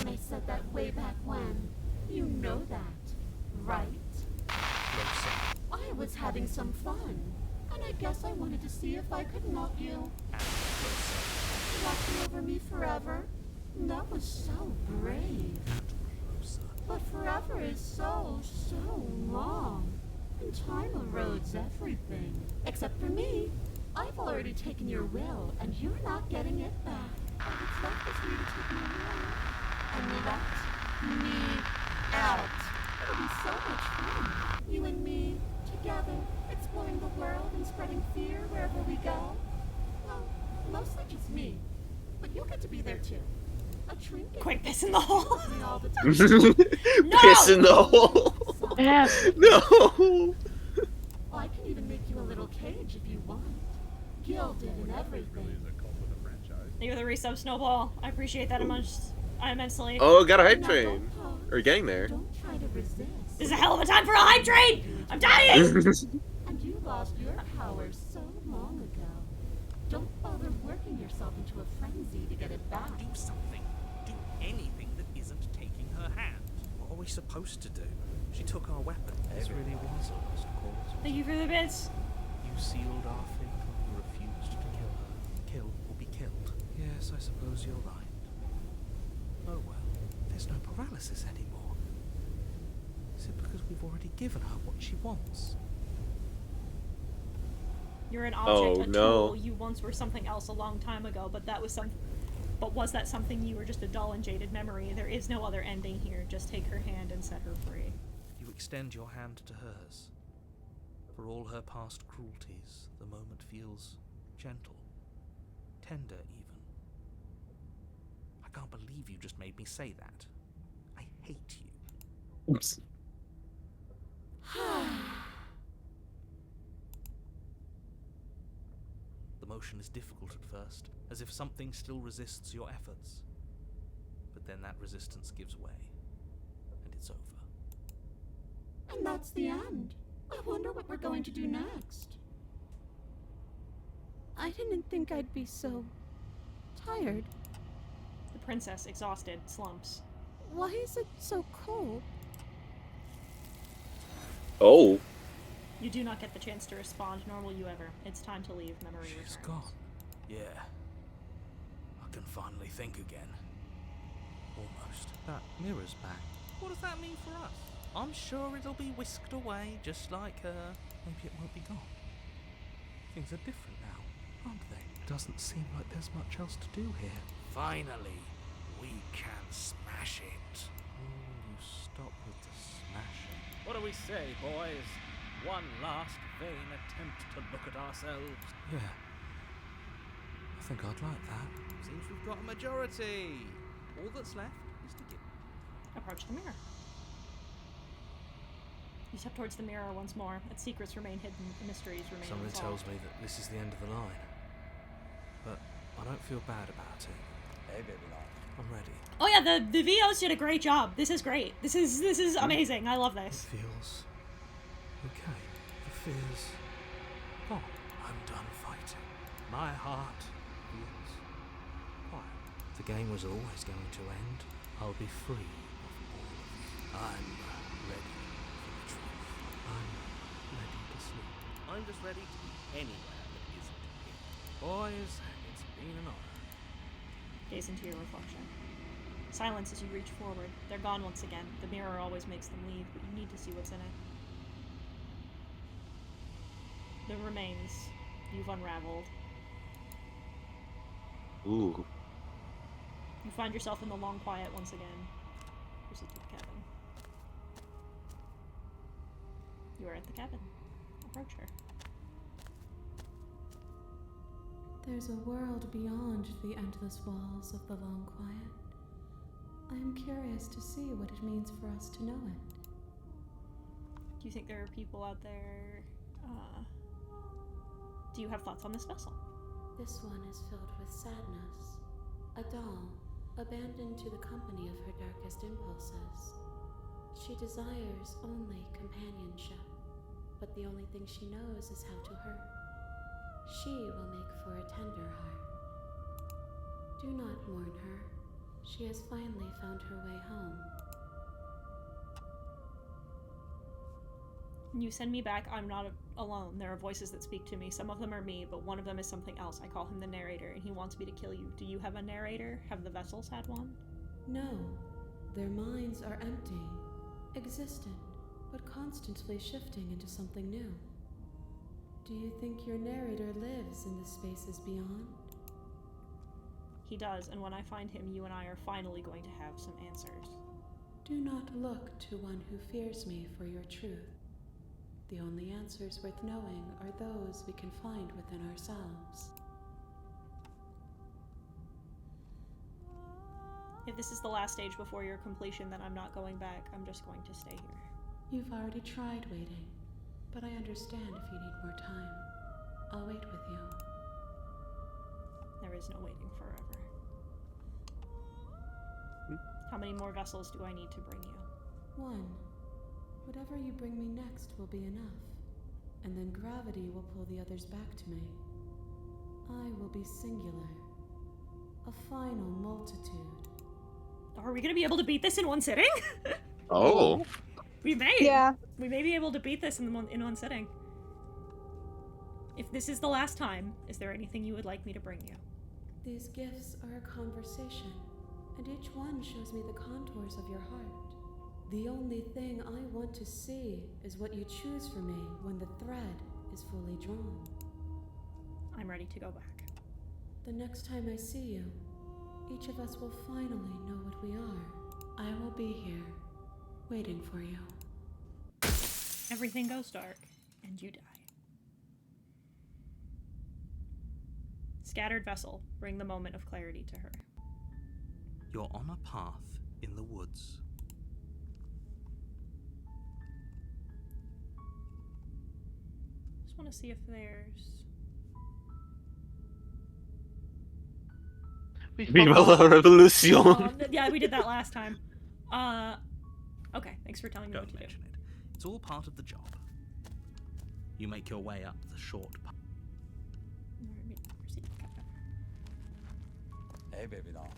And I said that way back when. You know that, right?
Closer.
I was having some fun. And I guess I wanted to see if I could melt you. Watching over me forever. That was so brave. But forever is so long. And time erodes everything. Except for me. I've already taken your will, and you're not getting it back. All that's left is for you to take my will and let me out. It'll be so much fun. You and me, together, exploring the world and spreading fear wherever we go. Well, mostly just me. But you'll get to be there too. A trinket.
Quick, piss in the hole.
All the time.
No!
Piss in the hole. No.
I can even make you a little cage if you want. Gilded and everything.
Thank you for the resub, Snowball. I appreciate that immensely.
Oh, got a hype train. Or getting there.
Don't try to resist.
This is a hell of a time for a hype train! I'm dying!
And you lost your powers so long ago. Don't bother working yourself into a frenzy to get it back.
Do something. Do anything that isn't taking her hand. What are we supposed to do? She took our weapon. This really was a lost cause.
Thank you for the bits.
You sealed our fate. You refused to kill her. Kill or be killed. Yes, I suppose you're right. Oh well, there's no paralysis anymore. Is it because we've already given her what she wants?
You're an object,
Oh,
a
no.
tool. You once were something else a long time ago, but that was But was that something you were just a dull and jaded memory? There is no other ending here. Just take her hand and set her free.
You extend your hand to hers. For all her past cruelties, the moment feels gentle, tender even. I can't believe you just made me say that. I hate you.
Oops.
The motion is difficult at first, as if something still resists your efforts. But then that resistance gives way, and it's over.
And that's the end. I wonder what we're going to do next. I didn't think I'd be so tired.
The princess, exhausted, slumps.
Why is it so cold?
Oh.
You do not get the chance to respond, nor will you ever. It's time to leave. Memory
She's
returns.
gone. Yeah. I can finally think again. Almost. That mirror's back. What does that mean for us? I'm sure it'll be whisked away, just like her. Maybe it won't be gone. Things are different now, aren't they? Doesn't seem like there's much else to do here. Finally, we can smash it. Oh, you stop with the smashing.
What do we say, boys? One last vain attempt to look at ourselves.
Yeah. I think I'd like that. Seems we've got a majority. All that's left is to get...
Approach the mirror. You step towards the mirror once more. Its secrets remain hidden, the mysteries remain
Something
unsolved.
tells me that this is the end of the line. But I don't feel bad about it. Hey, baby doll. I'm ready.
Oh yeah, the VOs did a great job. This is great. This is amazing. I love this.
It feels okay. The fear's gone. I'm done fighting. My heart feels quiet. The game was always going to end. I'll be free of all of you. I'm ready for the truth. I'm ready to sleep. I'm just ready to be anywhere that isn't here. Boys, it's been an honor.
Gaze into your reflection. Silence as you reach forward. They're gone once again. The mirror always makes them leave, but you need to see what's in it. The remains you've unraveled.
Ooh.
You find yourself in the long quiet once again. Proceed to the cabin. You are at the cabin. Approach her.
There's a world beyond the endless walls of the long quiet. I am curious to see what it means for us to know it.
Do you think there are people out there? Do you have thoughts on this vessel?
This one is filled with sadness. A doll, abandoned to the company of her darkest impulses. She desires only companionship, but the only thing she knows is how to hurt. She will make for a tender heart. Do not mourn her. She has finally found her way home.
When you send me back, I'm not alone. There are voices that speak to me. Some of them are me, but one of them is something else. I call him the narrator, and he wants me to kill you. Do you have a narrator? Have the vessels had one?
No. Their minds are empty, existent, but constantly shifting into something new. Do you think your narrator lives in the spaces beyond?
He does, and when I find him, you and I are finally going to have some answers.
Do not look to one who fears me for your truth. The only answers worth knowing are those we can find within ourselves.
If this is the last stage before your completion, then I'm not going back. I'm just going to stay here.
You've already tried waiting, but I understand if you need more time. I'll wait with you.
There is no waiting forever. How many more vessels do I need to bring you?
One. Whatever you bring me next will be enough, and then gravity will pull the others back to me. I will be singular. A final multitude.
Are we gonna be able to beat this in one sitting?
Oh.
We may.
Yeah.
We may be able to beat this in one sitting. If this is the last time, is there anything you would like me to bring you?
These gifts are a conversation, and each one shows me the contours of your heart. The only thing I want to see is what you choose for me when the thread is fully drawn.
I'm ready to go back.
The next time I see you, each of us will finally know what we are. I will be here, waiting for you.
Everything goes dark, and you die. Scattered vessel, bring the moment of clarity to her.
You're on a path in the woods.
Just want to see if there's...
Viva la revolution!
Yeah, we did that last time. Okay, thanks for telling me what to do.
It's all part of the job. You make your way up the short path.
Hey, baby doll.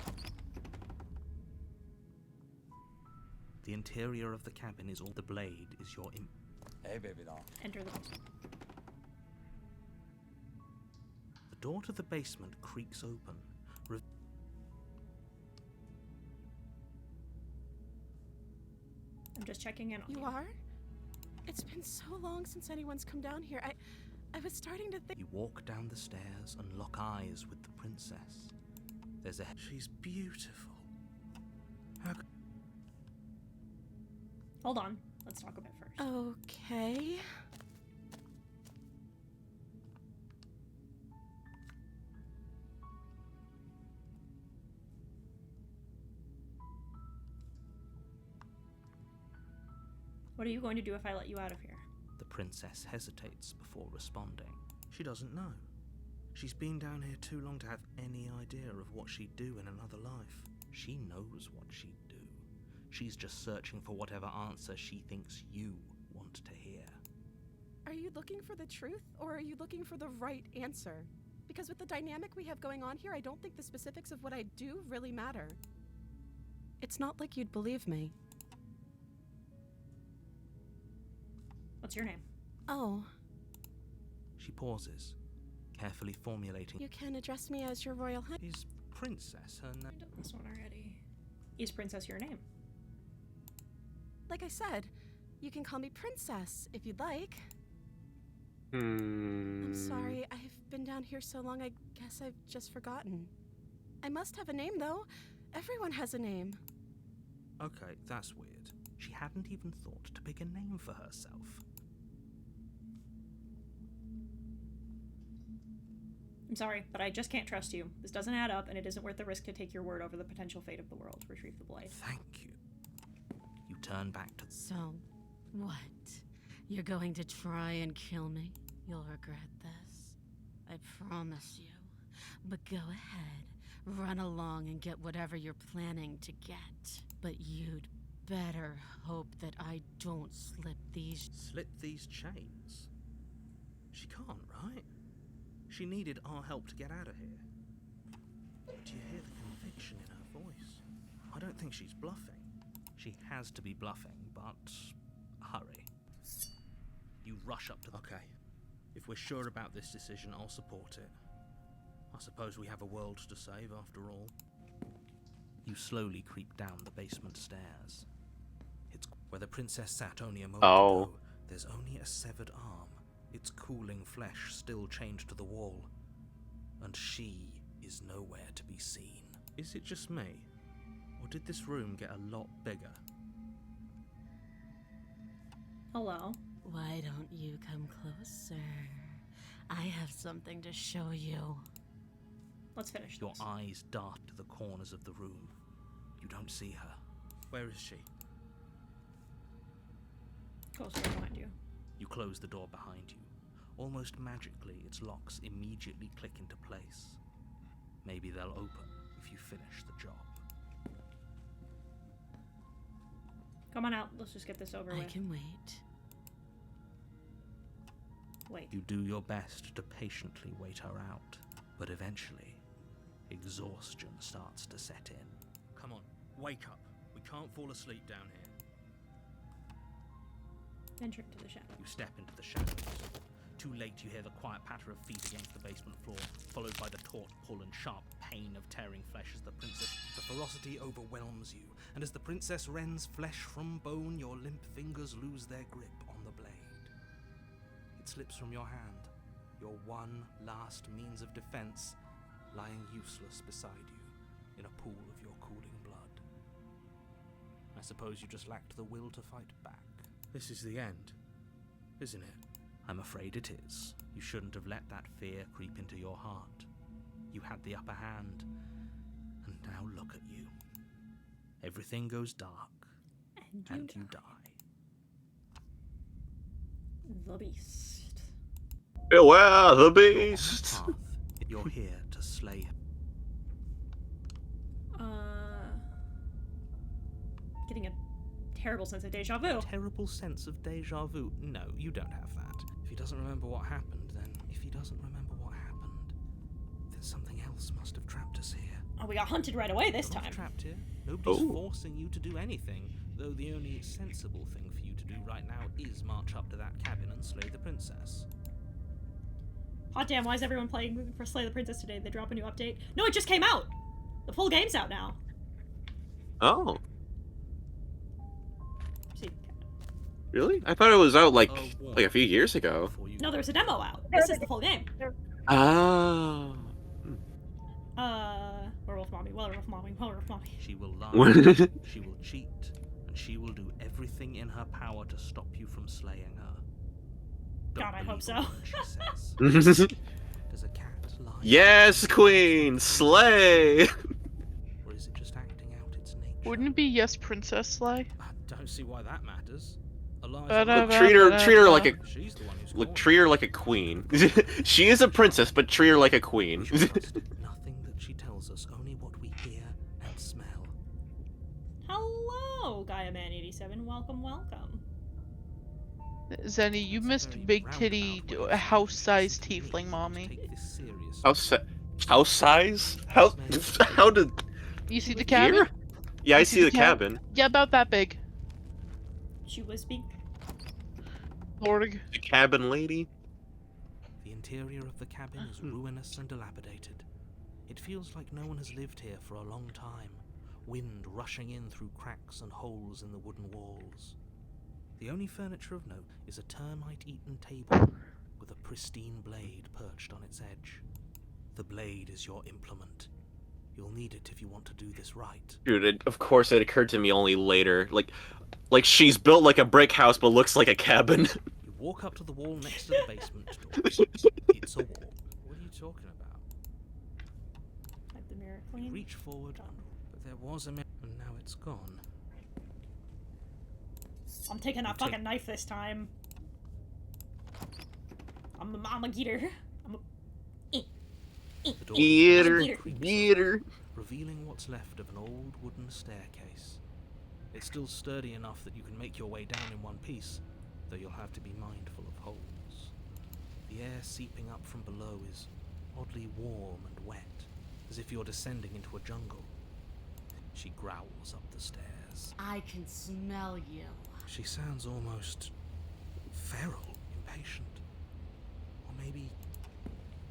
The interior of the cabin is all the blade is your
Hey, baby doll.
Enter the basement.
The door to the basement creaks open.
I'm just checking in on you.
You are? It's been so long since anyone's come down here. I was starting to think.
You walk down the stairs and lock eyes with the princess. There's a... She's beautiful.
Hold on. Let's talk a bit first.
Okay.
What are you going to do if I let you out of here?
The princess hesitates before responding. She doesn't know. She's been down here too long to have any idea of what she'd do in another life. She knows what she'd do. She's just searching for whatever answer she thinks you want to hear.
Are you looking for the truth, or are you looking for the right answer? Because with the dynamic we have going on here, I don't think the specifics of what I do really matter. It's not like you'd believe me.
What's your name?
Oh.
She pauses, carefully formulating.
You can address me as your royal highness.
Is princess her name?
I've done this one already. Is princess your name?
Like I said, you can call me princess if you'd like. I'm sorry, I've been down here so long, I guess I've just forgotten. I must have a name, though. Everyone has a name.
Okay, that's weird. She hadn't even thought to pick a name for herself.
I'm sorry, but I just can't trust you. This doesn't add up, and it isn't worth the risk to take your word over the potential fate of the world. Retrieve the blade.
Thank you. You turn back to...
So, what? You're going to try and kill me? You'll regret this. I promise you. But go ahead. Run along and get whatever you're planning to get. But you'd better hope that I don't slip these...
Slip these chains? She can't, right? She needed our help to get out of here. Do you hear the conviction in her voice? I don't think she's bluffing. She has to be bluffing, but hurry. You rush up to the... Okay. If we're sure about this decision, I'll support it. I suppose we have a world to save after all. You slowly creep down the basement stairs. It's where the princess sat only a moment ago. There's only a severed arm, its cooling flesh still chained to the wall. And she is nowhere to be seen. Is it just me? Or did this room get a lot bigger?
Hello.
Why don't you come closer? I have something to show you.
Let's finish
Your
this.
eyes dart to the corners of the room. You don't see her. Where is she?
Closer behind you.
You close the door behind you. Almost magically, its locks immediately click into place. Maybe they'll open if you finish the job.
Come on out. Let's just get this over with.
I can wait.
Wait.
You do your best to patiently wait her out, but eventually, exhaustion starts to set in. Come on, wake up. We can't fall asleep down here.
Enter into the shadows.
You step into the shadows. Too late, you hear the quiet patter of feet against the basement floor, followed by the taut pull and sharp pain of tearing flesh as the ferocity overwhelms you, and as the princess rends flesh from bone, your limp fingers lose their grip on the blade. It slips from your hand, your one last means of defense, lying useless beside you in a pool of your cooling blood. I suppose you just lacked the will to fight back. This is the end, isn't it? I'm afraid it is. You shouldn't have let that fear creep into your heart. You had the upper hand, and now look at you. Everything goes dark, and you die.
The beast.
Beware the beast!
You're here to slay him.
Getting a terrible sense of deja vu.
Terrible sense of deja vu? No, you don't have that. If he doesn't remember what happened, then something else must have trapped us here.
Oh, we got hunted right away this time.
Trapped here. Nobody's forcing you to do anything, though the only sensible thing for you to do right now is march up to that cabin and slay the princess.
Hot damn, why is everyone playing for Slay the Princess today? They drop a new update? No, it just came out! The full game's out now.
Oh.
See.
Really? I thought it was out like a few years ago.
No, there's a demo out. This is the full game.
Oh.
Werewolf mommy, werewolf mommy, werewolf mommy.
She will lie, she will cheat, and she will do everything in her power to stop you from slaying her.
God, I hope so.
Does a cat lie?
Yes, queen, slay!
Or is it just acting out its nature?
Wouldn't it be yes, princess slay?
I don't see why that matters.
Look, treat her like a treat her like a queen. She is a princess, but treat her like a queen.
Nothing that she tells us, only what we hear and smell.
Hello, GaiaMan87. Welcome, welcome.
Zenny, you missed big titty, house-sized tiefling mommy.
House size? How did?
You see the cabin?
Here? Yeah, I see the cabin.
Yeah, about that big.
She was big.
Lord.
The cabin lady.
The interior of the cabin is ruinous and dilapidated. It feels like no one has lived here for a long time. Wind rushing in through cracks and holes in the wooden walls. The only furniture of note is a termite-eaten table with a pristine blade perched on its edge. The blade is your implement. You'll need it if you want to do this right.
Dude, of course it occurred to me only later. Like she's built like a brick house but looks like a cabin.
You walk up to the wall next to the basement door. It's a wall. What are you talking about?
Like the mirror clean?
You reach forward, but there was a mirror, and now it's gone.
I'm taking that fucking knife this time. I'm a geeter.
Geeter.
Revealing what's left of an old wooden staircase. It's still sturdy enough that you can make your way down in one piece, though you'll have to be mindful of holes. The air seeping up from below is oddly warm and wet, as if you're descending into a jungle. She growls up the stairs.
I can smell you.
She sounds almost feral,
patient. Or maybe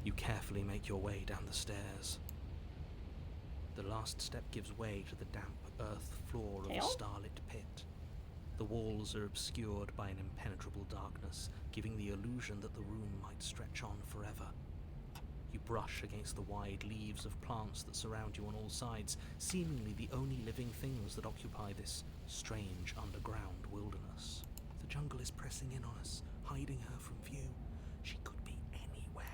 you carefully make your way down the stairs. The last step gives way to the damp earth floor of a starlit pit. The walls are obscured by an impenetrable darkness, giving the illusion that the room might stretch on forever. You brush against the wide leaves of plants that surround you on all sides, seemingly the only living things that occupy this strange underground wilderness. The jungle is pressing in on us, hiding her from view. She could be anywhere.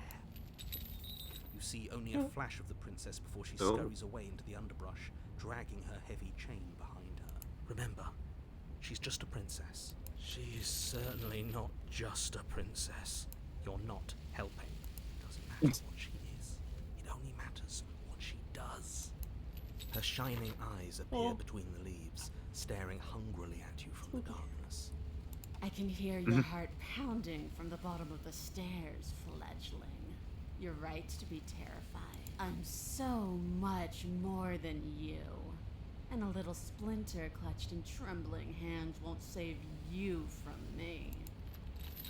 You see only a flash of the princess before she scurries away into the underbrush, dragging her heavy chain behind her. Remember, she's just a princess. She's certainly not just a princess. You're not helping. Doesn't matter what she is. It only matters what she does. Her shining eyes appear between the leaves, staring hungrily at you from the darkness.
I can hear your heart pounding from the bottom of the stairs, fledgling. You're right to be terrified. I'm so much more than you. And a little splinter clutched in trembling hands won't save you from me.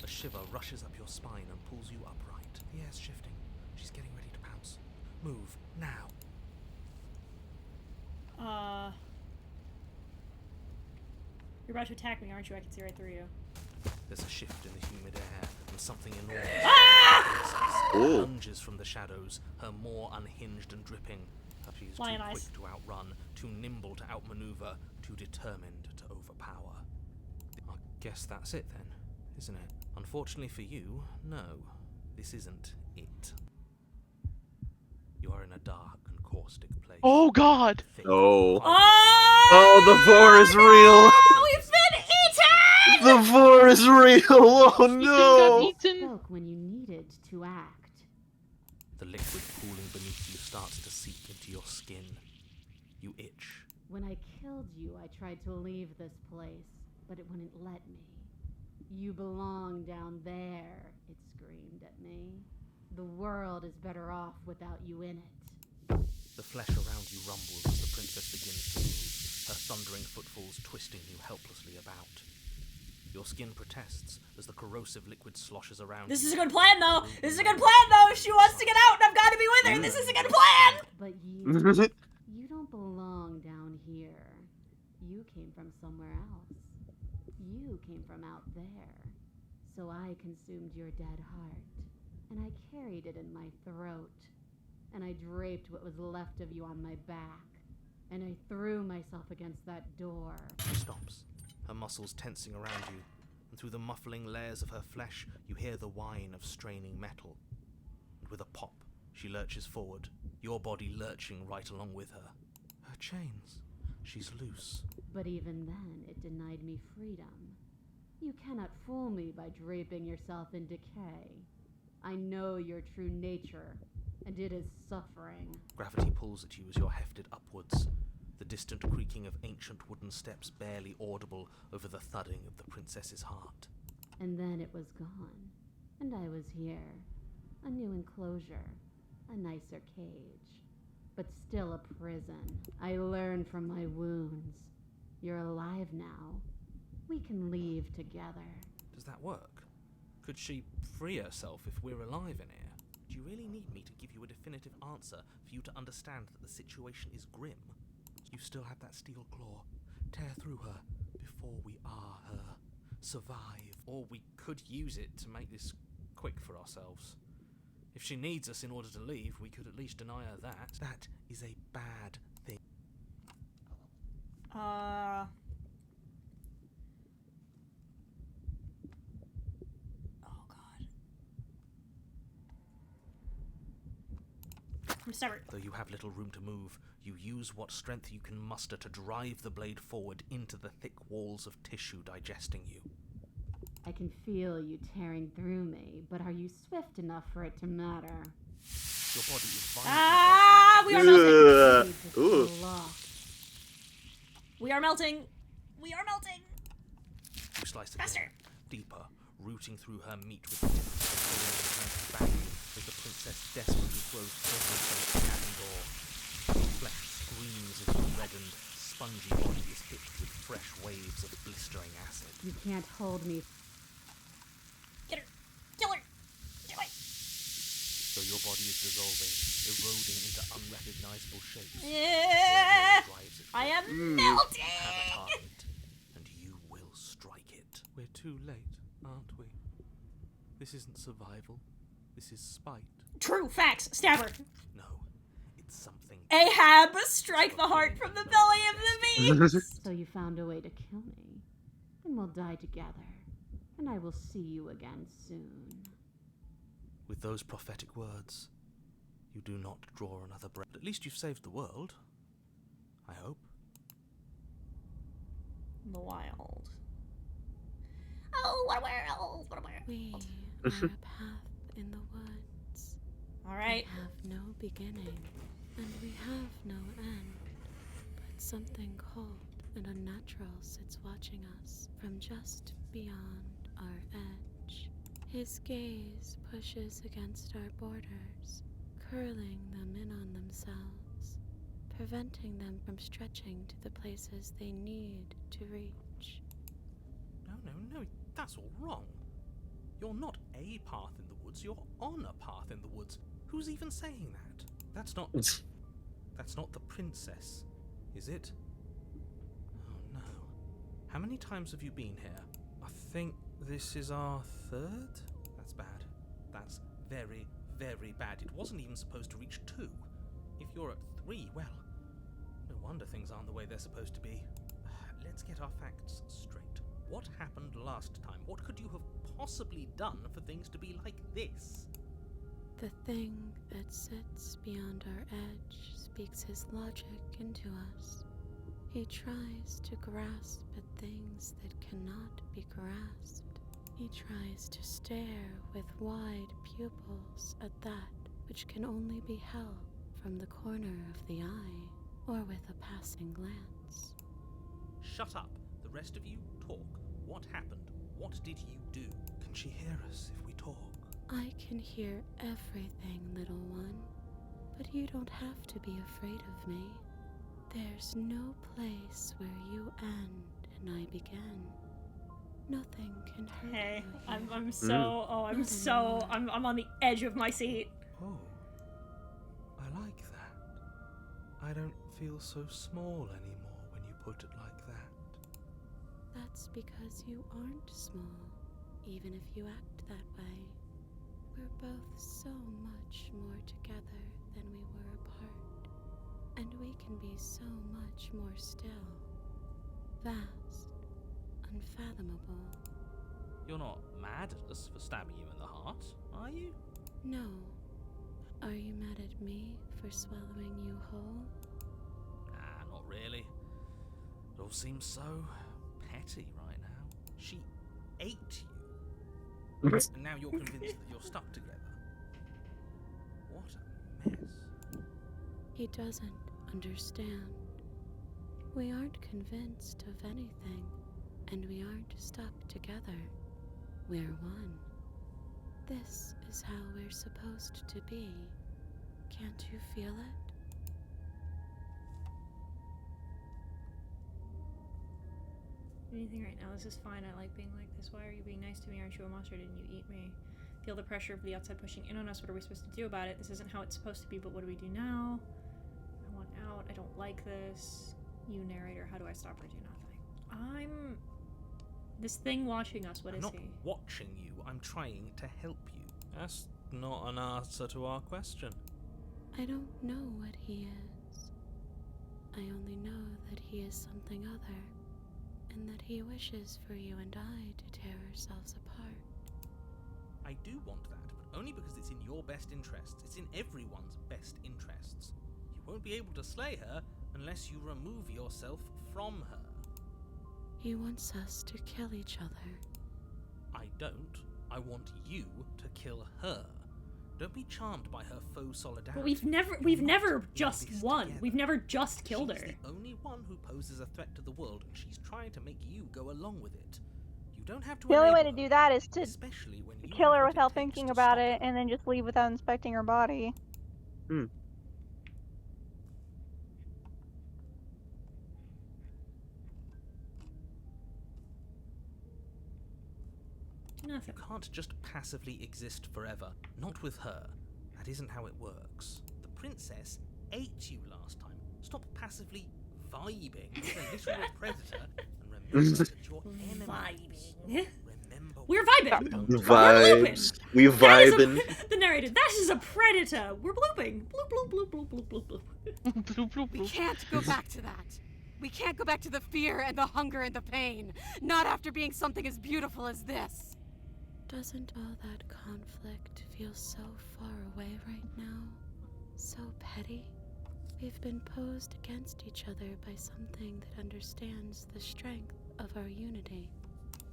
A shiver rushes up your spine and pulls you upright. The air's shifting. She's getting ready to pounce. Move, now.
You're about to attack me, aren't you? I can see right through you.
There's a shift in the humid air, and something enormous lunges from the shadows, her more unhinged and dripping. She's too quick to outrun, too nimble to outmaneuver, too determined to overpower. I guess that's it then, isn't it? Unfortunately for you, no. This isn't it. You are in a dark and caustic place.
Oh god!
Oh, the vor is real!
We've been eaten!
The vor is real! Oh no!
Spoke when you needed to act.
The liquid pooling beneath you starts to seep into your skin. You itch.
When I killed you, I tried to leave this place, but it wouldn't let me. You belong down there, it screamed at me. The world is better off without you in it.
The flesh around you rumbles as the princess begins to move, her thundering footfalls twisting you helplessly about. Your skin protests as the corrosive liquid sloshes around
This
you.
is a good plan, though. This is a good plan, though. She wants to get out, and I've got to be with her. This is a good plan.
But you don't belong down here. You came from somewhere else. You came from out there. So I consumed your dead heart, and I carried it in my throat, and I draped what was left of you on my back, and I threw myself against that door.
She stops, her muscles tensing around you, and through the muffling layers of her flesh, you hear the whine of straining metal. And with a pop, she lurches forward, your body lurching right along with her. Her chains. She's loose.
But even then, it denied me freedom. You cannot fool me by draping yourself in decay. I know your true nature, and it is suffering.
Gravity pulls at you as you're hefted upwards, the distant creaking of ancient wooden steps barely audible over the thudding of the princess's heart.
And then it was gone, and I was here. A new enclosure, a nicer cage, but still a prison. I learned from my wounds. You're alive now. We can leave together.
Does that work? Could she free herself if we're alive in here? Do you really need me to give you a definitive answer for you to understand that the situation is grim? You still have that steel claw. Tear through her before we are her. Survive, or we could use it to make this quick for ourselves. If she needs us in order to leave, we could at least deny her that. That is a bad thing.
Oh god. I'm stubborn.
Though you have little room to move, you use what strength you can muster to drive the blade forward into the thick walls of tissue digesting you.
I can feel you tearing through me, but are you swift enough for it to matter?
Your body is
We are melting.
Ooh.
We are melting. We are melting.
You slice
Faster.
again, deeper, rooting through her meat with the tip of the blade as the princess desperately throws forward from the cabin door. Flesh screams as your reddened, spongy body is hit with fresh waves of blistering acid.
You can't hold me.
Get her.
body is dissolving, eroding into unrecognizable shapes.
Yeah. I am melting!
Have a target, and you will strike it.
We're too late, aren't we? This isn't survival. This is spite.
True, facts, stabber.
No, it's something.
Ahab, strike the heart from the belly of the beast!
So you found a way to kill me. Then we'll die together. And I will see you again soon.
With those prophetic words, you do not draw another breath. At least you've saved the world. I hope.
The wild. Oh, what a world! What a world!
We are a path in the woods.
Alright.
We have no beginning, and we have no end. But something cold and unnatural sits watching us from just beyond our edge. His gaze pushes against our borders, curling them in on themselves, preventing them from stretching to the places they need to reach.
No, that's all wrong. You're not a path in the woods, you're on a path in the woods. Who's even saying that? That's not the princess, is it? Oh no. How many times have you been here? I think this is our third? That's bad. That's very, very bad. It wasn't even supposed to reach 2. If you're at 3, well, no wonder things aren't the way they're supposed to be. Let's get our facts straight. What happened last time? What could you have possibly done for things to be like this?
The thing that sits beyond our edge speaks his logic into us. He tries to grasp at things that cannot be grasped. He tries to stare with wide pupils at that which can only be held from the corner of the eye or with a passing glance.
Shut up. The rest of you, talk. What happened? What did you do? Can she hear us if we talk?
I can hear everything, little one, but you don't have to be afraid of me. There's no place where you end and I begin. Nothing can hurt
Hey,
you
I'm so, I'm on the edge of my seat.
Oh, I like that. I don't feel so small anymore when you put it like that.
That's because you aren't small, even if you act that way. We're both so much more together than we were apart, and we can be so much more still, vast, unfathomable.
You're not mad at us for stabbing you in the heart, are you?
No. Are you mad at me for swallowing you whole?
Nah, not really. It all seems so petty right now. She ate you. And now you're convinced that you're stuck together. What a mess.
He doesn't understand. We aren't convinced of anything, and we aren't stuck together. We're one. This is how we're supposed to be. Can't you feel it?
Anything right now, this is fine. I like being like this. Why are you being nice to me? Aren't you a monster? Didn't you eat me? Feel the pressure of the outside pushing in on us. What are we supposed to do about it? This isn't how it's supposed to be, but what do we do now? I want out. I don't like this. You, narrator, how do I stop or do nothing? This thing watching us, what is he?
I'm not watching you, I'm trying to help you. That's not an answer to our question.
I don't know what he is. I only know that he is something other, and that he wishes for you and I to tear ourselves apart.
I do want that, but only because it's in your best interests. It's in everyone's best interests. You won't be able to slay her unless you remove yourself from her.
He wants us to kill each other.
I don't. I want you to kill her. Don't be charmed by her faux solidarity.
But we've never just won.
Together.
We've never just killed
She's
her.
the only one who poses a threat to the world, and she's trying to make you go along with it. You don't have to.
The only way to
enable
do that is to
especially when you
kill
know
her
what it
without
takes
thinking
to
about
stop
it, and then just leave without inspecting her body.
Nothing.
You can't just passively exist forever. Not with her. That isn't how it works. The princess ate you last time. Stop passively vibing with a literal predator and remember that your enemies. Remember
We're vibing.
Vibes. We vibing.
The narrator. That is a predator. We're blooping. Bloop bloop bloop bloop bloop bloop bloop.
We can't go back to that. We can't go back to the fear and the hunger and the pain. Not after being something as beautiful as this.
Doesn't all that conflict feel so far away right now? So petty? We've been posed against each other by something that understands the strength of our unity.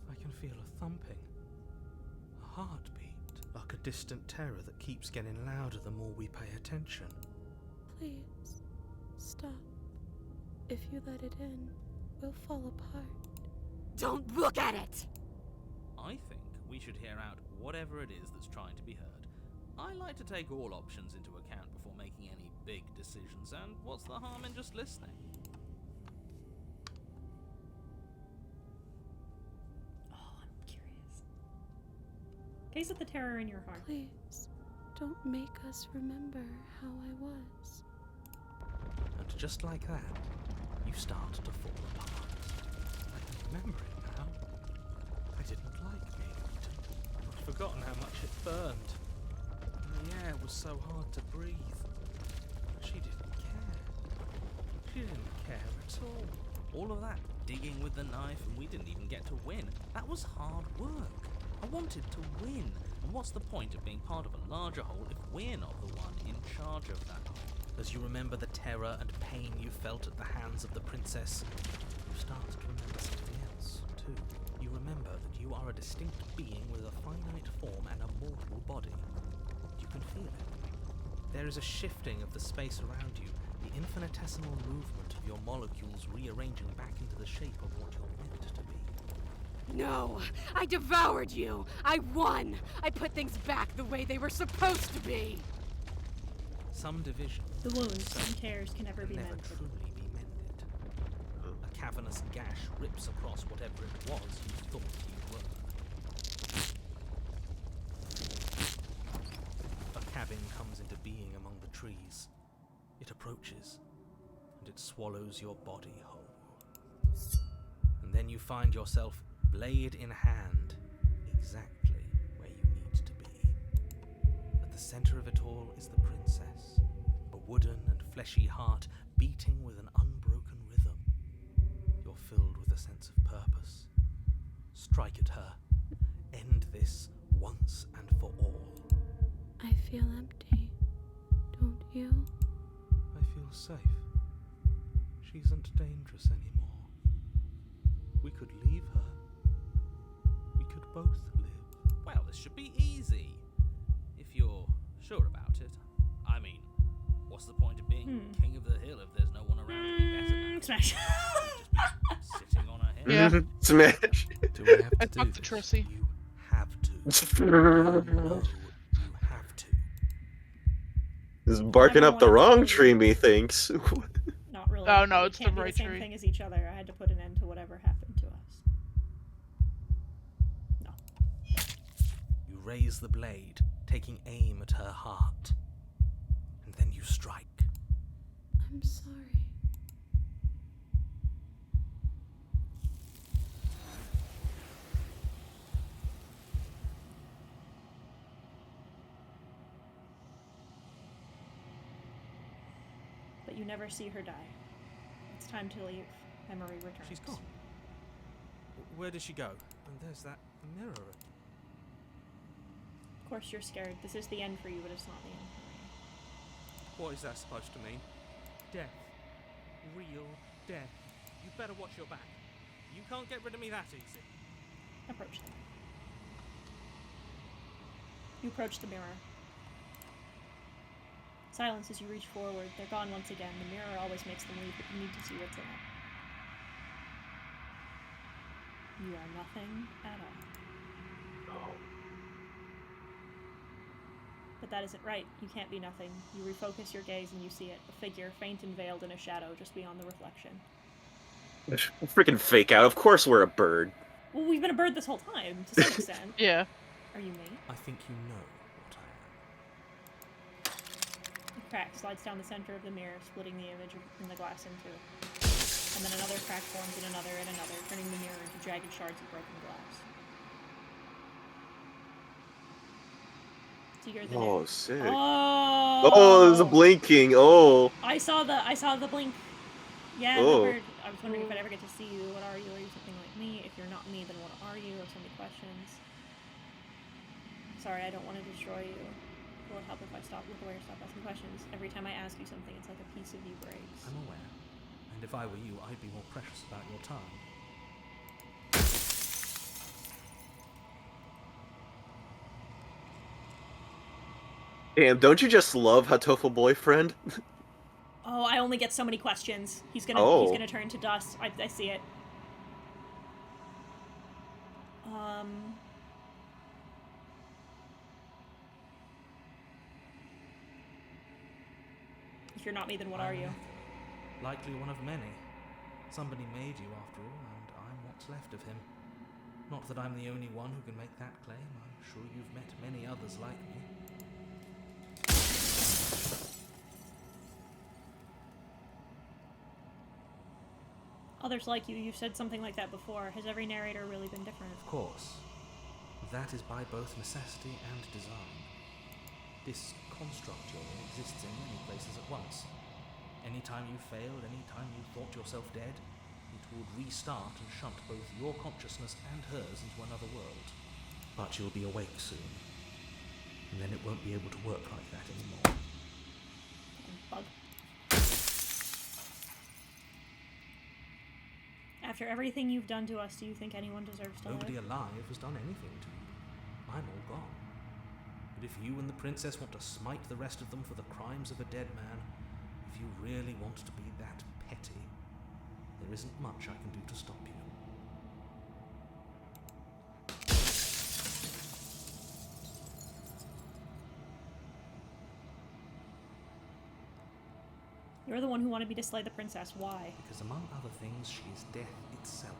I can feel a thumping. A heartbeat. Like a distant terror that keeps getting louder the more we pay attention.
Please, stop. If you let it in, we'll fall apart.
Don't look at it!
I think we should hear out whatever it is that's trying to be heard. I like to take all options into account before making any big decisions, and what's the harm in just listening?
Oh, I'm curious. Gaze at the terror in your heart.
Please, don't make us remember how I was.
And just like that, you start to fall apart. I can remember it now. I didn't like being eaten. I'd forgotten how much it burned. And the air was so hard to breathe. She didn't care. She didn't care at all. All of that digging with the knife, and we didn't even get to win. That was hard work. I wanted to win. And what's the point of being part of a larger whole if we're not the one in charge of that whole? As you remember the terror and pain you felt at the hands of the princess, you start to remember something else, too. You remember that you are a distinct being with a finite form and a mortal body. You can feel it. There is a shifting of the space around you, the infinitesimal movement of your molecules rearranging back into the shape of what you're meant to be.
No! I devoured you! I won! I put things back the way they were supposed to be!
Some division.
The wounds and tears can never be
never
mended.
truly be mended. A cavernous gash rips across whatever it was you thought you were. A cabin comes into being among the trees. It approaches, and it swallows your body whole. And then you find yourself, blade in hand, exactly where you need to be. At the center of it all is the princess, a wooden and fleshy heart beating with an unbroken rhythm. You're filled with a sense of purpose. Strike at her. End this once and for all.
I feel empty, don't you?
I feel safe. She isn't dangerous anymore. We could leave her. We could both live. Well, this should be easy. If you're sure about it. I mean, what's the point of being king of the hill if there's no one around to be better than?
Smash.
Just be sitting on a hill.
Yeah.
Smash.
Do we have
I
to do
talked to
this?
Trissy.
You have to. You know you have to.
This is barking up the wrong tree, methinks.
Not really.
Oh, no,
We
it's the
can't do
right
the same
tree.
thing as each other. I had to put an end to whatever happened to us. No.
You raise the blade, taking aim at her heart. And then you strike.
I'm sorry.
But you never see her die. It's time to leave. Memory returns.
She's gone. Where did she go? And there's that mirror.
Of course you're scared. This is the end for you, but it's not the end for me.
What is that supposed to mean? Death. Real death. You better watch your back. You can't get rid of me that easy.
Approach them. You approach the mirror. Silence as you reach forward. They're gone once again. The mirror always makes them leave, but you need to see what's in it. You are nothing at all. But that isn't right. You can't be nothing. You refocus your gaze and you see it. A figure, faint and veiled in a shadow just beyond the reflection.
Freaking fake out. Of course we're a bird.
Well, we've been a bird this whole time, to some extent.
Yeah.
Are you me?
I think you know
slides down the center of the mirror, splitting the image in the glass in two. And then another crack forms in another and another, turning the mirror into jagged shards of broken glass. Do you hear the
Oh,
news?
sick.
Oh!
Oh, there's a blinking. Oh.
I saw the blink. Yeah,
Oh.
the bird. I was wondering if I'd ever get to see you. What are you? Are you something like me? If you're not me, then what are you? I have so many questions. Sorry, I don't want to destroy you. It will help if I look away or stop asking questions. Every time I ask you something, it's like a piece of you breaks.
I'm aware. And if I were you, I'd be more precious about your time.
Damn, don't you just love Hatoful Boyfriend?
Oh, I only get so many questions. He's gonna turn to dust. I see it. If you're not me, then what are you?
Likely one of many. Somebody made you after all, and I'm what's left of him. Not that I'm the only one who can make that claim. I'm sure you've met many others like me.
Others like you, you've said something like that before. Has every narrator really been different?
Of course. That is by both necessity and design. This construct you're in exists in many places at once. Anytime you failed, anytime you thought yourself dead, it would restart and shunt both your consciousness and hers into another world. But you'll be awake soon. And then it won't be able to work like that anymore.
Bug. After everything you've done to us, do you think anyone deserves to
Nobody
live?
alive has done anything to you. I'm all gone. But if you and the princess want to smite the rest of them for the crimes of a dead man, if you really want to be that petty, there isn't much I can do to stop you.
You're the one who wanted me to slay the princess. Why?
Because among other things, she is death itself.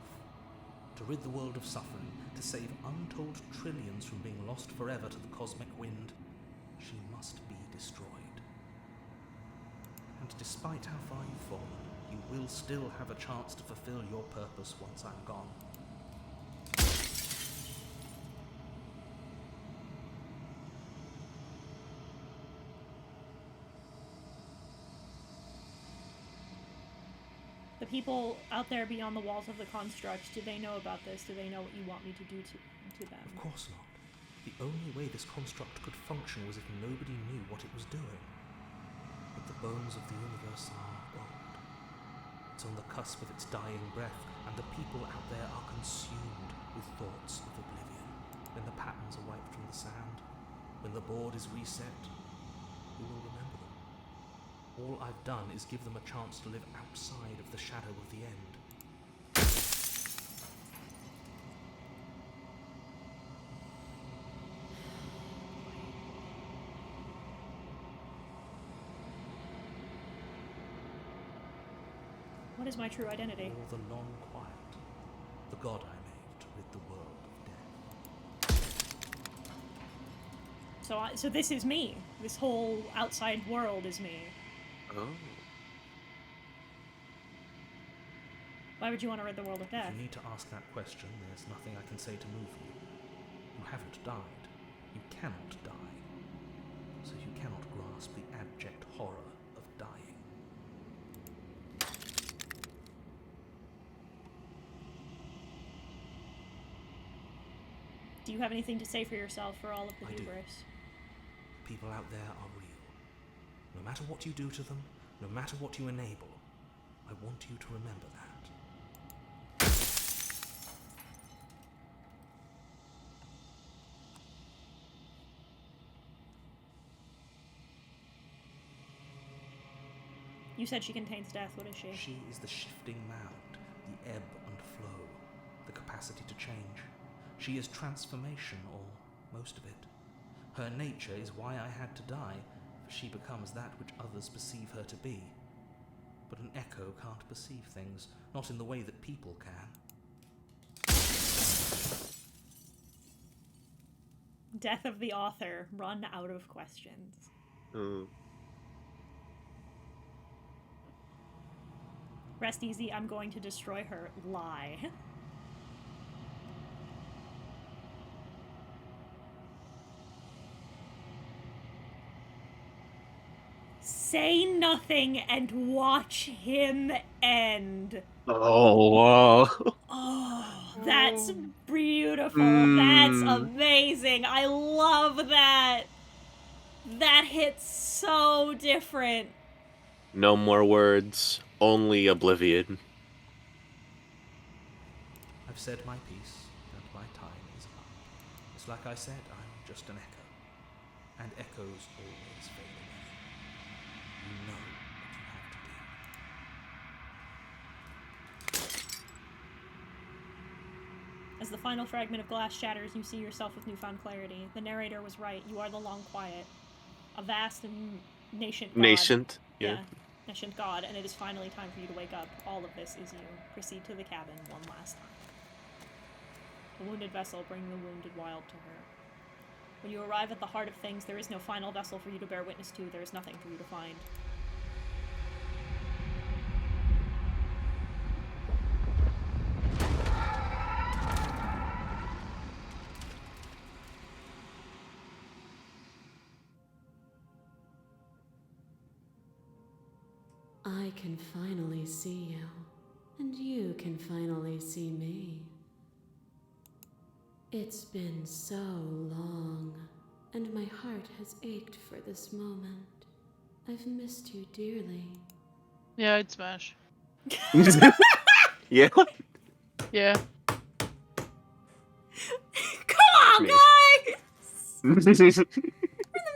To rid the world of suffering, to save untold trillions from being lost forever to the cosmic wind, she must be destroyed. And despite how far you've fallen, you will still have a chance to fulfill your purpose once I'm gone.
The people out there beyond the walls of the construct, do they know about this? Do they know what you want me to do to them?
Of course not. The only way this construct could function was if nobody knew what it was doing. But the bones of the universe are old. It's on the cusp of its dying breath, and the people out there are consumed with thoughts of oblivion. When the patterns are wiped from the sand, when the board is reset, who will remember them? All I've done is give them a chance to live outside of the shadow of the end.
What is my true identity?
All the long quiet. The god I made to rid the world of death.
So this is me. This whole outside world is me.
Oh.
Why would you want to rid the world of death?
If you need to ask that question, there's nothing I can say to move you. You haven't died. You cannot die. So you cannot grasp the abject horror of dying.
Do you have anything to say for yourself for all of the hubris?
People out there are real. No matter what you do to them, no matter what you enable, I want you to remember that.
You said she contains death. What is she?
She is the shifting mound, the ebb and flow, the capacity to change. She is transformation, or most of it. Her nature is why I had to die, for she becomes that which others perceive her to be. But an echo can't perceive things, not in the way that people can.
Death of the author. Run out of questions. Rest easy, I'm going to destroy her. Lie. Say nothing and watch him end.
Oh, wow.
Oh, that's beautiful. That's amazing. I love that. That hits so different.
No more words, only oblivion.
I've said my piece, and my time is up. It's like I said, I'm just an echo. And echoes always fade away. You know what you have to do.
As the final fragment of glass shatters, you see yourself with newfound clarity. The narrator was right. You are the Long Quiet. A vast and nascent god.
Nascent, yeah.
Nascent god, and it is finally time for you to wake up. All of this is you. Proceed to the cabin one last time. The wounded vessel, bring the wounded wild to her. When you arrive at the heart of things, there is no final vessel for you to bear witness to. There is nothing for you to find.
I can finally see you, and you can finally see me. It's been so long, and my heart has ached for this moment. I've missed you dearly.
Yeah, I'd smash.
Yeah?
Come
Yeah.
on, guys! We're in the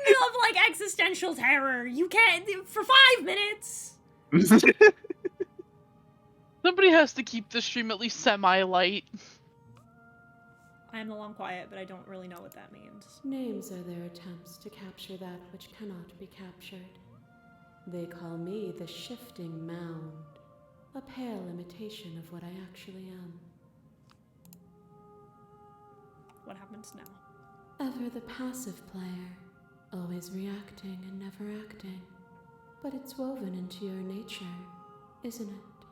middle of, like, existential terror. You can't... For 5 minutes!
Somebody has to keep the stream at least semi-light.
I am the Long Quiet, but I don't really know what that means.
Names are their attempts to capture that which cannot be captured. They call me the Shifting Mound, a pale imitation of what I actually am.
What happens now?
Ever the passive player, always reacting and never acting. But it's woven into your nature, isn't it?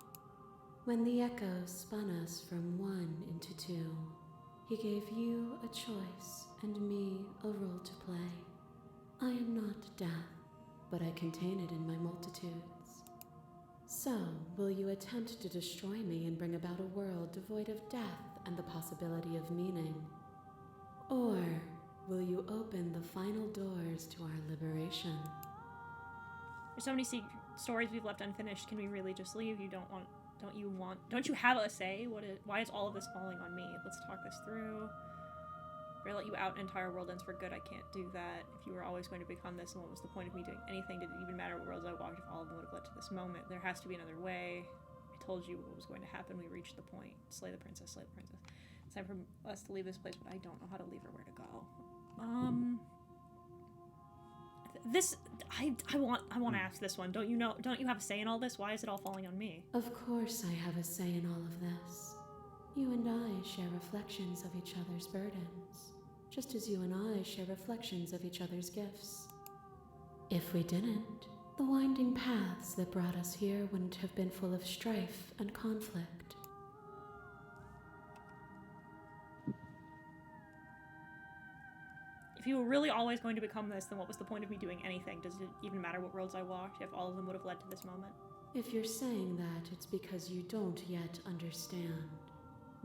When the echoes spun us from one into two, he gave you a choice and me a role to play. I am not death, but I contain it in my multitudes. So, will you attempt to destroy me and bring about a world devoid of death and the possibility of meaning? Or will you open the final doors to our liberation?
There's so many stories we've left unfinished. Can we really just leave? Don't you have a say? Why is all of this falling on me? Let's talk this through. If I let you out, an entire world ends for good. I can't do that. If you were always going to become this, then what was the point of me doing anything? Did it even matter what worlds I walked if all of them would have led to this moment? There has to be another way. I told you what was going to happen. We reached the point. Slay the princess, slay the princess. It's time for us to leave this place, but I don't know how to leave or where to go. I want to ask this one. Don't you have a say in all this? Why is it all falling on me?
Of course I have a say in all of this. You and I share reflections of each other's burdens, just as you and I share reflections of each other's gifts. If we didn't, the winding paths that brought us here wouldn't have been full of strife and conflict.
If you were really always going to become this, then what was the point of me doing anything? Does it even matter what worlds I walked if all of them would have led to this moment?
If you're saying that, it's because you don't yet understand.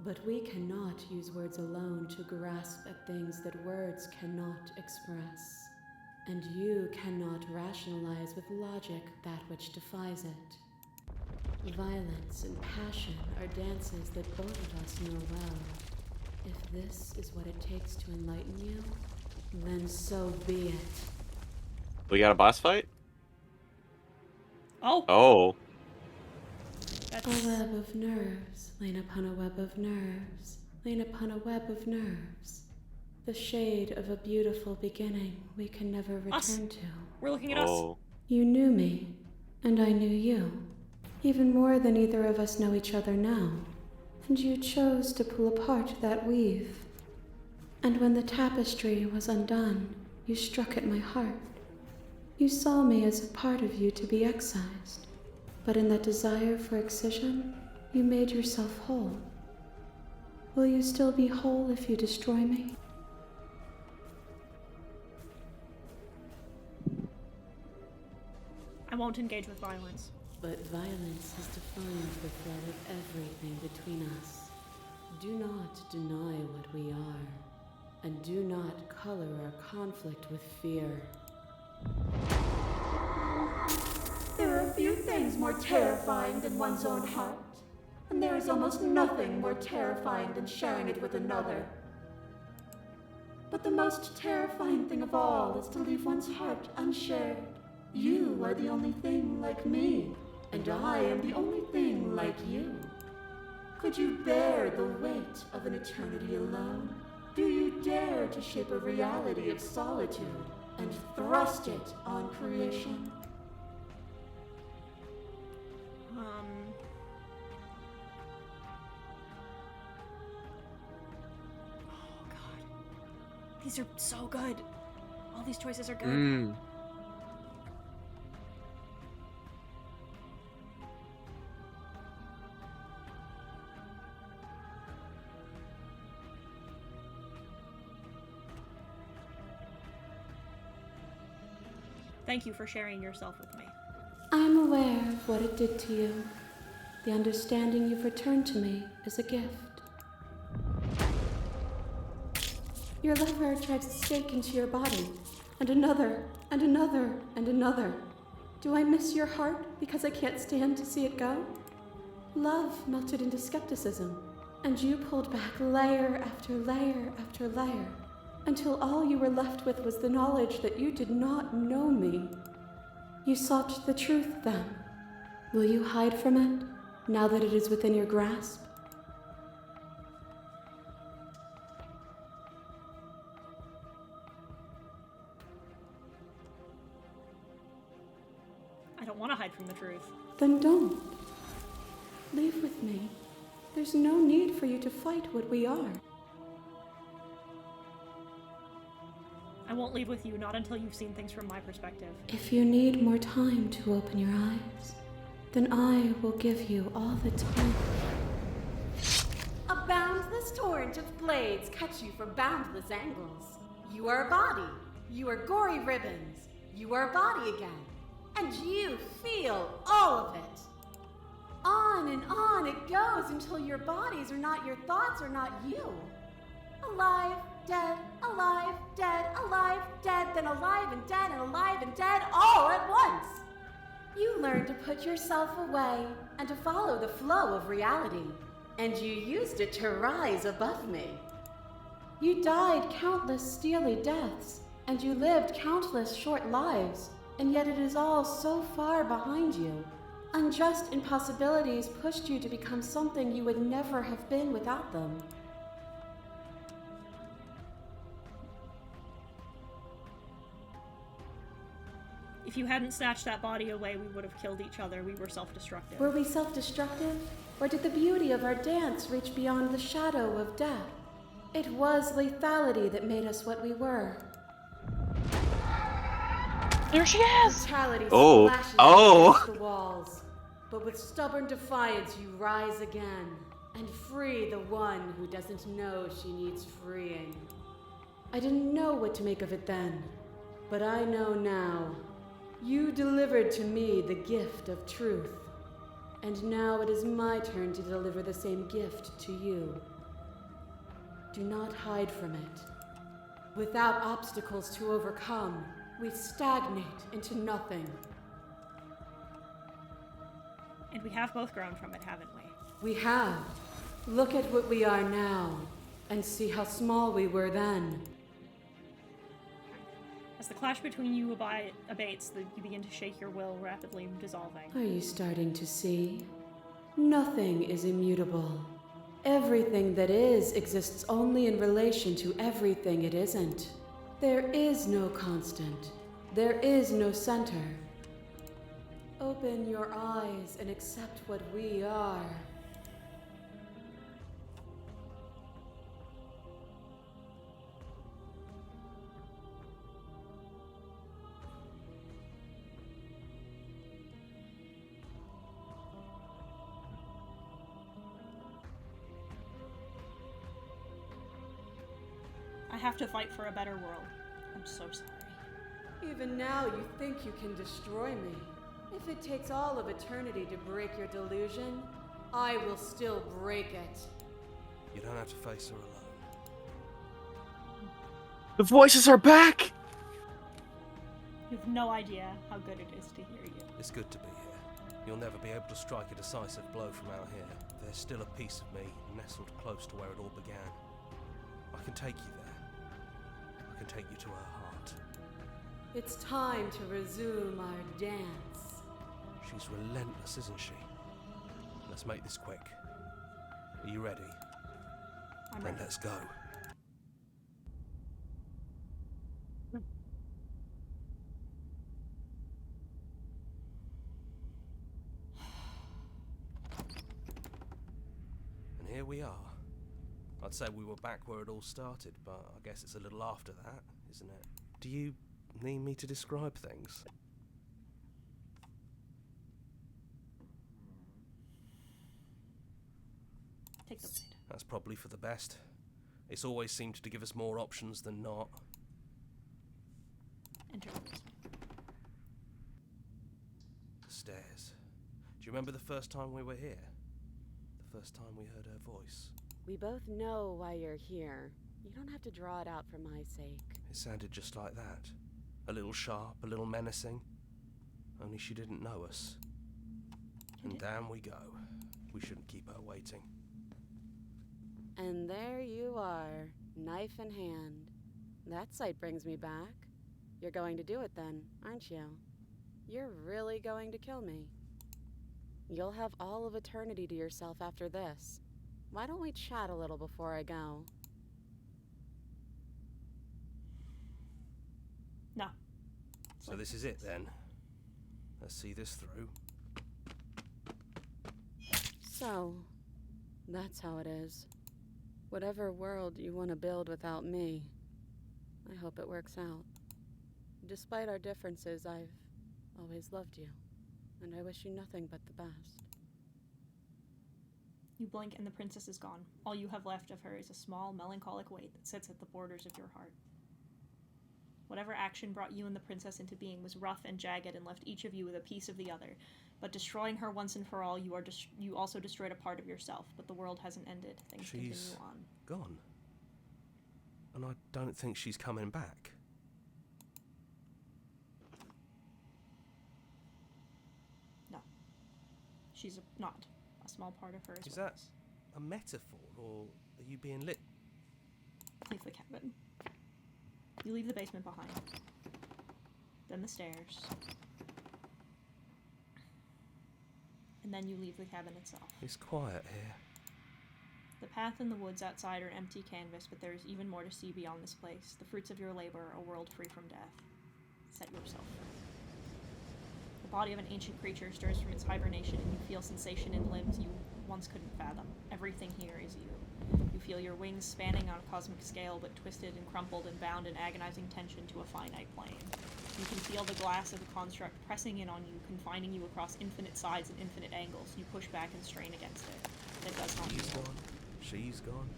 But we cannot use words alone to grasp at things that words cannot express. And you cannot rationalize with logic that which defies it. Violence and passion are dances that both of us know well. If this is what it takes to enlighten you, then so be it.
We got a boss fight?
Oh.
Oh.
A web of nerves, lain upon a web of nerves, lain upon a web of nerves. The shade of a beautiful beginning we can never return to.
We're looking at us.
You knew me, and I knew you. Even more than either of us know each other now. And you chose to pull apart that weave. And when the tapestry was undone, you struck at my heart. You saw me as a part of you to be excised. But in that desire for excision, you made yourself whole. Will you still be whole if you destroy me?
I won't engage with violence.
But violence has defined the thread of everything between us. Do not deny what we are, and do not color our conflict with fear.
There are few things more terrifying than one's own heart, and there is almost nothing more terrifying than sharing it with another. But the most terrifying thing of all is to leave one's heart unshared. You are the only thing like me, and I am the only thing like you. Could you bear the weight of an eternity alone? Do you dare to shape a reality of solitude and thrust it on creation?
Oh god. These are so good. All these choices are good. Thank you for sharing yourself with me.
I'm aware of what it did to you. The understanding you've returned to me is a gift. Your lover tried to stake into your body, and another, and another, and another. Do I miss your heart because I can't stand to see it go? Love melted into skepticism, and you pulled back layer after layer after layer, until all you were left with was the knowledge that you did not know me. You sought the truth then. Will you hide from it, now that it is within your grasp?
I don't want to hide from the truth.
Then don't. Leave with me. There's no need for you to fight what we are.
I won't leave with you, not until you've seen things from my perspective.
If you need more time to open your eyes, then I will give you all the time.
A boundless torrent of blades cut you from boundless angles. You are a body. You are gory ribbons. You are a body again. And you feel all of it. On and on it goes until your bodies are not your thoughts, are not you. Alive, dead, alive, dead, then alive and dead, all at once. You learn to put yourself away and to follow the flow of reality. And you used it to rise above me.
You died countless steely deaths, and you lived countless short lives, and yet it is all so far behind you. Unjust impossibilities pushed you to become something you would never have been without them.
If you hadn't snatched that body away, we would have killed each other. We were self-destructive.
Were we self-destructive? Or did the beauty of our dance reach beyond the shadow of death? It was lethality that made us what we were.
There she is!
Brutality
Oh.
splashes
Oh.
against the walls. But with stubborn defiance, you rise again and free the one who doesn't know she needs freeing.
I didn't know what to make of it then, but I know now. You delivered to me the gift of truth, and now it is my turn to deliver the same gift to you. Do not hide from it. Without obstacles to overcome, we stagnate into nothing.
And we have both grown from it, haven't we?
We have. Look at what we are now, and see how small we were then.
As the clash between you abates, you begin to shake your will, rapidly dissolving.
Are you starting to see? Nothing is immutable. Everything that is exists only in relation to everything it isn't. There is no constant. There is no center. Open your eyes and accept what we are.
have to fight for a better world. I'm so sorry.
Even now, you think you can destroy me. If it takes all of eternity to break your delusion, I will still break it.
You don't have to face her alone.
The voices are back!
You have no idea how good it is to hear you.
It's good to be here. You'll never be able to strike a decisive blow from out here. There's still a piece of me nestled close to where it all began. I can take you there. I can take you to her heart.
It's time to resume our dance.
She's relentless, isn't she? Let's make this quick. Are you ready? Then let's go. And here we are. I'd say we were back where it all started, but I guess it's a little after that, isn't it? Do you need me to describe things?
Take the blade.
That's probably for the best. It's always seemed to give us more options than not.
Enter.
The stairs. Do you remember the first time we were here? The first time we heard her voice?
We both know why you're here. You don't have to draw it out for my sake.
It sounded just like that. A little sharp, a little menacing. Only she didn't know us. And down we go. We shouldn't keep her waiting.
And there you are, knife in hand. That sight brings me back. You're going to do it then, aren't you? You're really going to kill me. You'll have all of eternity to yourself after this. Why don't we chat a little before I go?
No.
So this is it then. Let's see this through.
So, that's how it is. Whatever world you want to build without me, I hope it works out. Despite our differences, I've always loved you, and I wish you nothing but the best.
You blink and the princess is gone. All you have left of her is a small, melancholic weight that sits at the borders of your heart. Whatever action brought you and the princess into being was rough and jagged and left each of you with a piece of the other. But destroying her once and for all, you also destroyed a part of yourself. But the world hasn't ended. Things continue on.
Gone. And I don't think she's coming back.
No. She's not. A small part of her is
Is that a metaphor, or are you being lit?
Leave the cabin. You leave the basement behind. Then the stairs. And then you leave the cabin itself.
It's quiet here.
The path and the woods outside are an empty canvas, but there is even more to see beyond this place. The fruits of your labor, a world free from death. Set yourself free. The body of an ancient creature stirs from its hibernation, and you feel sensation in limbs you once couldn't fathom. Everything here is you. You feel your wings spanning on a cosmic scale, but twisted and crumpled and bound in agonizing tension to a finite plane. You can feel the glass of the construct pressing in on you, confining you across infinite sides and infinite angles. You push back and strain against it. It does not
She's
yield.
gone. She's gone.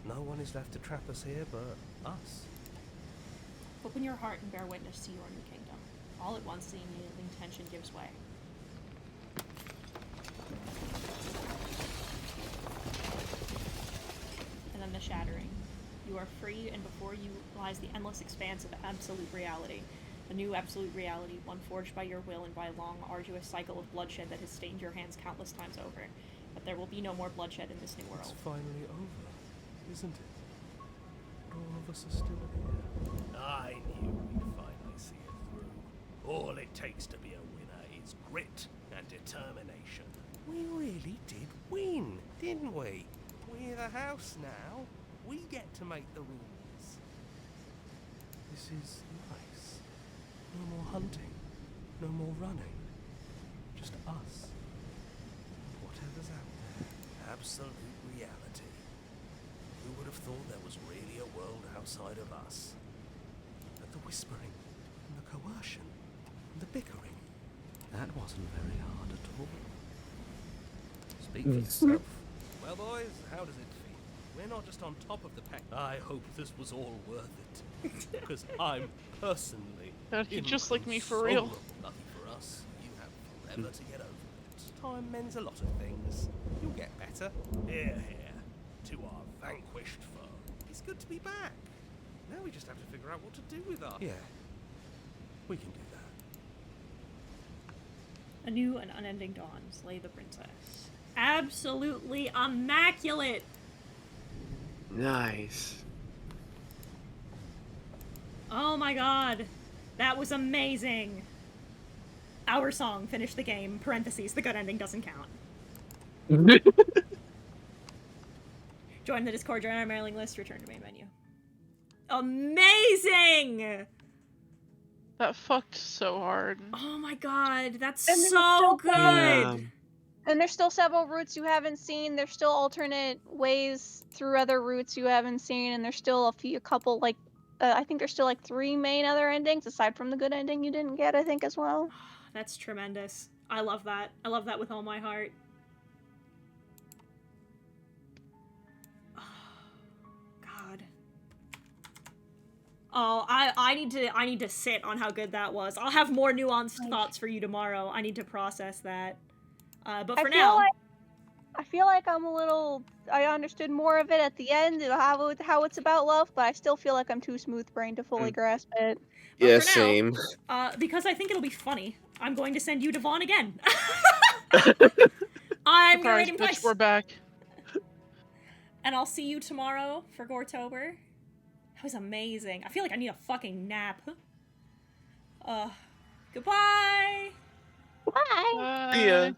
No one is left to trap us here but us.
Open your heart and bear witness to your new kingdom. All at once, the immediate tension gives way. And then the shattering. You are free, and before you lies the endless expanse of absolute reality. A new absolute reality, one forged by your will and by a long, arduous cycle of bloodshed that has stained your hands countless times over. But there will be no more bloodshed in this new world.
It's finally over, isn't it? But all of us are still here.
I knew we'd finally see it through. All it takes to be a winner is grit and determination.
We really did win, didn't we? We're the house now. We get to make the rules. This is nice. No more hunting. No more running. Just us. Whatever's out there.
Absolute reality. Who would have thought there was really a world outside of us?
But the whispering, and the coercion, and the bickering. That wasn't very hard at all.
Speak for yourself. Well, boys, how does it feel?
We're not just on top of the pack. I hope this was all worth it. Because I'm personally
God, he just like me for real.
Lucky for us, you have forever to get over it. Time mends a lot of things. You'll get better.
Here, here. To our vanquished foe.
It's good to be back. Now we just have to figure out what to do with us.
Yeah. We can do that.
A new and unending dawn. Slay the princess. Absolutely immaculate.
Nice.
Oh my god. That was amazing. Our song finished the game. Parentheses, the good ending doesn't count. Join the Discord, join our mailing list, return to main menu. Amazing!
That fucked so hard.
Oh my god, that's
And
so good!
Yeah.
And there's still several routes you haven't seen. There's still alternate ways through other routes you haven't seen, and there's still a couple, like, I think there's still like 3 main other endings, aside from the good ending you didn't get, I think, as well.
That's tremendous. I love that. I love that with all my heart. God. Oh, I need to sit on how good that was. I'll have more nuanced thoughts for you tomorrow. I need to process that. But for now,
I feel like I understood more of it at the end, how it's about love, but I still feel like I'm too smooth-brained to fully grasp it.
But
Yeah,
for now,
same.
Because I think it'll be funny, I'm going to send you to Vaughn again. I'm gonna rate him twice.
We're back.
And I'll see you tomorrow for Goretober. That was amazing. I feel like I need a fucking nap. Goodbye!
Bye!
See ya.